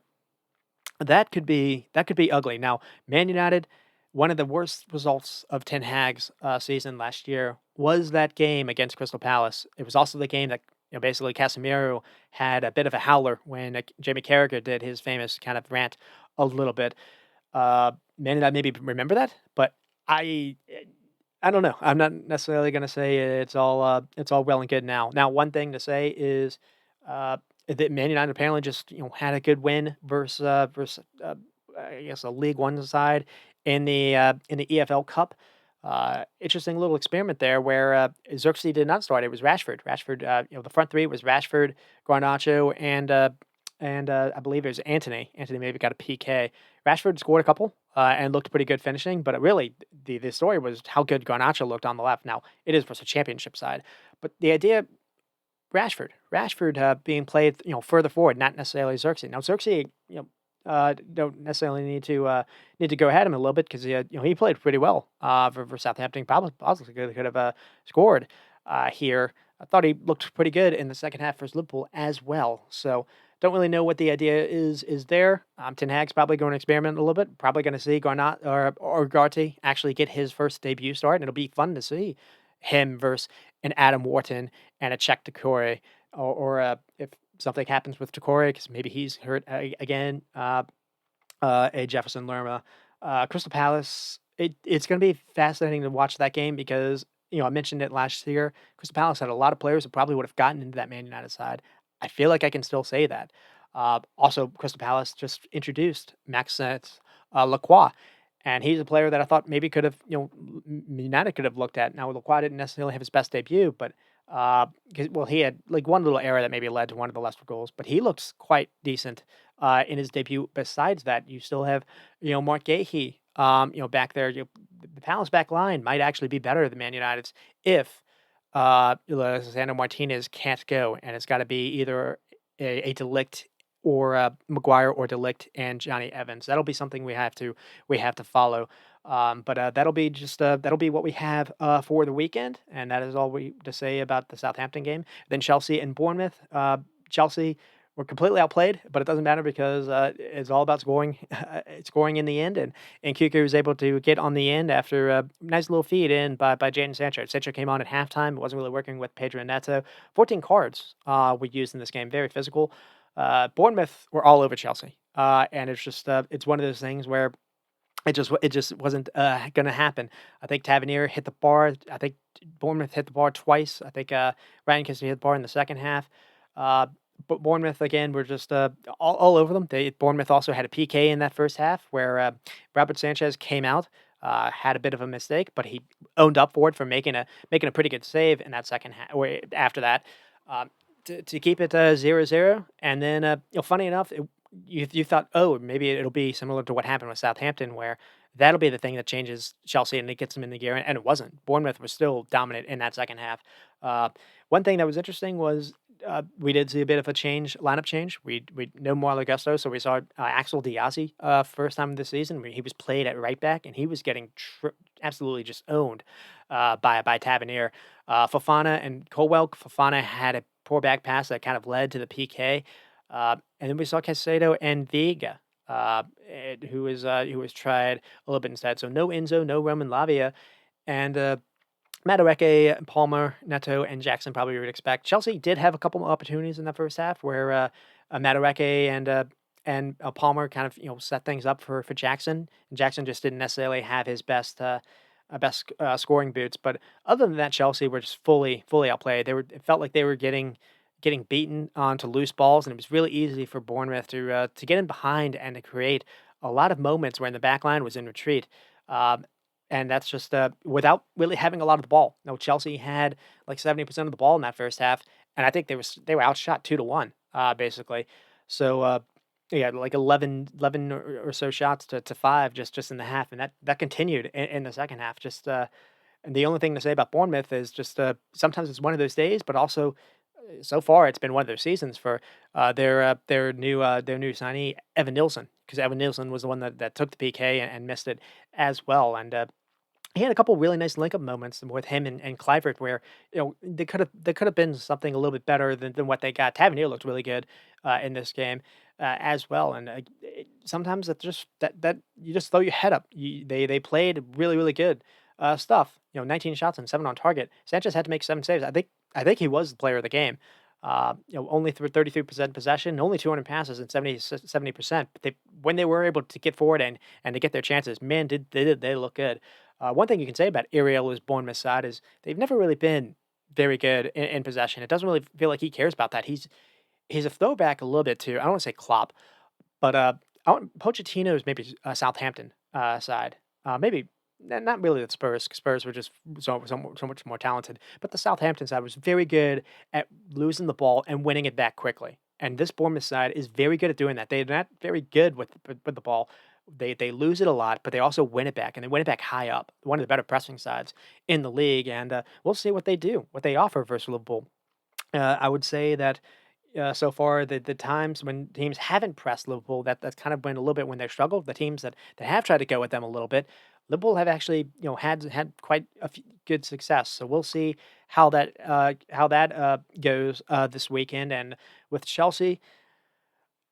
that could be ugly. Now, Man United, one of the worst results of Ten Hag's season last year was that game against Crystal Palace. It was also the game that basically Casemiro had a bit of a howler when Jamie Carragher did his famous kind of rant a little bit. Man United maybe remember that, but I I don't know. I'm not necessarily gonna say it's all well and good now. Now, one thing to say is, that Man United apparently just, had a good win versus I guess, a League One side in the EFL Cup. Interesting little experiment there where, Xerxes did not start. It was Rashford. Rashford, the front three was Rashford, Garnacho, and I believe it was Anthony. Anthony maybe got a PK. Rashford scored a couple, and looked pretty good finishing, but really the story was how good Garnacho looked on the left. Now, it is versus a championship side, but the idea Rashford, being played, further forward, not necessarily Xerxes. Now Xerxes, don't necessarily need to go ahead of him a little bit because he played pretty well for Southampton. Probably possibly could have scored here. I thought he looked pretty good in the second half versus Liverpool as well. So don't really know what the idea is there. Ten Hag's probably going to experiment a little bit. Probably going to see Garnat or Garty actually get his first debut start, and it'll be fun to see him versus an Adam Wharton and a Czech Decore, or if something happens with Decore because maybe he's hurt again. A Jefferson Lerma, Crystal Palace. It's going to be fascinating to watch that game because I mentioned it last year. Crystal Palace had a lot of players that probably would have gotten into that Man United side. I feel like I can still say that. Also, Crystal Palace just introduced Maxence Lacroix, and he's a player that I thought maybe could have, United could have looked at. Now, Lacroix didn't necessarily have his best debut, but well, he had like one little error that maybe led to one of the lesser goals, but he looks quite decent in his debut. Besides that, you still have, Mark Gahey, back there. The Palace back line might actually be better than Man United's if Lisandro Martinez can't go, and it's got to be either a Delict or Maguire or Delict and Johnny Evans. That'll be something we have to follow. But that'll be what we have for the weekend, and that is all we to say about the Southampton game. Then Chelsea and Bournemouth. Chelsea were completely outplayed, but it doesn't matter because it's all about scoring, scoring in the end. And Cuckoo was able to get on the end after a nice little feed in by Jadon Sancho. Sancho came on at halftime. It wasn't really working with Pedro Neto. 14 cards were used in this game. Very physical. Bournemouth were all over Chelsea, and it's one of those things where it just wasn't going to happen. I think Tavernier hit the bar. I think Bournemouth hit the bar twice. I think Ryan Kinsey hit the bar in the second half. Uh, but Bournemouth again were just all over them. Bournemouth also had a PK in that first half where Robert Sanchez came out, had a bit of a mistake, but he owned up for it for making a pretty good save in that second half. Or after that, to keep it 0-0, and then funny enough, you thought, oh, maybe it'll be similar to what happened with Southampton, where that'll be the thing that changes Chelsea and it gets them in the gear, and it wasn't. Bournemouth was still dominant in that second half. Uh, One thing that was interesting was we did see a bit of a lineup change. We no more Augusto, so we saw Axel Diazi first time this season. He was played at right back, and he was getting absolutely just owned by Tavernier. Fofana and Colwell. Fofana had a poor back pass that kind of led to the PK. And then we saw Caicedo and Vega, who was tried a little bit instead. So no Enzo, no Roman Lavia, and Madueke, Palmer, Neto, and Jackson probably would expect. Chelsea did have a couple of opportunities in that first half where Madueke and Palmer kind of set things up for Jackson. And Jackson just didn't necessarily have his best scoring boots. But other than that, Chelsea were just fully outplayed. It felt like they were getting getting beaten onto loose balls, and it was really easy for Bournemouth to get in behind and to create a lot of moments where the back line was in retreat. Um, and that's just without really having a lot of the ball. No, Chelsea had like 70% of the ball in that first half, and I think they were outshot 2-1, basically. So yeah, like 11 or so shots to five just in the half, and that continued in the second half. Just and the only thing to say about Bournemouth is just sometimes it's one of those days, but also so far it's been one of those seasons for their new signee Evan Nilsson, because Evan Nilsson was the one that took the PK and missed it as well, and he had a couple really nice link up moments with him and Clivert where they could have been something a little bit better than what they got. Tavernier looked really good in this game as well, and sometimes that just that you just throw your head up. They played really good stuff. 19 shots and 7 on target. Sanchez had to make 7 saves. I think he was the player of the game. Only through 33% possession, only 200 passes and 70%. But when they were able to get forward and to get their chances, man, they look good. One thing you can say about Iriela's Bournemouth side is they've never really been very good in possession. It doesn't really feel like he cares about that. He's a throwback a little bit to, I don't want to say Klopp, but Pochettino's maybe Southampton side. Maybe not really the Spurs. Spurs were just so much more talented, but the Southampton side was very good at losing the ball and winning it back quickly. And this Bournemouth side is very good at doing that. They're not very good with the ball. They lose it a lot, but they also win it back, and they win it back high up. One of the better pressing sides in the league, and we'll see what they do, what they offer versus Liverpool. I would say that so far the times when teams haven't pressed Liverpool, that's kind of been a little bit when they struggled. The teams that have tried to go with them a little bit, Liverpool have actually had quite a few good success. So we'll see how that goes this weekend. And with Chelsea,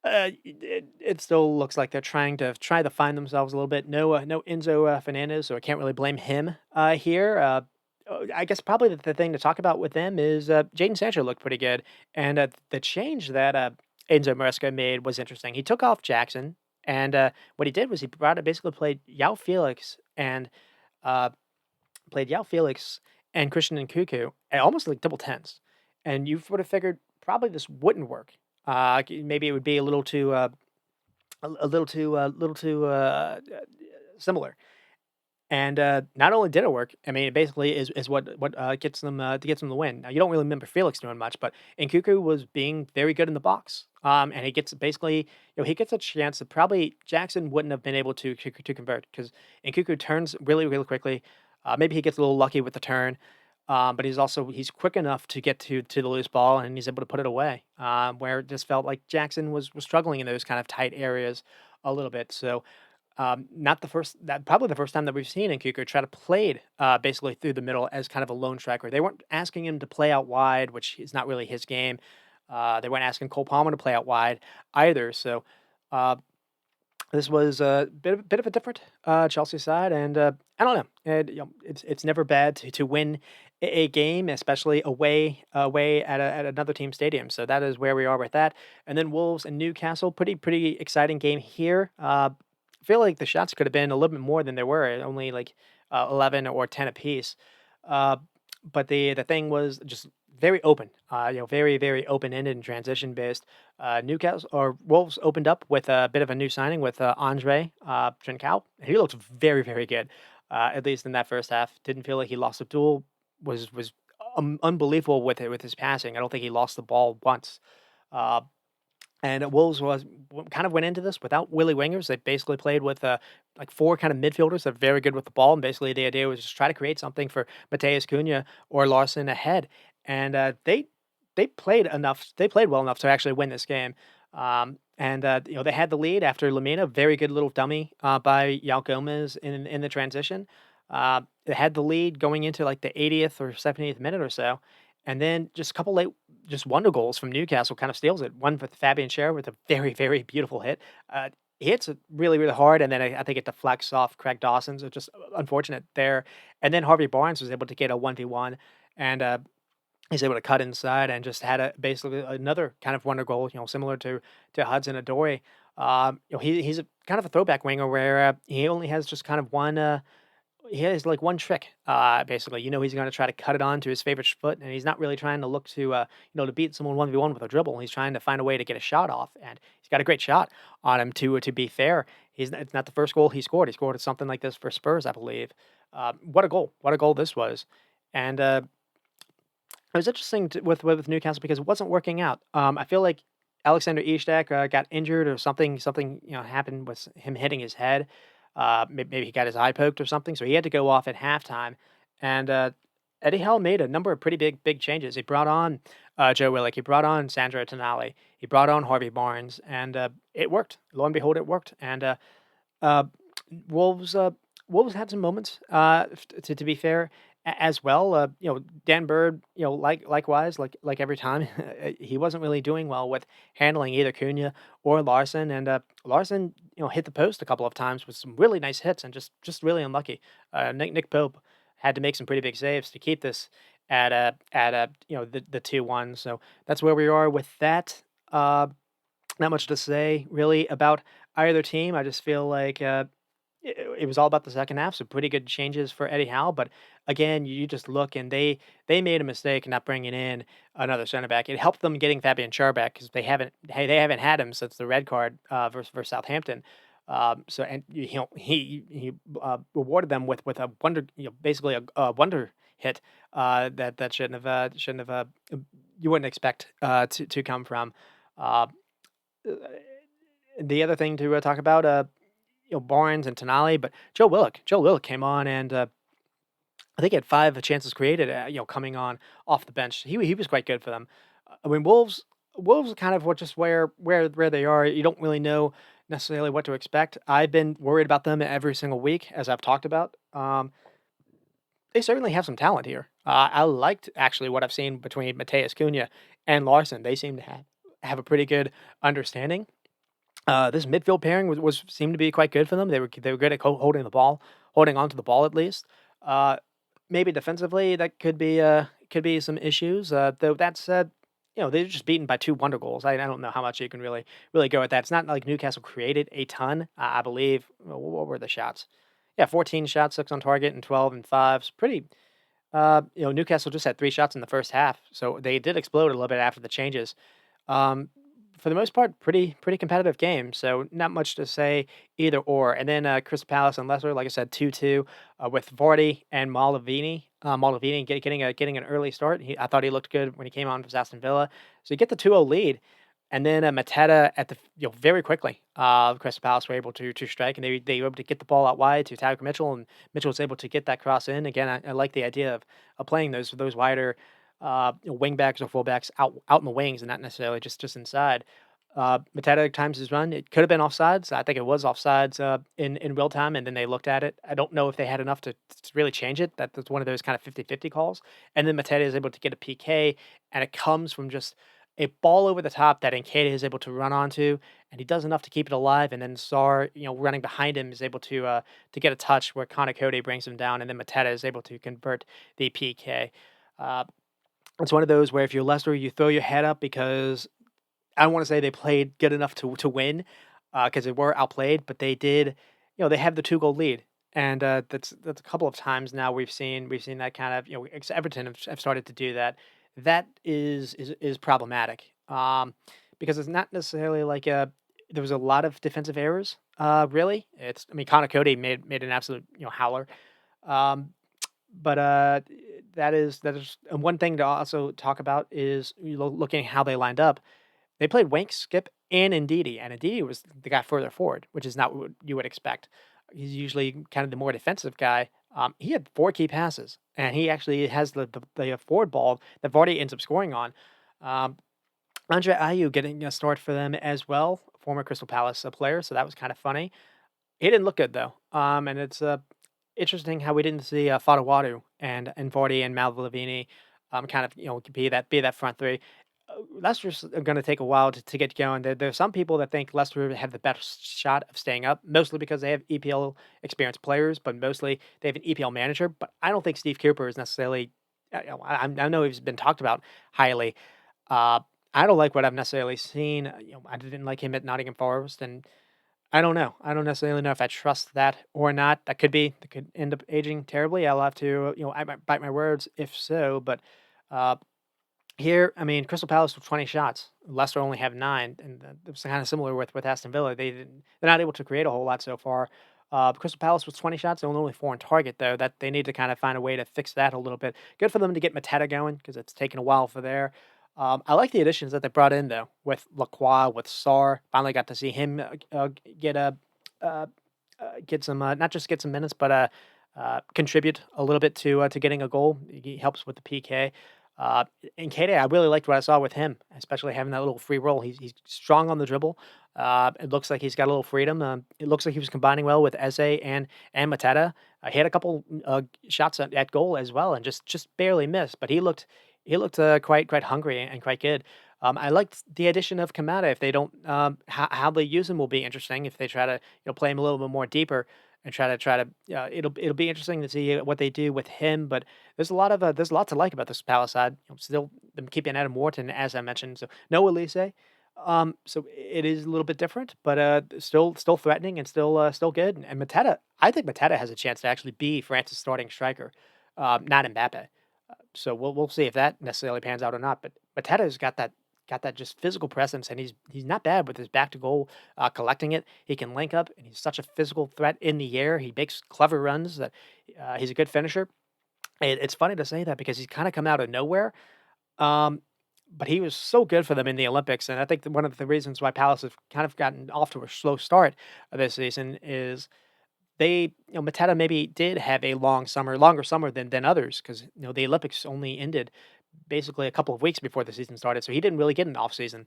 it still looks like they're try to find themselves a little bit. No Enzo Fernandez, so I can't really blame him here. I guess probably the thing to talk about with them is Jaden Sancho looked pretty good, and the change that Enzo Maresca made was interesting. He took off Jackson, and what he did was he basically uh, played Yao Felix and Christian and Cuckoo at almost like double tens, and you would have figured probably this wouldn't work. Maybe it would be a little too similar. And not only did it work, I mean, it basically is what gets them the win. Now you don't really remember Felix doing much, but Nkuku was being very good in the box. And he gets basically, he gets a chance that probably Jackson wouldn't have been able to convert because Nkuku turns really quickly. Maybe he gets a little lucky with the turn, but he's quick enough to get to the loose ball and he's able to put it away. Where it just felt like Jackson was struggling in those kind of tight areas a little bit. So not the first that probably the first time that we've seen Nkuku try to play it, basically through the middle as kind of a lone striker. They weren't asking him to play out wide, which is not really his game. They weren't asking Cole Palmer to play out wide either. So uh, this was a bit of a different Chelsea side, and I don't know. It's never bad to win a game, especially away at another team stadium. So that is where we are with that. And then Wolves and Newcastle, pretty exciting game here. I feel like the shots could have been a little bit more than there were, only like 11 or 10 apiece. Uh, but the thing was just very open, very open ended and transition based. Newcastle or Wolves opened up with a bit of a new signing with Andre Trincao. He looked very good, at least in that first half. Didn't feel like he lost a duel. Was unbelievable with his passing. I don't think he lost the ball once. Uh, and Wolves kind of went into this without Willie wingers. They basically played with like four kind of midfielders that are very good with the ball. And basically, the idea was just try to create something for Mateus Cunha or Larson ahead. And they played enough. They played well enough to actually win this game. And they had the lead after Lamina. Very good little dummy by Yao Gomez in the transition. They had the lead going into like the 80th or 70th minute or so. And then just a couple late, just wonder goals from Newcastle kind of steals it. One with Fabian Schär with a very beautiful hit. He hits it really hard, and then I think it deflects off Craig Dawson. So just unfortunate there. And then Harvey Barnes was able to get a 1v1, and he's able to cut inside and just had basically another kind of wonder goal, similar to Hudson Odoi. He's a kind of a throwback winger where he only has just kind of one. he has like one trick, basically. He's going to try to cut it on to his favorite foot, and he's not really trying to look to, to beat someone 1v1 with a dribble. He's trying to find a way to get a shot off, and he's got a great shot on him. To be fair, it's not the first goal he scored. He scored something like this for Spurs, I believe. What a goal! What a goal this was, and it was interesting with Newcastle because it wasn't working out. I feel like Alexander Isak got injured or something. Something happened with him hitting his head. Maybe he got his eye poked or something, so he had to go off at halftime. And Eddie Howe made a number of pretty big changes. He brought on Joe Willock. He brought on Sandro Tonali. He brought on Harvey Barnes, and it worked. Lo and behold, it worked. And uh, Wolves Wolves had some moments, to be fair, as well. Dan Bird, likewise, like every time, he wasn't really doing well with handling either Cunha or Larson, and Larson, hit the post a couple of times with some really nice hits, and just really unlucky. Nick Pope had to make some pretty big saves to keep this at the 2-1. So that's where we are with that. Not much to say really about either team. I just feel like it was all about the second half, so pretty good changes for Eddie Howe. But again, you just look and they made a mistake not bringing in another center back. It helped them getting Fabian Schär back because they haven't had him since the red card versus Southampton. So and he rewarded them with a wonder, basically a wonder hit that shouldn't have you wouldn't expect to come from. Uh, the other thing to talk about, Barnes and Tonali, but Joe Willock came on and I think he had 5 chances created, coming on off the bench. He was quite good for them. I mean, Wolves are kind of what just where they are. You don't really know necessarily what to expect. I've been worried about them every single week, as I've talked about. They certainly have some talent here. I liked actually what I've seen between Mateus Cunha and Larson. They seem to have a pretty good understanding. This midfield pairing was seemed to be quite good for them. They were good at holding the ball, holding on to the ball at least. Uh, Maybe defensively that could be some issues. Though that said, they're just beaten by 2 wonder goals. I don't know how much you can really go at that. It's not like Newcastle created a ton. I believe. What were the shots? Yeah, 14 shots, 6 on target, and 12 and fives. Pretty. Newcastle just had 3 shots in the first half, so they did explode a little bit after the changes. Um, for the most part, pretty competitive game. So not much to say either or. And then Crystal Palace and Leicester, like I said, 2-2 with Vardy and Malavini. Malavini getting an early start. I thought he looked good when he came on for Aston Villa. So you get the 2-0 lead. And then Mateta at the very quickly, Crystal Palace were able to strike, and they were able to get the ball out wide to Tyler Mitchell, and Mitchell was able to get that cross in. Again, I like the idea of playing those wider wing backs or fullbacks out in the wings and not necessarily just inside. Mateta at times his run, it could have been offsides. I think it was offsides in real time, and then they looked at it. I don't know if they had enough to really change it. That's one of those kind of 50-50 calls. And then Mateta is able to get a PK, and it comes from just a ball over the top that Nketiah is able to run onto, and he does enough to keep it alive. And then Sarr, running behind him, is able to get a touch where Connor Cody brings him down, and then Mateta is able to convert the PK. Uh, it's one of those where if you're Leicester, you throw your head up because I don't want to say they played good enough to win because they were outplayed, but they did. They have the 2-goal lead, and that's a couple of times now we've seen that kind of Everton have started to do that. That is problematic because it's not necessarily like there was a lot of defensive errors. Really, Connor Cody made an absolute howler. Um, but that is and one thing to also talk about is looking at how they lined up. They played Wank, Skip, and Ndidi, and Ndidi was the guy further forward, which is not what you would expect. He's usually kind of the more defensive guy. He had 4 key passes, and he actually has the forward ball that Vardy ends up scoring on. Um, Andre Ayew getting a start for them as well, former Crystal Palace player, so that was kind of funny. He didn't look good though, and it's interesting how we didn't see Fadawadu and Vardy and Malavini kind of be that front three. Leicester's going to take a while to get going. There are some people that think Leicester have the best shot of staying up, mostly because they have EPL experienced players, but mostly they have an EPL manager. But I don't think Steve Cooper is necessarily. I know he's been talked about highly. Uh, I don't like what I've necessarily seen. I didn't like him at Nottingham Forest, and I don't know. I don't necessarily know if I trust that or not. That could end up aging terribly. I'll have to, I might bite my words if so. But uh, here, I mean, Crystal Palace with 20 shots. Leicester only have 9, and it was kind of similar with Aston Villa. They're not able to create a whole lot so far. Crystal Palace with 20 shots, and only 4 on target though. That they need to kind of find a way to fix that a little bit. Good for them to get Mateta going because it's taken a while for there. I like the additions that they brought in though with Lacroix, with Sarr. Finally got to see him get a uh, get some not just get some minutes, but contribute a little bit to getting a goal. He helps with the PK. Uh, and Kade, I really liked what I saw with him, especially having that little free roll. He's strong on the dribble. It looks like he's got a little freedom. It looks like he was combining well with Eze and Mateta. He had a couple shots at goal as well, and just barely missed. But he looked quite hungry and quite good. I liked the addition of Kamada. If they don't, how they use him will be interesting. If they try to play him a little bit more deeper and try to it'll be interesting to see what they do with him. But there's a lot to like about this Palace side. Still them keeping Adam Wharton as I mentioned. So no Elise. So it is a little bit different, but still threatening and still good. And Mateta, I think Mateta has a chance to actually be France's starting striker, not Mbappe. So we'll see if that necessarily pans out or not. But Mateta's got that just physical presence, and he's not bad with his back to goal, collecting it. He can link up, and he's such a physical threat in the air. He makes clever runs. That he's a good finisher. It's funny to say that because he's kind of come out of nowhere. Um, but he was so good for them in the Olympics, and I think that one of the reasons why Palace have kind of gotten off to a slow start this season is Mateta maybe did have a longer summer than others because the Olympics only ended basically a couple of weeks before the season started, so he didn't really get an off season.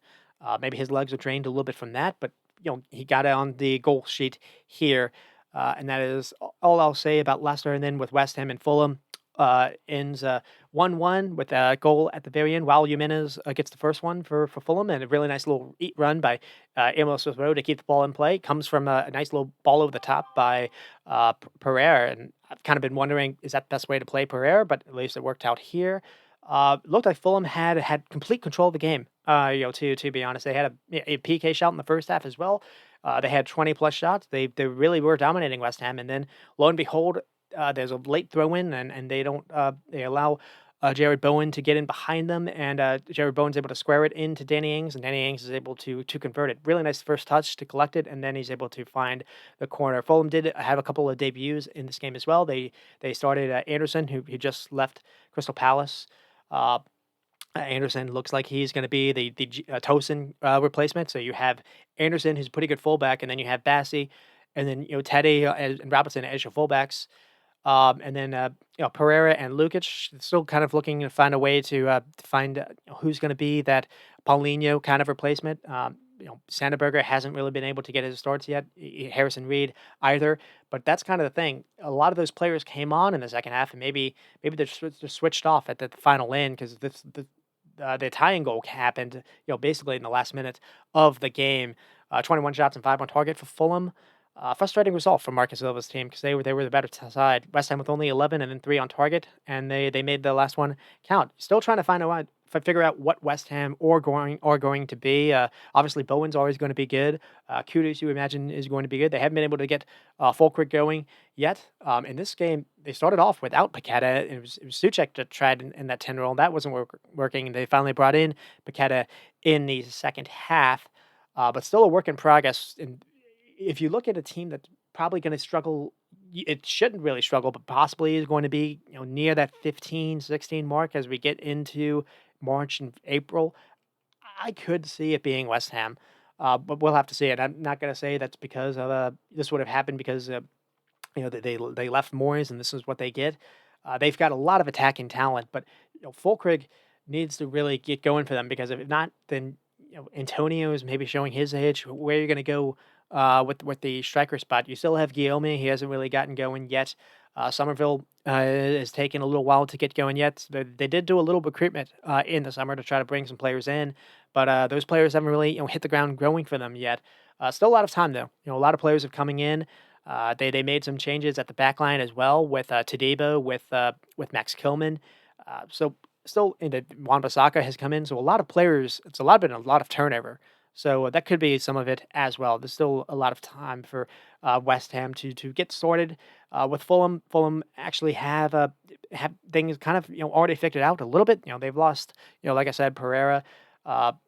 Maybe his legs are drained a little bit from that, but he got it on the goal sheet here, and that is all I'll say about Leicester. And then with West Ham and Fulham, ends 1-1 with a goal at the very end. While Jimenez gets the first one for Fulham, and a really nice little eat run by Emil Smith Rowe to keep the ball in play. Comes from a nice little ball over the top by Pereira, and I've kind of been wondering, is that the best way to play Pereira? But at least it worked out here. Looked like Fulham had complete control of the game. To be honest, they had a PK shot in the first half as well. They had 20 plus shots. They really were dominating West Ham, and then lo and behold, there's a late throw in, and they allow Jared Bowen to get in behind them, and Jared Bowen's able to square it into Danny Ings, and Danny Ings is able to convert it. Really nice first touch to collect it, and then he's able to find the corner. Fulham did have a couple of debuts in this game as well. They started Anderson, who just left Crystal Palace. Uh, Anderson looks like he's going to be the Tosin replacement. So you have Anderson, who's a pretty good fullback, and then you have Bassi, and then Teddy and Robinson as your fullbacks. And then Pereira and Lukic still kind of looking to find a way to find who's going to be that Paulinho kind of replacement. Sanderberger hasn't really been able to get his starts yet. Harrison Reed either, but that's kind of the thing. A lot of those players came on in the second half, and maybe they're switched off at the final end because the tying goal happened, basically in the last minute of the game. 21 shots and 5 on target for Fulham. Frustrating result for Marcus Silva's team because they were the better side. West Ham with only 11 and then 3 on target, and they made the last one count. Still trying to find a way figure out what West Ham are going to be. Obviously, Bowen's always going to be good. Kudus, you imagine, is going to be good. They haven't been able to get Fulkirk going yet. In this game, they started off without Paqueta. It was Suchek that tried in that 10 role. That wasn't working. They finally brought in Paqueta in the second half, but still a work in progress. And if you look at a team that's probably going to struggle, it shouldn't really struggle, but possibly is going to be near that 15, 16 mark as we get into March and April. I could see it being West Ham, but we'll have to see it. I'm not going to say that's because of this would have happened because they left Moyes and this is what they get. They've got a lot of attacking talent, but Fulkrug needs to really get going for them because if not, then Antonio is maybe showing his age. Where you're going to go with the striker spot? You still have Guillaume. He hasn't really gotten going yet. Somerville has taken a little while to get going yet. They did do a little recruitment in the summer to try to bring some players in, but those players haven't really hit the ground growing for them yet. Still a lot of time though. A lot of players have coming in. They made some changes at the back line as well with Tadebo, with Max Kilman. So still, Wan-Bissaka has come in. So a lot of players. Been a lot of turnover. So that could be some of it as well. There's still a lot of time for West Ham to get sorted with Fulham. Fulham actually have things kind of already figured out a little bit. They've lost like I said Pereira,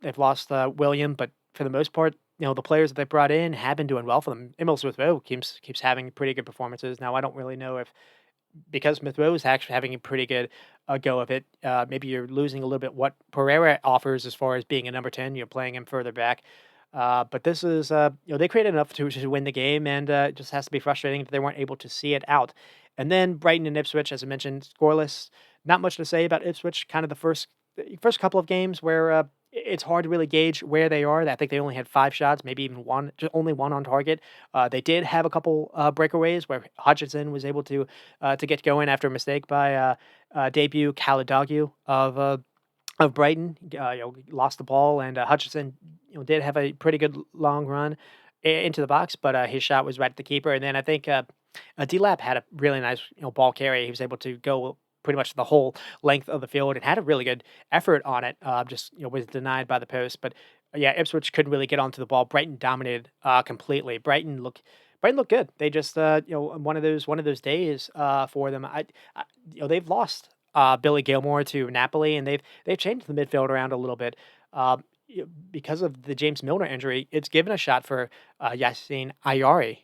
they've lost William, but for the most part, the players that they brought in have been doing well for them. Emil Smith Rowe keeps having pretty good performances. Now I don't really know if because Smith Rowe is actually having a pretty good go of it. Maybe you're losing a little bit what Pereira offers as far as being a number 10. You're playing him further back. But this is, they created enough to win the game, and it just has to be frustrating that they weren't able to see it out. And then Brighton and Ipswich, as I mentioned, scoreless. Not much to say about Ipswich. Kind of the first couple of games where it's hard to really gauge where they are. I think they only had 5 shots, maybe even one, just only one on target. They did have a couple breakaways where Hutchinson was able to get going after a mistake by debut Kalidagu of Brighton. Lost the ball, and Hutchinson did have a pretty good long run into the box, but his shot was right at the keeper. And then I think D-Lap had a really nice ball carry. He was able to go pretty much the whole length of the field and had a really good effort on it. Just was denied by the post, but yeah, Ipswich couldn't really get onto the ball. Brighton dominated completely. Brighton looked good. They just one of those days for them. They've lost Billy Gilmore to Napoli, and they've changed the midfield around a little bit. Because of the James Milner injury, it's given a shot for Yassine Ayari.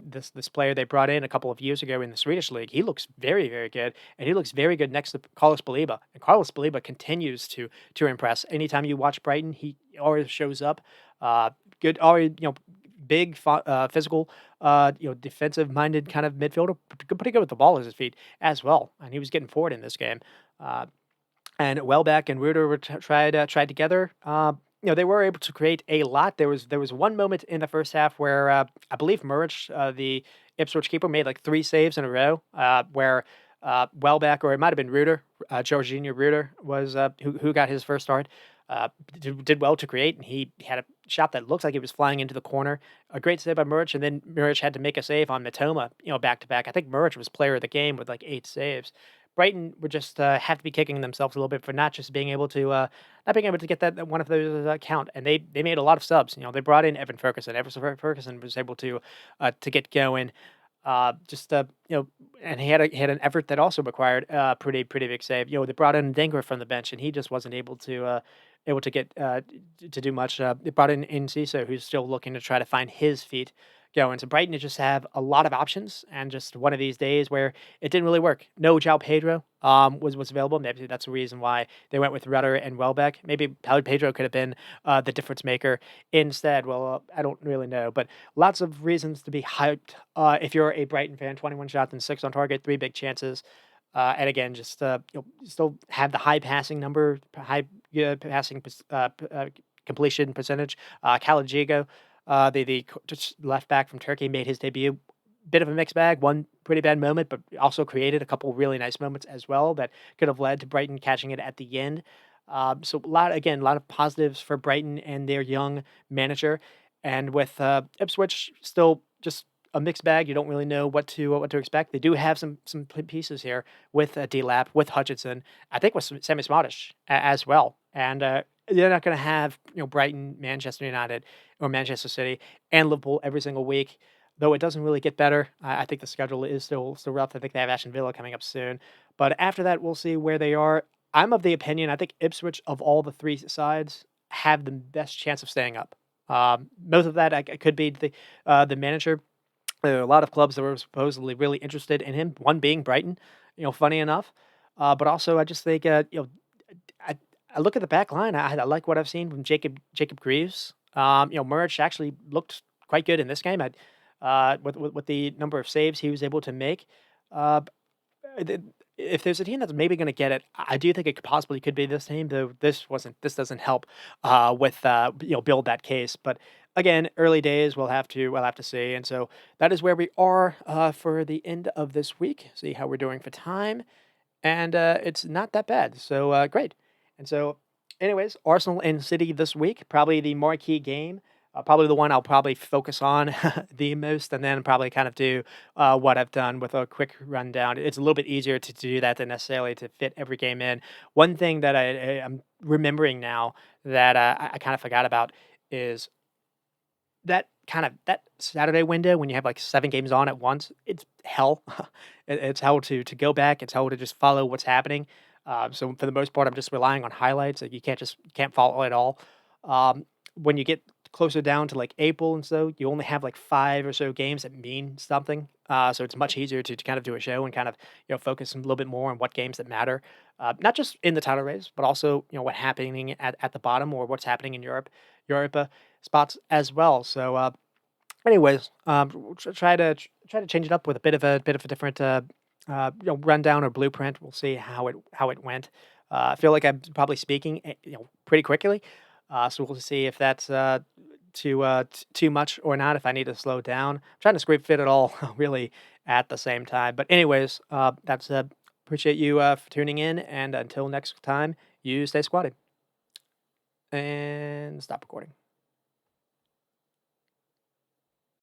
This player they brought in a couple of years ago in the Swedish league. He looks very, very good, and he looks very good next to Carlos Baliba. And Carlos Baliba continues to impress. Anytime you watch Brighton, he always shows up. Good, already big, physical, defensive-minded kind of midfielder, pretty good with the ball at his feet as well. And he was getting forward in this game. And Welbeck and Ruder were tried together. They were able to create a lot. There was one moment in the first half where I believe Muric, the Ipswich keeper, made like 3 saves in a row. Where Welbeck, or it might have been Ruder, Jorginho Ruder was who got his first start. Did well to create, and he had a shot that looks like it was flying into the corner. A great save by Muric, and then Muric had to make a save on Matoma, back to back. I think Muric was player of the game with like 8 saves. Brighton would just have to be kicking themselves a little bit for not just being able to get that one of those count, and they made a lot of subs. They brought in Evan Ferguson. Ferguson was able to get going. Just and he had an effort that also required a pretty big save. They brought in Dengra from the bench, and he just wasn't able to get to do much. They brought in Enciso, who's still looking to try to find his feet going. So Brighton just have a lot of options, and just one of these days where it didn't really work. No João Pedro was available. Maybe that's the reason why they went with Rudder and Welbeck. Maybe Pedro could have been the difference maker instead. Well, I don't really know, but lots of reasons to be hyped if you're a Brighton fan. 21 shots and 6 on target, 3 big chances. And again, just still have the high passing number, high passing completion percentage. Calagigo, just left back from Turkey, made his debut. Bit of a mixed bag. One pretty bad moment, but also created a couple really nice moments as well that could have led to Brighton catching it at the end. So a lot of positives for Brighton and their young manager. And with Ipswich still just a mixed bag. You don't really know what to expect. They do have some pieces here with D-Lap, with Hutchinson. I think with Semi Smartish as well. And they're not going to have Brighton, Manchester United, or Manchester City and Liverpool every single week. Though it doesn't really get better. I think the schedule is still rough. I think they have Aston Villa coming up soon. But after that, we'll see where they are. I'm of the opinion, I think Ipswich, of all the 3 sides, have the best chance of staying up. Most of that could be the manager. There are a lot of clubs that were supposedly really interested in him, one being Brighton, funny enough. But also, I just think, I, I look at the back line. I like what I've seen from Jacob Greaves. Muric actually looked quite good in this game. With the number of saves he was able to make. Uh, if there's a team that's maybe going to get it, I do think it could be this team. Though this doesn't help with build that case. But again, early days. We'll have to see. And so that is where we are for the end of this week. See how we're doing for time, and it's not that bad. So great. And so, anyways, Arsenal and City this week, probably the marquee game. Probably the one I'll probably focus on the most, and then probably kind of do what I've done with a quick rundown. It's a little bit easier to do that than necessarily to fit every game in. One thing that I'm remembering now that I kind of forgot about is that Saturday window when you have, like, 7 games on at once, it's hell. It's hell to go back, it's hell to just follow what's happening. So for the most part, I'm just relying on highlights, like, you can't follow it all. When you get closer down to, like, April and so, you only have, like, 5 or so games that mean something, so it's much easier to kind of do a show and kind of, focus a little bit more on what games that matter, not just in the title race, but also, what's happening at the bottom or what's happening in Europa spots as well. So, anyways, try to change it up with a bit of a different rundown or blueprint. We'll see how it went. I feel like I'm probably speaking pretty quickly, so we'll see if that's too much or not. If I need to slow down, I'm trying to script fit it all really at the same time. But anyways, that's appreciate you for tuning in, and until next time, you stay squatted and stop recording.